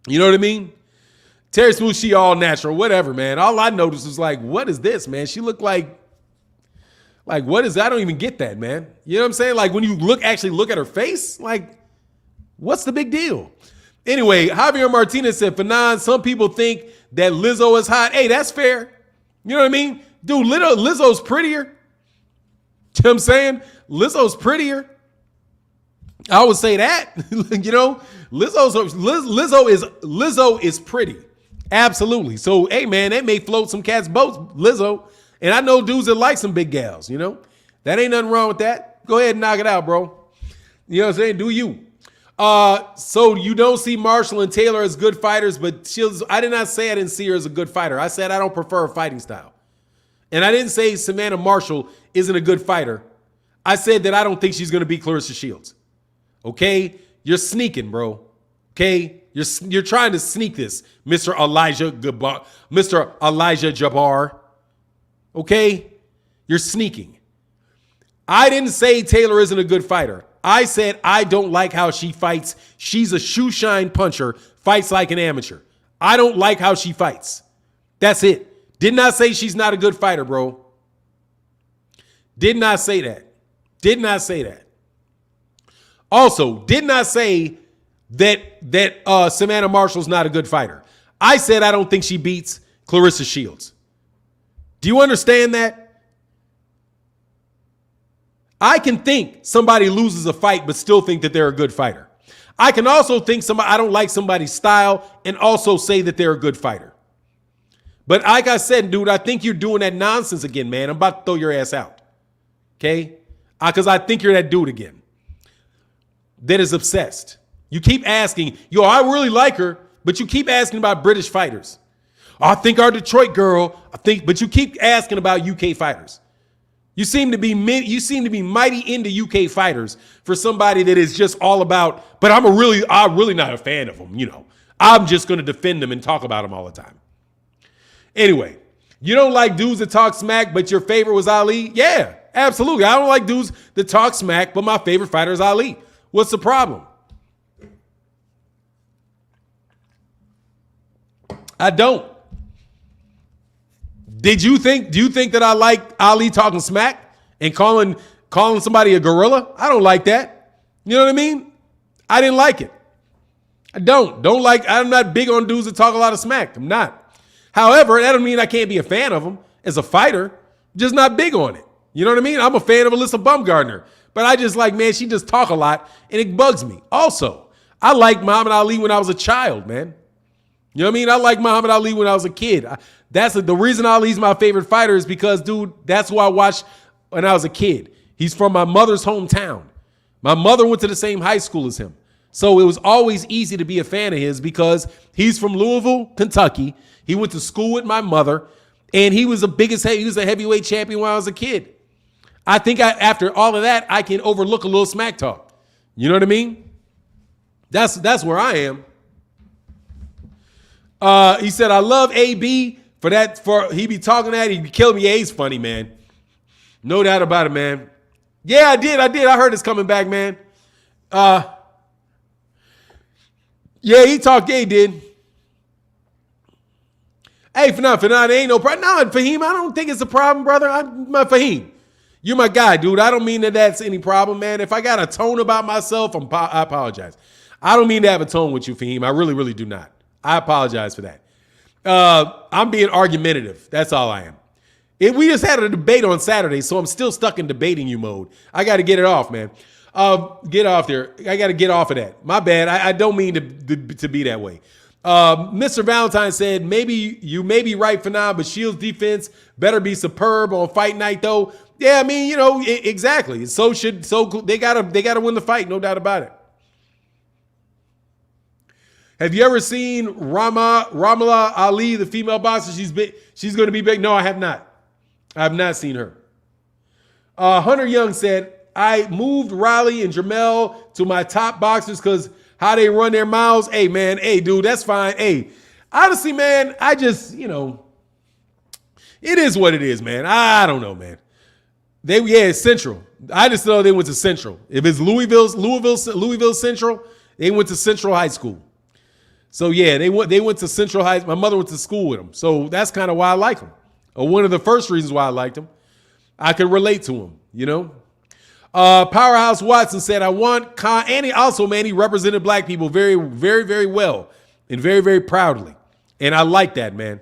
S1: You know what I mean? Terry Smooth, she all natural, whatever, man. All I noticed was like, what is this, man? She looked like what is that? I don't even get that, man. You know what I'm saying? Like when you actually look at her face, like, what's the big deal? Anyway, Javier Martinez said, Fernand, some people think that Lizzo is hot. Hey, that's fair. You know what I mean? Dude, Lizzo's prettier. You know what I'm saying? Lizzo's prettier. I would say that. You know, Lizzo is pretty. Absolutely. So, hey, man, that may float some cats' boats, Lizzo. And I know dudes that like some big gals, you know. That ain't nothing wrong with that. Go ahead and knock it out, bro. You know what I'm saying? Do you. So you don't see Marshall and Taylor as good fighters, but I did not say I didn't see her as a good fighter. I said I don't prefer her fighting style. And I didn't say Savannah Marshall isn't a good fighter. I said that I don't think she's going to beat Clarissa Shields. Okay? You're sneaking, bro. Okay? You're trying to sneak this, Mr. Elijah Jabbar. Okay? You're sneaking. I didn't say Taylor isn't a good fighter. I said I don't like how she fights. She's a shoe shine puncher, fights like an amateur. I don't like how she fights. That's it. Did not say she's not a good fighter, bro. Did not say that. Did not say that. Also, did not say that Savannah Marshall's not a good fighter. I said I don't think she beats Clarissa Shields. Do you understand that? I can think somebody loses a fight but still think that they're a good fighter. I can also think I don't like somebody's style and also say that they're a good fighter. But like I said, dude, I think you're doing that nonsense again, man. I'm about to throw your ass out. Okay? Because I think you're that dude again that is obsessed. You keep asking, yo, I really like her, but you keep asking about British fighters. I think our Detroit girl, but you keep asking about UK fighters. You seem to be mighty into UK fighters for somebody that is just all about, but I'm really not a fan of them, you know. I'm just going to defend them and talk about them all the time. Anyway, you don't like dudes that talk smack, but your favorite was Ali? Yeah, absolutely. I don't like dudes that talk smack, but my favorite fighter is Ali. What's the problem? I don't. Do you think that I like Ali talking smack and calling somebody a gorilla? I don't like that. You know what I mean? I didn't like it. I don't like, I'm not big on dudes that talk a lot of smack. I'm not. However, that don't mean I can't be a fan of him as a fighter. Just not big on it. You know what I mean? I'm a fan of Alyssa Baumgardner, but I just like, man, she just talk a lot and it bugs me. Also, I liked Muhammad Ali when I was a child, man. You know what I mean? I like Muhammad Ali when I was a kid. That's the reason Ali's my favorite fighter is because, dude, that's who I watched when I was a kid. He's from my mother's hometown. My mother went to the same high school as him. So it was always easy to be a fan of his because he's from Louisville, Kentucky. He went to school with my mother, and he was he was a heavyweight champion when I was a kid. I think after all of that, I can overlook a little smack talk. You know what I mean? That's where I am. He said, I love AB for he be talking that, he be killing me. Yeah, he's funny, man. No doubt about it, man. Yeah, I did. I heard it's coming back, man. Yeah, he talked, yeah, he did. Hey, Fernand, ain't no problem. No, Fahim, I don't think it's a problem, brother. Fahim, you're my guy, dude. I don't mean that that's any problem, man. If I got a tone about myself, I apologize. I don't mean to have a tone with you, Fahim. I really, really do not. I apologize for that. I'm being argumentative. That's all I am. We just had a debate on Saturday, so I'm still stuck in debating you mode. I got to get it off, man. Get off there. I got to get off of that. My bad. I don't mean to be that way. Mr. Valentine said, you may be right for now, but Shields' defense better be superb on fight night, though. Yeah, I mean, you know, exactly. So they gotta win the fight, no doubt about it. Have you ever seen Ramala Ali, the female boxer? She's going to be big. No, I have not. I have not seen her. Hunter Young said, I moved Rowley and Jamel to my top boxers because how they run their mouths. Hey, man. Hey, dude, that's fine. Hey, honestly, man, I just, you know, it is what it is, man. I don't know, man. It's Central. I just know they went to Central. If it's Louisville Central, they went to Central High School. So yeah, they went to Central High. My mother went to school with them. So that's kind of why I like them. Or one of the first reasons why I liked them. I could relate to them, you know. Powerhouse Watson said, I want and he represented black people very, very, very well and very, very proudly. And I like that, man.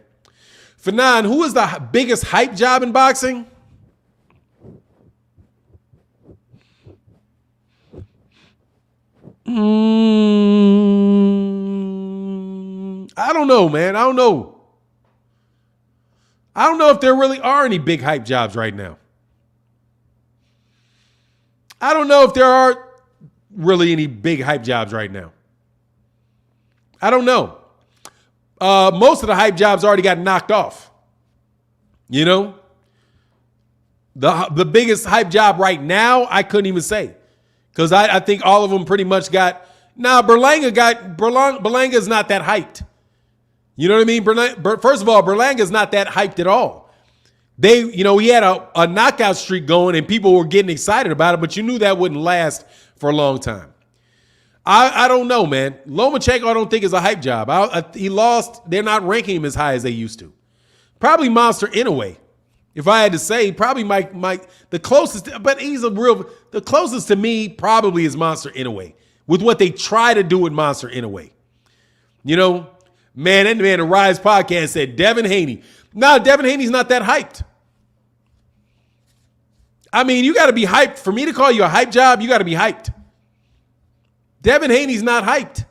S1: Fanon, who is the biggest hype job in boxing? I don't know, man. I don't know. I don't know if there really are any big hype jobs right now. I don't know if there are really any big hype jobs right now. I don't know. Most of the hype jobs already got knocked off. You know? The biggest hype job right now, I couldn't even say. Because I think all of them pretty much got... Berlanga's not that hyped. You know what I mean? First of all, Berlanga's not that hyped at all. He had a knockout streak going and people were getting excited about it, but you knew that wouldn't last for a long time. I don't know, man. Lomachenko, I don't think is a hype job. He lost. They're not ranking him as high as they used to. Probably Monster Inoue. If I had to say, probably Mike, the closest, but the closest to me probably is Monster Inoue with what they try to do with Monster Inoue. Man, that man, the Rise podcast said Devin Haney. No, Devin Haney's not that hyped. I mean, you got to be hyped. For me to call you a hype job, you got to be hyped. Devin Haney's not hyped.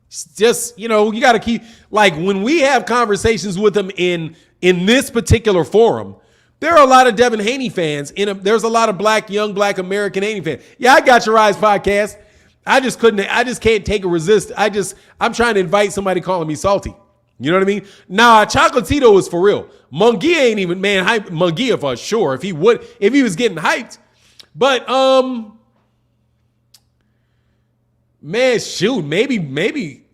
S1: It's just, you got to keep, like when we have conversations with him in this particular forum, there are a lot of Devin Haney fans. There's a lot of young black American Haney fans. Yeah, I got your Rise podcast. I just can't take a resist. I'm trying to invite somebody calling me salty. You know what I mean? Nah, Chocolatito is for real. Munguia ain't even, man, hype. Munguia for sure. If he was getting hyped. But, man, shoot, maybe.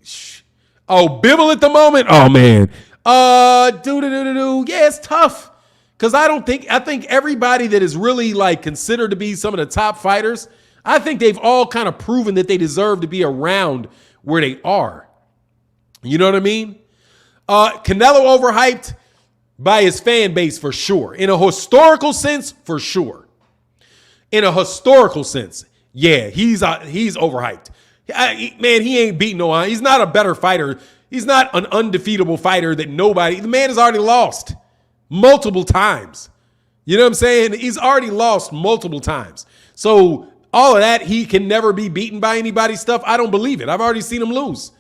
S1: Oh, Bibble at the moment. Oh man. Yeah, it's tough. Cause I think everybody that is really like considered to be some of the top fighters, I think they've all kind of proven that they deserve to be around where they are. You know what I mean? Canelo overhyped by his fan base for sure. In a historical sense, for sure. In a historical sense, yeah, he's overhyped. Man, he ain't beating no one. He's not a better fighter. He's not an undefeatable fighter that the man has already lost multiple times. You know what I'm saying? He's already lost multiple times. So all of that, he can never be beaten by anybody's stuff. I don't believe it. I've already seen him lose.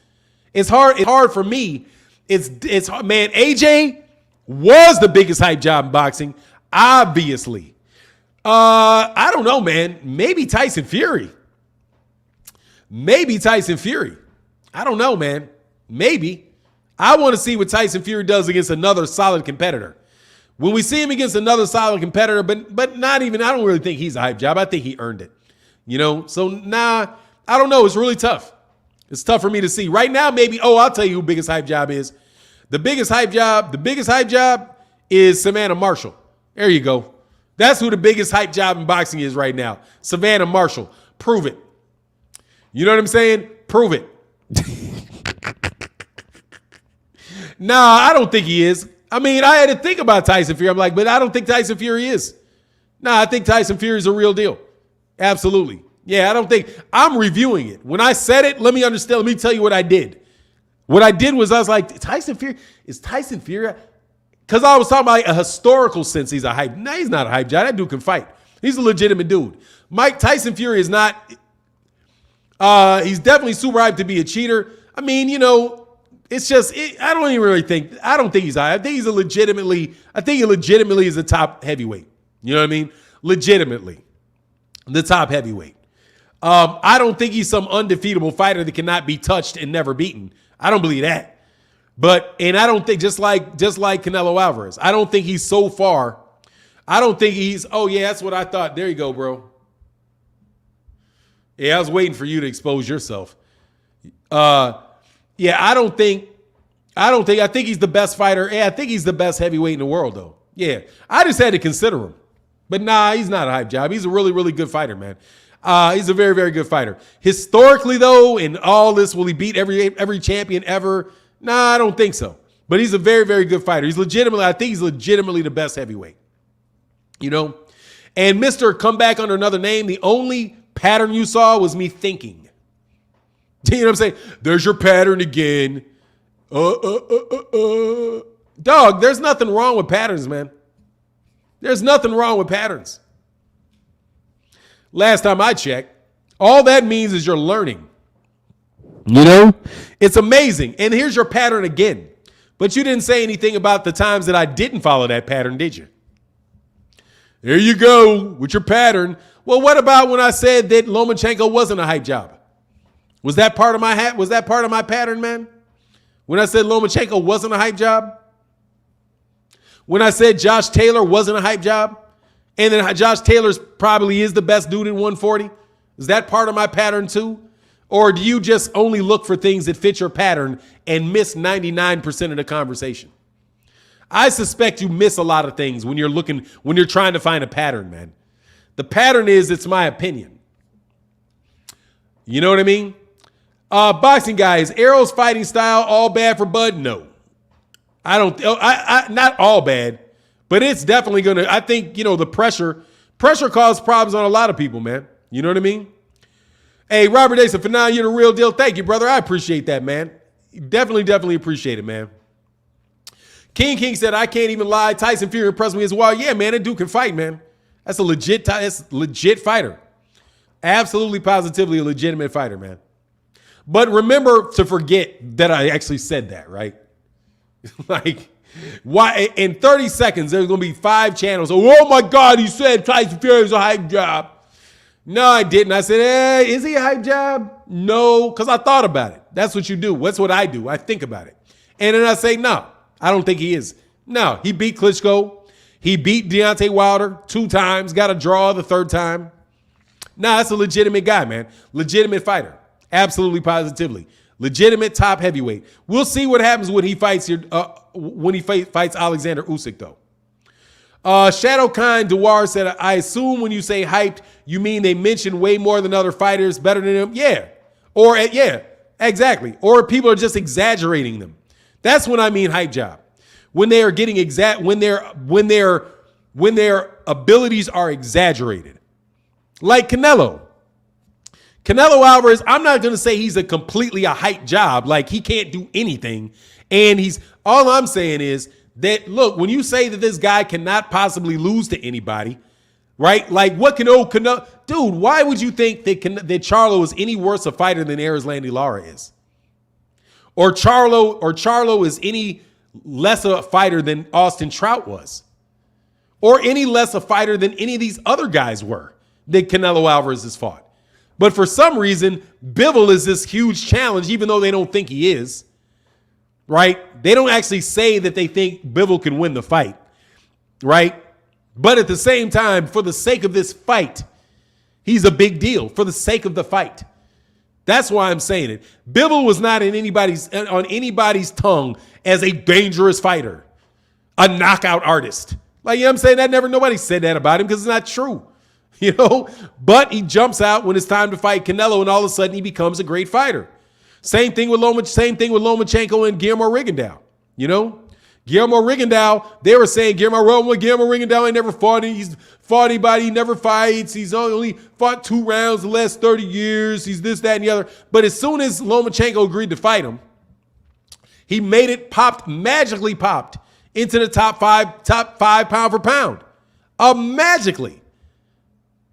S1: It's hard for me. It's hard. Man, AJ was the biggest hype job in boxing, obviously. I don't know, man. Maybe Tyson Fury. I don't know, man. Maybe. I want to see what Tyson Fury does against another solid competitor. When we see him against another solid competitor, but not even, I don't really think he's a hype job. I think he earned it. So I don't know. It's really tough. It's tough for me to see. Right now, maybe, I'll tell you who biggest hype job is. The biggest hype job is Savannah Marshall. There you go. That's who the biggest hype job in boxing is right now. Savannah Marshall. Prove it. You know what I'm saying? Prove it. Nah, I don't think he is. I mean, I had to think about Tyson Fury. I'm like, but I don't think Tyson Fury is. Nah, I think Tyson Fury is a real deal. Absolutely. Yeah, I don't think. I'm reviewing it. When I said it, let me understand. Let me tell you what I did. What I did was I was like, is Tyson Fury? Because I was talking about a historical sense. He's a hype. No, he's not a hype job. That dude can fight. He's a legitimate dude. Tyson Fury is not. He's definitely super hyped to be a cheater. I mean, it's just, I don't think he's high. I think he legitimately is a top heavyweight. You know what I mean? Legitimately. The top heavyweight. I don't think he's some undefeatable fighter that cannot be touched and never beaten. I don't believe that. And I don't think, just like Canelo Alvarez, I don't think he's so far. I don't think he's, that's what I thought. There you go, bro. Yeah, I was waiting for you to expose yourself. I think he's the best fighter. Yeah, I think he's the best heavyweight in the world, though. Yeah, I just had to consider him. But nah, he's not a hype job. He's a really, really good fighter, man. He's a very, very good fighter. Historically, though, in all this, will he beat every champion ever? Nah, I don't think so. But he's a very, very good fighter. I think he's legitimately the best heavyweight. And Mr. Comeback under another name, the only pattern you saw was me thinking. You know what I'm saying? There's your pattern again. Dog, there's nothing wrong with patterns, man. There's nothing wrong with patterns. Last time I checked, all that means is you're learning. It's amazing. And here's your pattern again. But you didn't say anything about the times that I didn't follow that pattern, did you? There you go with your pattern. Well, what about when I said that Lomachenko wasn't a hype job? Was that part of my pattern, man? When I said Lomachenko wasn't a hype job? When I said Josh Taylor wasn't a hype job? And then Josh Taylor probably is the best dude in 140? Is that part of my pattern too? Or do you just only look for things that fit your pattern and miss 99% of the conversation? I suspect you miss a lot of things when you're trying to find a pattern, man. The pattern is, it's my opinion. You know what I mean? Boxing guys, Errol's fighting style all bad for Bud? No. Not all bad, but it's definitely gonna, I think, the pressure caused problems on a lot of people, man. You know what I mean? Hey, Robert Day said, for now, you're the real deal. Thank you, brother. I appreciate that, man. Definitely appreciate it, man. King said, I can't even lie. Tyson Fury impressed me as well. Yeah, man, that dude can fight, man. That's a legit fighter. Absolutely, positively a legitimate fighter, man. But remember to forget that I actually said that, right? Like, why in 30 seconds, there's going to be 5 channels. Oh, my God, he said Tyson Fury's a hype job. No, I didn't. I said, is he a hype job? No, because I thought about it. That's what you do. That's what I do. I think about it. And then I say, no, I don't think he is. No, he beat Klitschko. He beat Deontay Wilder 2 times, got a draw the 3rd time. Nah, that's a legitimate guy, man. Legitimate fighter. Absolutely, positively. Legitimate top heavyweight. We'll see what happens when he fights fights Alexander Usyk, though. Shadow Khan Dewar said, I assume when you say hyped, you mean they mention way more than other fighters better than him? Yeah. Or, yeah, exactly. Or people are just exaggerating them. That's when I mean hype job. When they are getting when their abilities are exaggerated. Like Canelo. Canelo Alvarez, I'm not going to say he's completely a hype job. Like, he can't do anything. And all I'm saying is that, look, when you say that this guy cannot possibly lose to anybody, right? Like, what can Canelo, dude, why would you think that Charlo is any worse a fighter than Erislandy Lara is? Or Charlo is any less a fighter than Austin Trout was? Or any less a fighter than any of these other guys were that Canelo Alvarez has fought? But for some reason, Bivol is this huge challenge, even though they don't think he is, right? They don't actually say that they think Bivol can win the fight, right? But at the same time, for the sake of this fight, he's a big deal for the sake of the fight. That's why I'm saying it. Bivol was not on anybody's tongue as a dangerous fighter, a knockout artist. Like, you know what I'm saying? Nobody said that about him because it's not true. But he jumps out when it's time to fight Canelo, and all of a sudden he becomes a great fighter. Same thing with Lomachenko and Guillermo Rigondeaux. Guillermo Rigondeaux, they were saying Guillermo Rigondeaux ain't never fought. He's fought anybody. He never fights. He's only fought 2 rounds the last 30 years. He's this, that, and the other. But as soon as Lomachenko agreed to fight him, he made it magically popped into the top five pound for pound. Magically.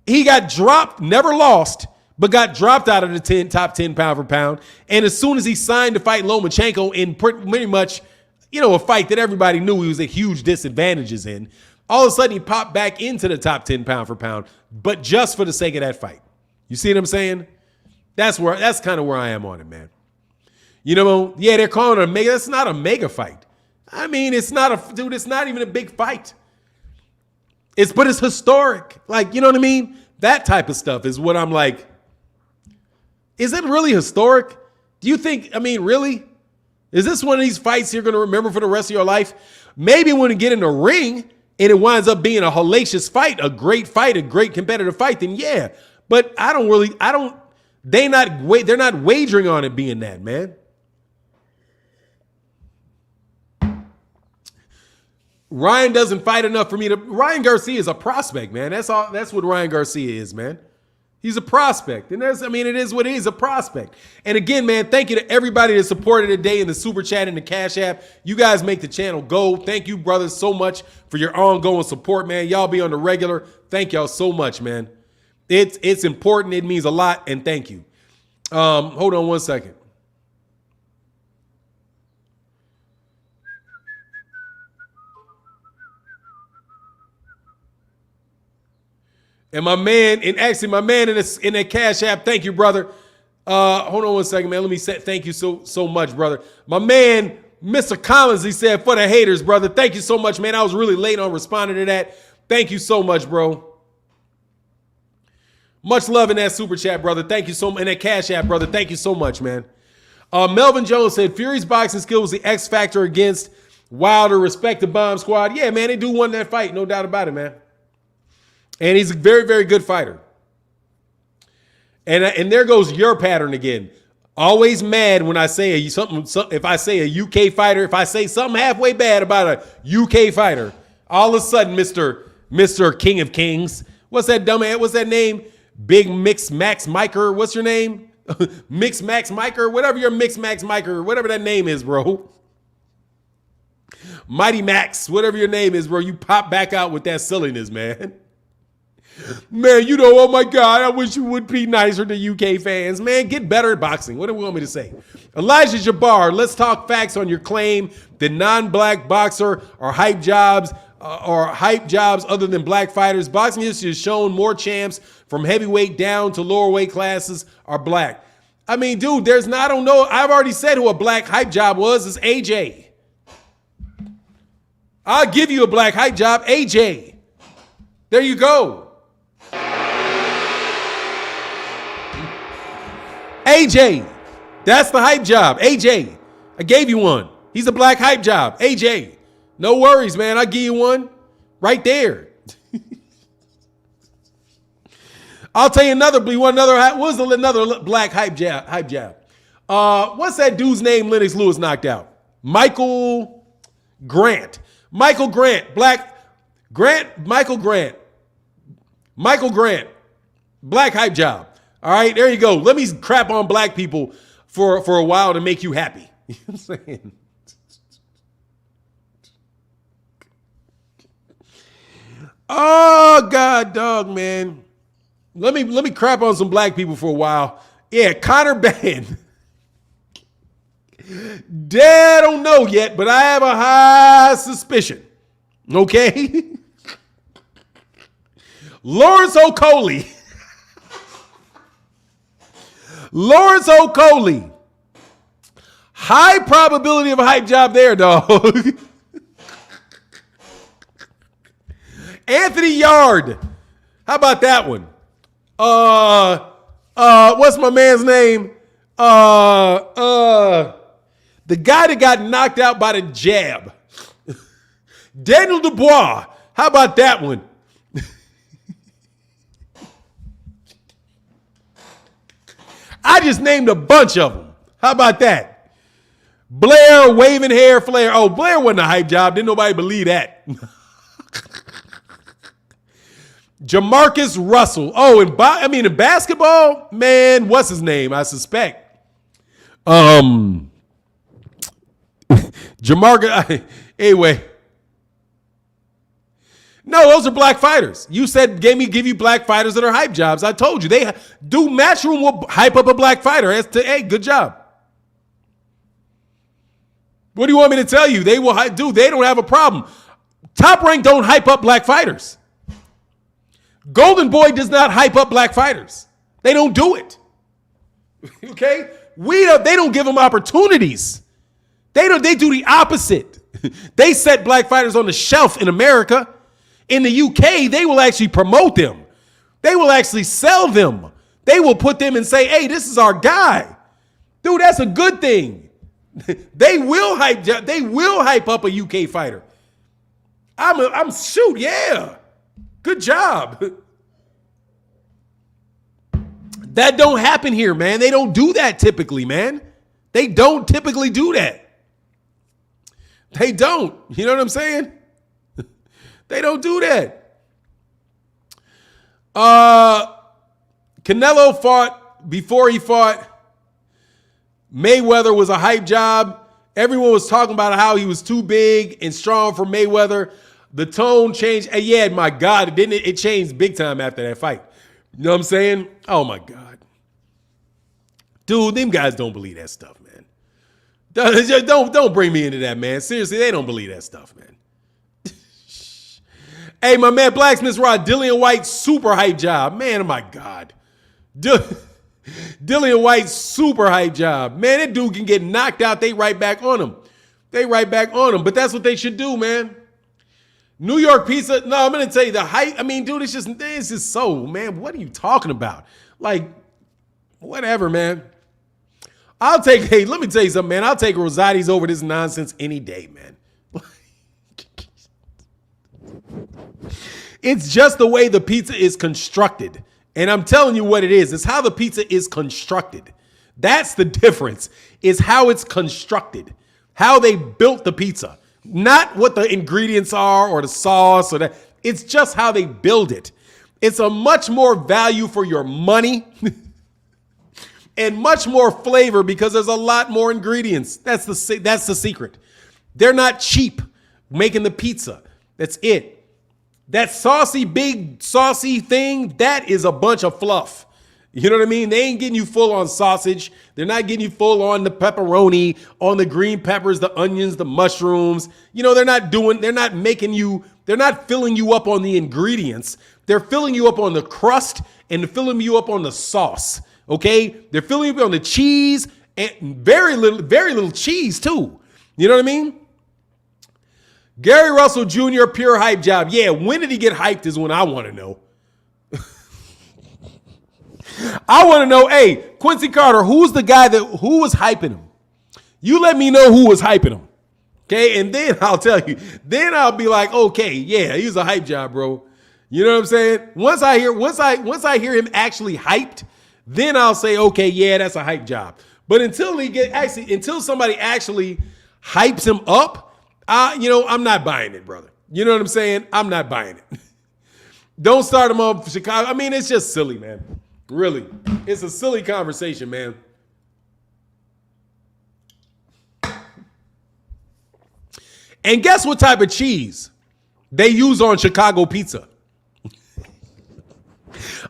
S1: He got dropped, never lost, but got dropped out of the top 10 pound for pound. And as soon as he signed to fight Lomachenko in pretty much, a fight that everybody knew he was at huge disadvantages in, all of a sudden he popped back into the top 10 pound for pound, but just for the sake of that fight. You see what I'm saying? That's kind of where I am on it, man. Yeah, they're calling it a mega. That's not a mega fight. I mean, it's not even a big fight. But it's historic. Like, you know what I mean? That type of stuff is what I'm like, is it really historic? Do you think, really? Is this one of these fights you're going to remember for the rest of your life? Maybe when you get in the ring and it winds up being a hellacious fight, a great competitive fight, then yeah. But they're not wagering on it being that, man. Ryan doesn't fight enough for me to. Ryan Garcia is a prospect, man. That's all. That's what Ryan Garcia is, man. He's a prospect, and it is what it is, a prospect. And again, man, thank you to everybody that supported today in the super chat and the Cash App. You guys make the channel go. Thank you, brothers, so much for your ongoing support, man. Y'all be on the regular. Thank y'all so much, man. It's important. It means a lot, and thank you. Hold on one second. And my man in that Cash App, thank you, brother. Hold on one second, man. Let me say thank you so much, brother. My man, Mr. Collins, he said, for the haters, brother. Thank you so much, man. I was really late on responding to that. Thank you so much, bro. Much love in that super chat, brother. Thank you so much. In that Cash App, brother. Thank you so much, man. Melvin Jones said, Fury's boxing skill was the X factor against Wilder, respect the Bomb Squad. Yeah, man, they do won that fight. No doubt about it, man. And he's a very, very good fighter. And there goes your pattern again. Always mad when I say something. If I say a UK fighter, if I say something halfway bad about a UK fighter, all of a sudden, Mr. King of Kings. What's that dumbass? What's that name? Big Mix Max Miker. What's your name? Mix Max Miker. Whatever your Mix Max Miker. Whatever that name is, bro. Mighty Max. Whatever your name is, bro. You pop back out with that silliness, man. Man, you know, oh my God, I wish you would be nicer to UK fans. Man, get better at boxing. What do you want me to say? Elijah Jabbar, let's talk facts on your claim that non-black boxer or hype jobs other than black fighters. Boxing history has shown more champs from heavyweight down to lower weight classes are black. I mean, dude, I don't know. I've already said who a black hype job was. It's AJ. I'll give you a black hype job, AJ. There you go. AJ, that's the hype job. AJ, I gave you one. He's a black hype job. AJ, no worries, man. I'll give you one right there. I'll tell you another. What's another black hype job? What's that dude's name? Lennox Lewis knocked out. Michael Grant. Michael Grant. Black hype job. All right, there you go. Let me crap on black people for a while to make you happy. You know what I'm saying? Oh, God, dog, man. Let me crap on some black people for a while. Yeah, Connor Bann. I don't know yet, but I have a high suspicion. Okay? Lawrence Okolie. Lawrence Okolie. High probability of a hype job there, dog. Anthony Yard. How about that one? What's my man's name? The guy that got knocked out by the jab. Daniel Dubois. How about that one? I just named a bunch of them. How about that? Blair, waving hair, Flair. Oh, Blair wasn't a hype job. Didn't nobody believe that. Jamarcus Russell. Oh, in basketball, man, what's his name? I suspect. Jamarcus. Anyway. No, those are black fighters. You said give you black fighters that are hype jobs. I told you. Matchroom will hype up a black fighter. Hey, good job. What do you want me to tell you? They will they don't have a problem. Top Rank don't hype up black fighters. Golden Boy does not hype up black fighters. They don't do it. Okay? They don't give them opportunities. They do the opposite. They set black fighters on the shelf in America. In the UK, they will actually promote them. They will actually sell them. They will put them and say, hey, this is our guy. Dude, that's a good thing. They will hype up a UK fighter. Yeah. Good job. That don't happen here, man. They don't do that typically, man. They don't typically do that. They don't. You know what I'm saying? They don't do that. Canelo fought before he fought. Mayweather was a hype job. Everyone was talking about how he was too big and strong for Mayweather. The tone changed. And yeah, my God, it changed big time after that fight. You know what I'm saying? Oh my God. Dude, them guys don't believe that stuff, man. Don't bring me into that, man. Seriously, they don't believe that stuff, man. Hey, my man, Blacksmith Rod, Dillian White, super hype job. Man, oh my God. Dillian White, super hype job. Man, that dude can get knocked out. They right back on him. But that's what they should do, man. New York Pizza. No, I'm going to tell you the hype. I mean, dude, it's just so, man, what are you talking about? Like, whatever, man. Let me tell you something, man. I'll take Rosati's over this nonsense any day, man. It's just the way the pizza is constructed. And I'm telling you what it is. It's how the pizza is constructed. That's the difference, is how it's constructed, how they built the pizza, not what the ingredients are or the sauce or that. It's just how they build it. It's a much more value for your money and much more flavor because there's a lot more ingredients. That's the secret. They're not cheap making the pizza. That's it. That big saucy thing, that is a bunch of fluff. You know what I mean? They ain't getting you full on sausage. They're not getting you full on the pepperoni, on the green peppers, the onions, the mushrooms. You know, they're not filling you up on the ingredients. They're filling you up on the crust and filling you up on the sauce. Okay? They're filling you up on the cheese and very little cheese too. You know what I mean? Gary Russell Jr., pure hype job. Yeah, when did he get hyped is when I want to know. I want to know, hey, Quincy Carter, who was hyping him? You let me know who was hyping him. Okay, and then I'll tell you. Then I'll be like, okay, yeah, he's a hype job, bro. You know what I'm saying? Once I hear him actually hyped, then I'll say, okay, yeah, that's a hype job. But until somebody actually hypes him up, I'm not buying it, brother. You know what I'm saying? I'm not buying it. Don't start him up for Chicago. I mean, it's just silly, man. Really. It's a silly conversation, man. And guess what type of cheese they use on Chicago pizza?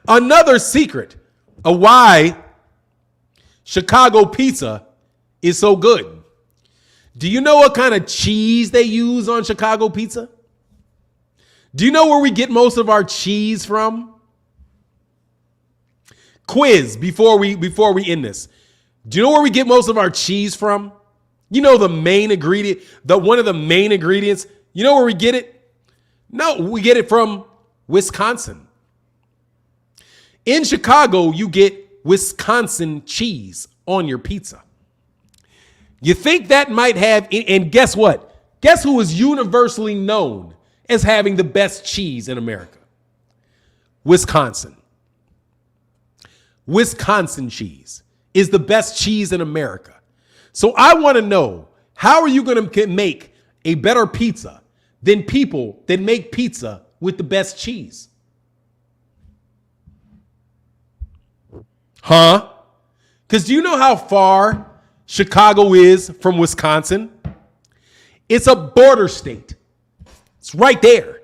S1: Another secret of why Chicago pizza is so good. Do you know what kind of cheese they use on Chicago pizza? Do you know where we get most of our cheese from? Quiz before we end this. Do you know where we get most of our cheese from? You know the main ingredient, one of the main ingredients. You know where we get it? No, we get it from Wisconsin. In Chicago, you get Wisconsin cheese on your pizza. You think that might have, and guess what? Guess who is universally known as having the best cheese in America? Wisconsin. Wisconsin cheese is the best cheese in America. So I want to know, how are you going to make a better pizza than people that make pizza with the best cheese? Huh? Because do you know how far Chicago is from Wisconsin? It's a border state. It's right there.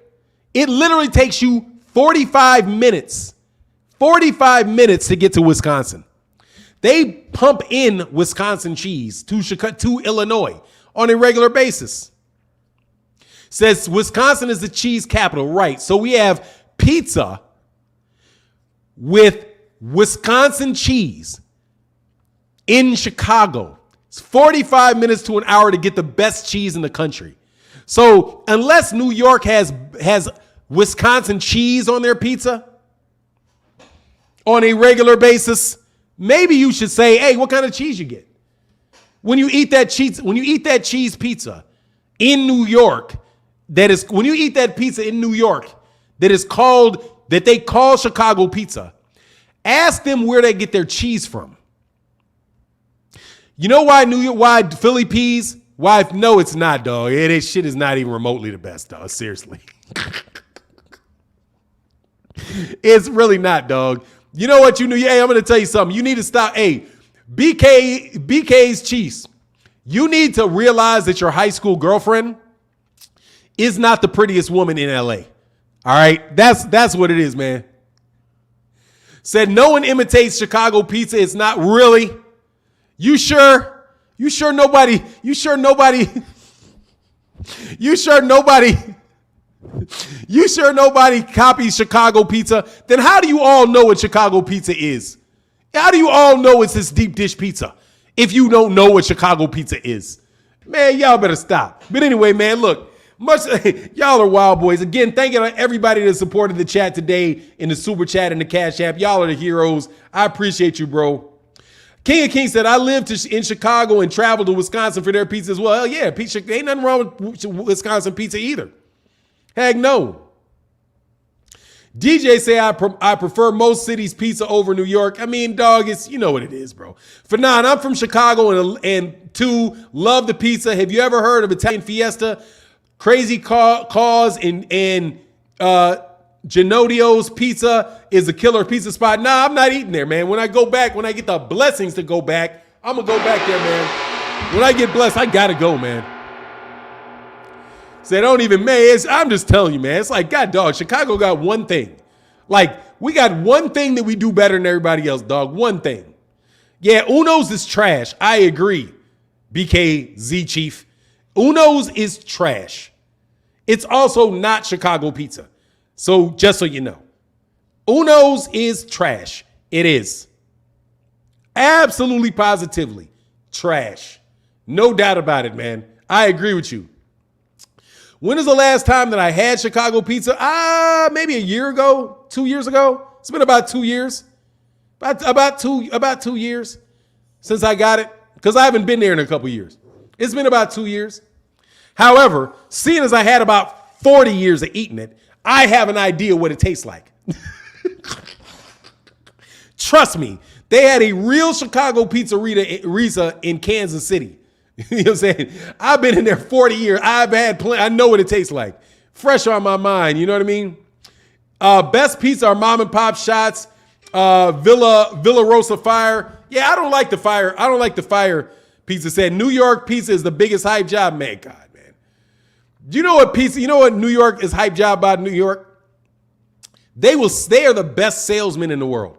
S1: It literally takes you 45 minutes to get to Wisconsin. They pump in Wisconsin cheese to Illinois on a regular basis. Says Wisconsin is the cheese capital, right? So we have pizza with Wisconsin cheese in Chicago. It's 45 minutes to an hour to get the best cheese in the country. So unless New York has Wisconsin cheese on their pizza on a regular basis, maybe you should say, hey, what kind of cheese you get? When you eat that cheese pizza in New York, that they call Chicago pizza, ask them where they get their cheese from. You know why Philly peas? Why? No, it's not, dog. This shit is not even remotely the best, dog. Seriously. It's really not, dog. You know what you knew? Hey, I'm going to tell you something. You need to stop. Hey, BK's cheese. You need to realize that your high school girlfriend is not the prettiest woman in LA. All right? That's what it is, man. Said no one imitates Chicago pizza. It's not really. You sure nobody copies Chicago pizza? Then how do you all know what Chicago pizza is? How do you all know it's this deep dish pizza if you don't know what Chicago pizza is? Man, y'all better stop. But anyway, man, look, y'all are wild boys. Again, thank you to everybody that supported the chat today in the super chat and the Cash App. Y'all are the heroes. I appreciate you, bro. King of Kings said, I lived in Chicago and traveled to Wisconsin for their pizza as well. Hell yeah, pizza, ain't nothing wrong with Wisconsin pizza either. Heck no. DJ say, I prefer most cities' pizza over New York. I mean, dog, it's, you know what it is, bro. For nine, I'm from Chicago, and two, love the pizza. Have you ever heard of Italian Fiesta? Crazy Cause and Genodio's Pizza is a killer pizza spot. Nah, I'm not eating there, man. When I go back, when I get the blessings to go back, I'm going to go back there, man. When I get blessed, I got to go, man. So don't even, man, I'm just telling you, man. It's like, God, dog, Chicago got one thing. Like, we got one thing that we do better than everybody else, dog. One thing. Yeah, Uno's is trash. I agree, BKZ Chief. Uno's is trash. It's also not Chicago pizza. So just so you know, Uno's is trash. It is. Absolutely, positively trash. No doubt about it, man. I agree with you. When is the last time that I had Chicago pizza? Maybe a year ago, 2 years ago. It's been about 2 years. About 2 years since I got it. Because I haven't been there in a couple years. It's been about 2 years. However, seeing as I had about 40 years of eating it, I have an idea what it tastes like. Trust me, they had a real Chicago pizzeria in Kansas City. You know what I'm saying? I've been in there 40 years. I know what it tastes like. Fresh on my mind. You know what I mean? Best pizza are mom and pop shots. Villa Rosa Fire. Yeah, I don't like the fire. I don't like the fire pizza. Said New York pizza is the biggest hype job. Man, God, man. Do you know what pizza? You know what New York is hype job by New York? They are the best salesmen in the world.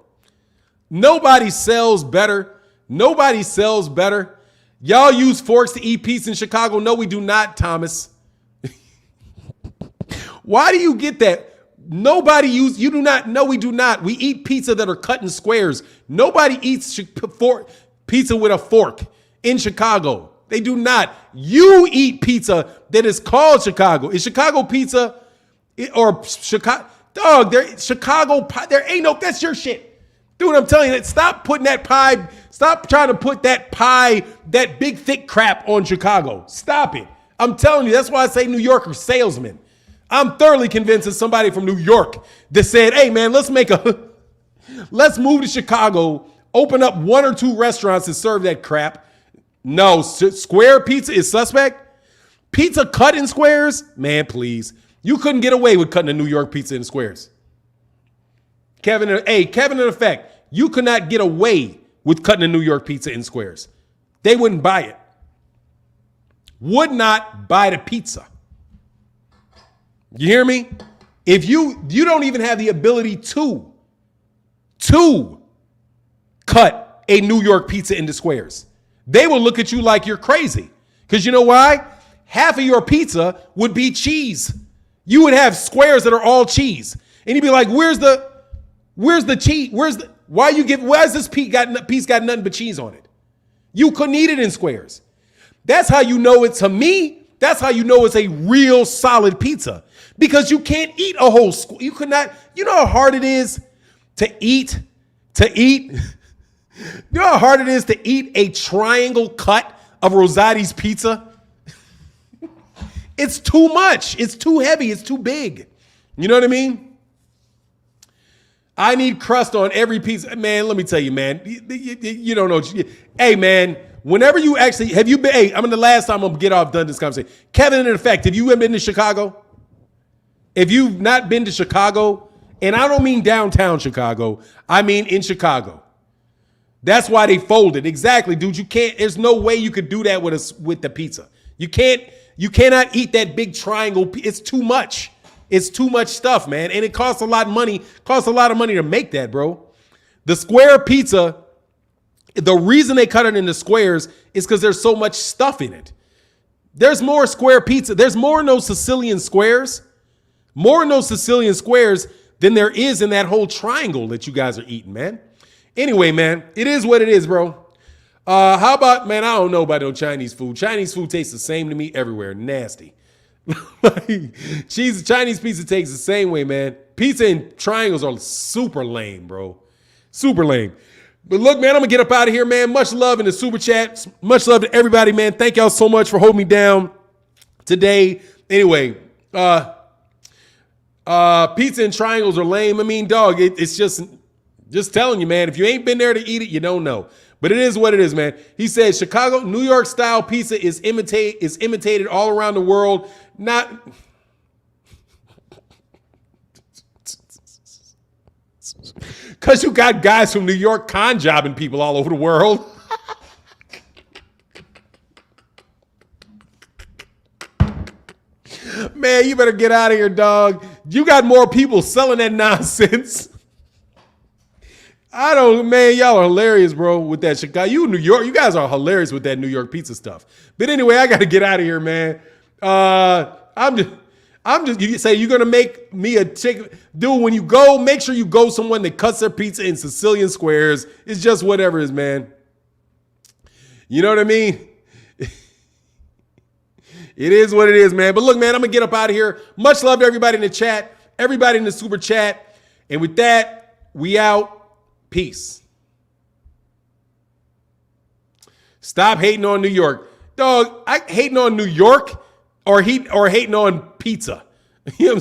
S1: Nobody sells better. Nobody sells better. Y'all use forks to eat pizza in Chicago? No, we do not, Thomas. Why do you get that? You do not. No, we do not. We eat pizza that are cut in squares. Nobody eats pizza with a fork in Chicago. They do not. You eat pizza that is called Chicago. Is Chicago pizza or Chicago? Dog, Chicago pie. There ain't no, that's your shit. Dude, I'm telling you, stop putting that pie. Stop trying to put that pie, that big thick crap on Chicago. Stop it. I'm telling you, that's why I say New Yorker salesman. I'm thoroughly convinced it's somebody from New York that said, hey man, let's move to Chicago, open up 1 or 2 restaurants and serve that crap. No, square pizza is suspect. Pizza cut in squares? Man, please. You couldn't get away with cutting a New York pizza in squares. Kevin in effect, you could not get away with cutting a New York pizza in squares. They wouldn't buy it. Would not buy the pizza. You hear me? If you don't even have the ability to cut a New York pizza into squares, they will look at you like you're crazy. Because you know why? Half of your pizza would be cheese. You would have squares that are all cheese. And you'd be like, where's the cheese? Why is this piece got nothing but cheese on it? You couldn't eat it in squares. That's how you know it, to me, that's how you know it's a real solid pizza. Because you can't eat a whole square. You could not, you know how hard it is to eat? You know how hard it is to eat a triangle cut of Rosati's pizza? It's too much. It's too heavy. It's too big. You know what I mean? I need crust on every pizza. Man, let me tell you, man. You don't know. Hey, man, whenever you actually, have you been, hey, the last time I'm going to get off done this conversation. Kevin, in effect, have you been to Chicago? If you've not been to Chicago, and I don't mean downtown Chicago, I mean in Chicago. That's why they folded. Exactly, dude. You can't, there's no way you could do that with the pizza. You cannot eat that big triangle. It's too much. It's too much stuff, man. And it costs a lot of money. Costs a lot of money to make that, bro. The square pizza, the reason they cut it into squares is because there's so much stuff in it. There's more square pizza. There's more in those Sicilian squares. More in those Sicilian squares than there is in that whole triangle that you guys are eating, man. Anyway, man, it is what it is, bro. How about, man, I don't know about no Chinese food. Chinese food tastes the same to me everywhere. Nasty. Chinese pizza tastes the same way, man. Pizza in triangles are super lame, bro. Super lame. But look, man, I'm going to get up out of here, man. Much love in the super chat. Much love to everybody, man. Thank y'all so much for holding me down today. Anyway, pizza and triangles are lame. I mean, dog, it's just telling you, man. If you ain't been there to eat it, you don't know. But it is what it is, man. He said Chicago, New York style pizza is imitated all around the world. Not because you got guys from New York con jobbing people all over the world. Man, you better get out of here, dog. You got more people selling that nonsense. Man, y'all are hilarious, bro, with that Chicago. You New York, you guys are hilarious with that New York pizza stuff. But anyway, I got to get out of here, man. You say you're going to make me a chicken. Dude, when you go, make sure you go someone that cuts their pizza in Sicilian squares. It's just whatever it is, man. You know what I mean? It is what it is, man. But look, man, I'm going to get up out of here. Much love to everybody in the chat, everybody in the super chat. And with that, we out. Peace. Stop hating on New York. Dog, I hating on New York or hating on pizza. You know what I'm saying?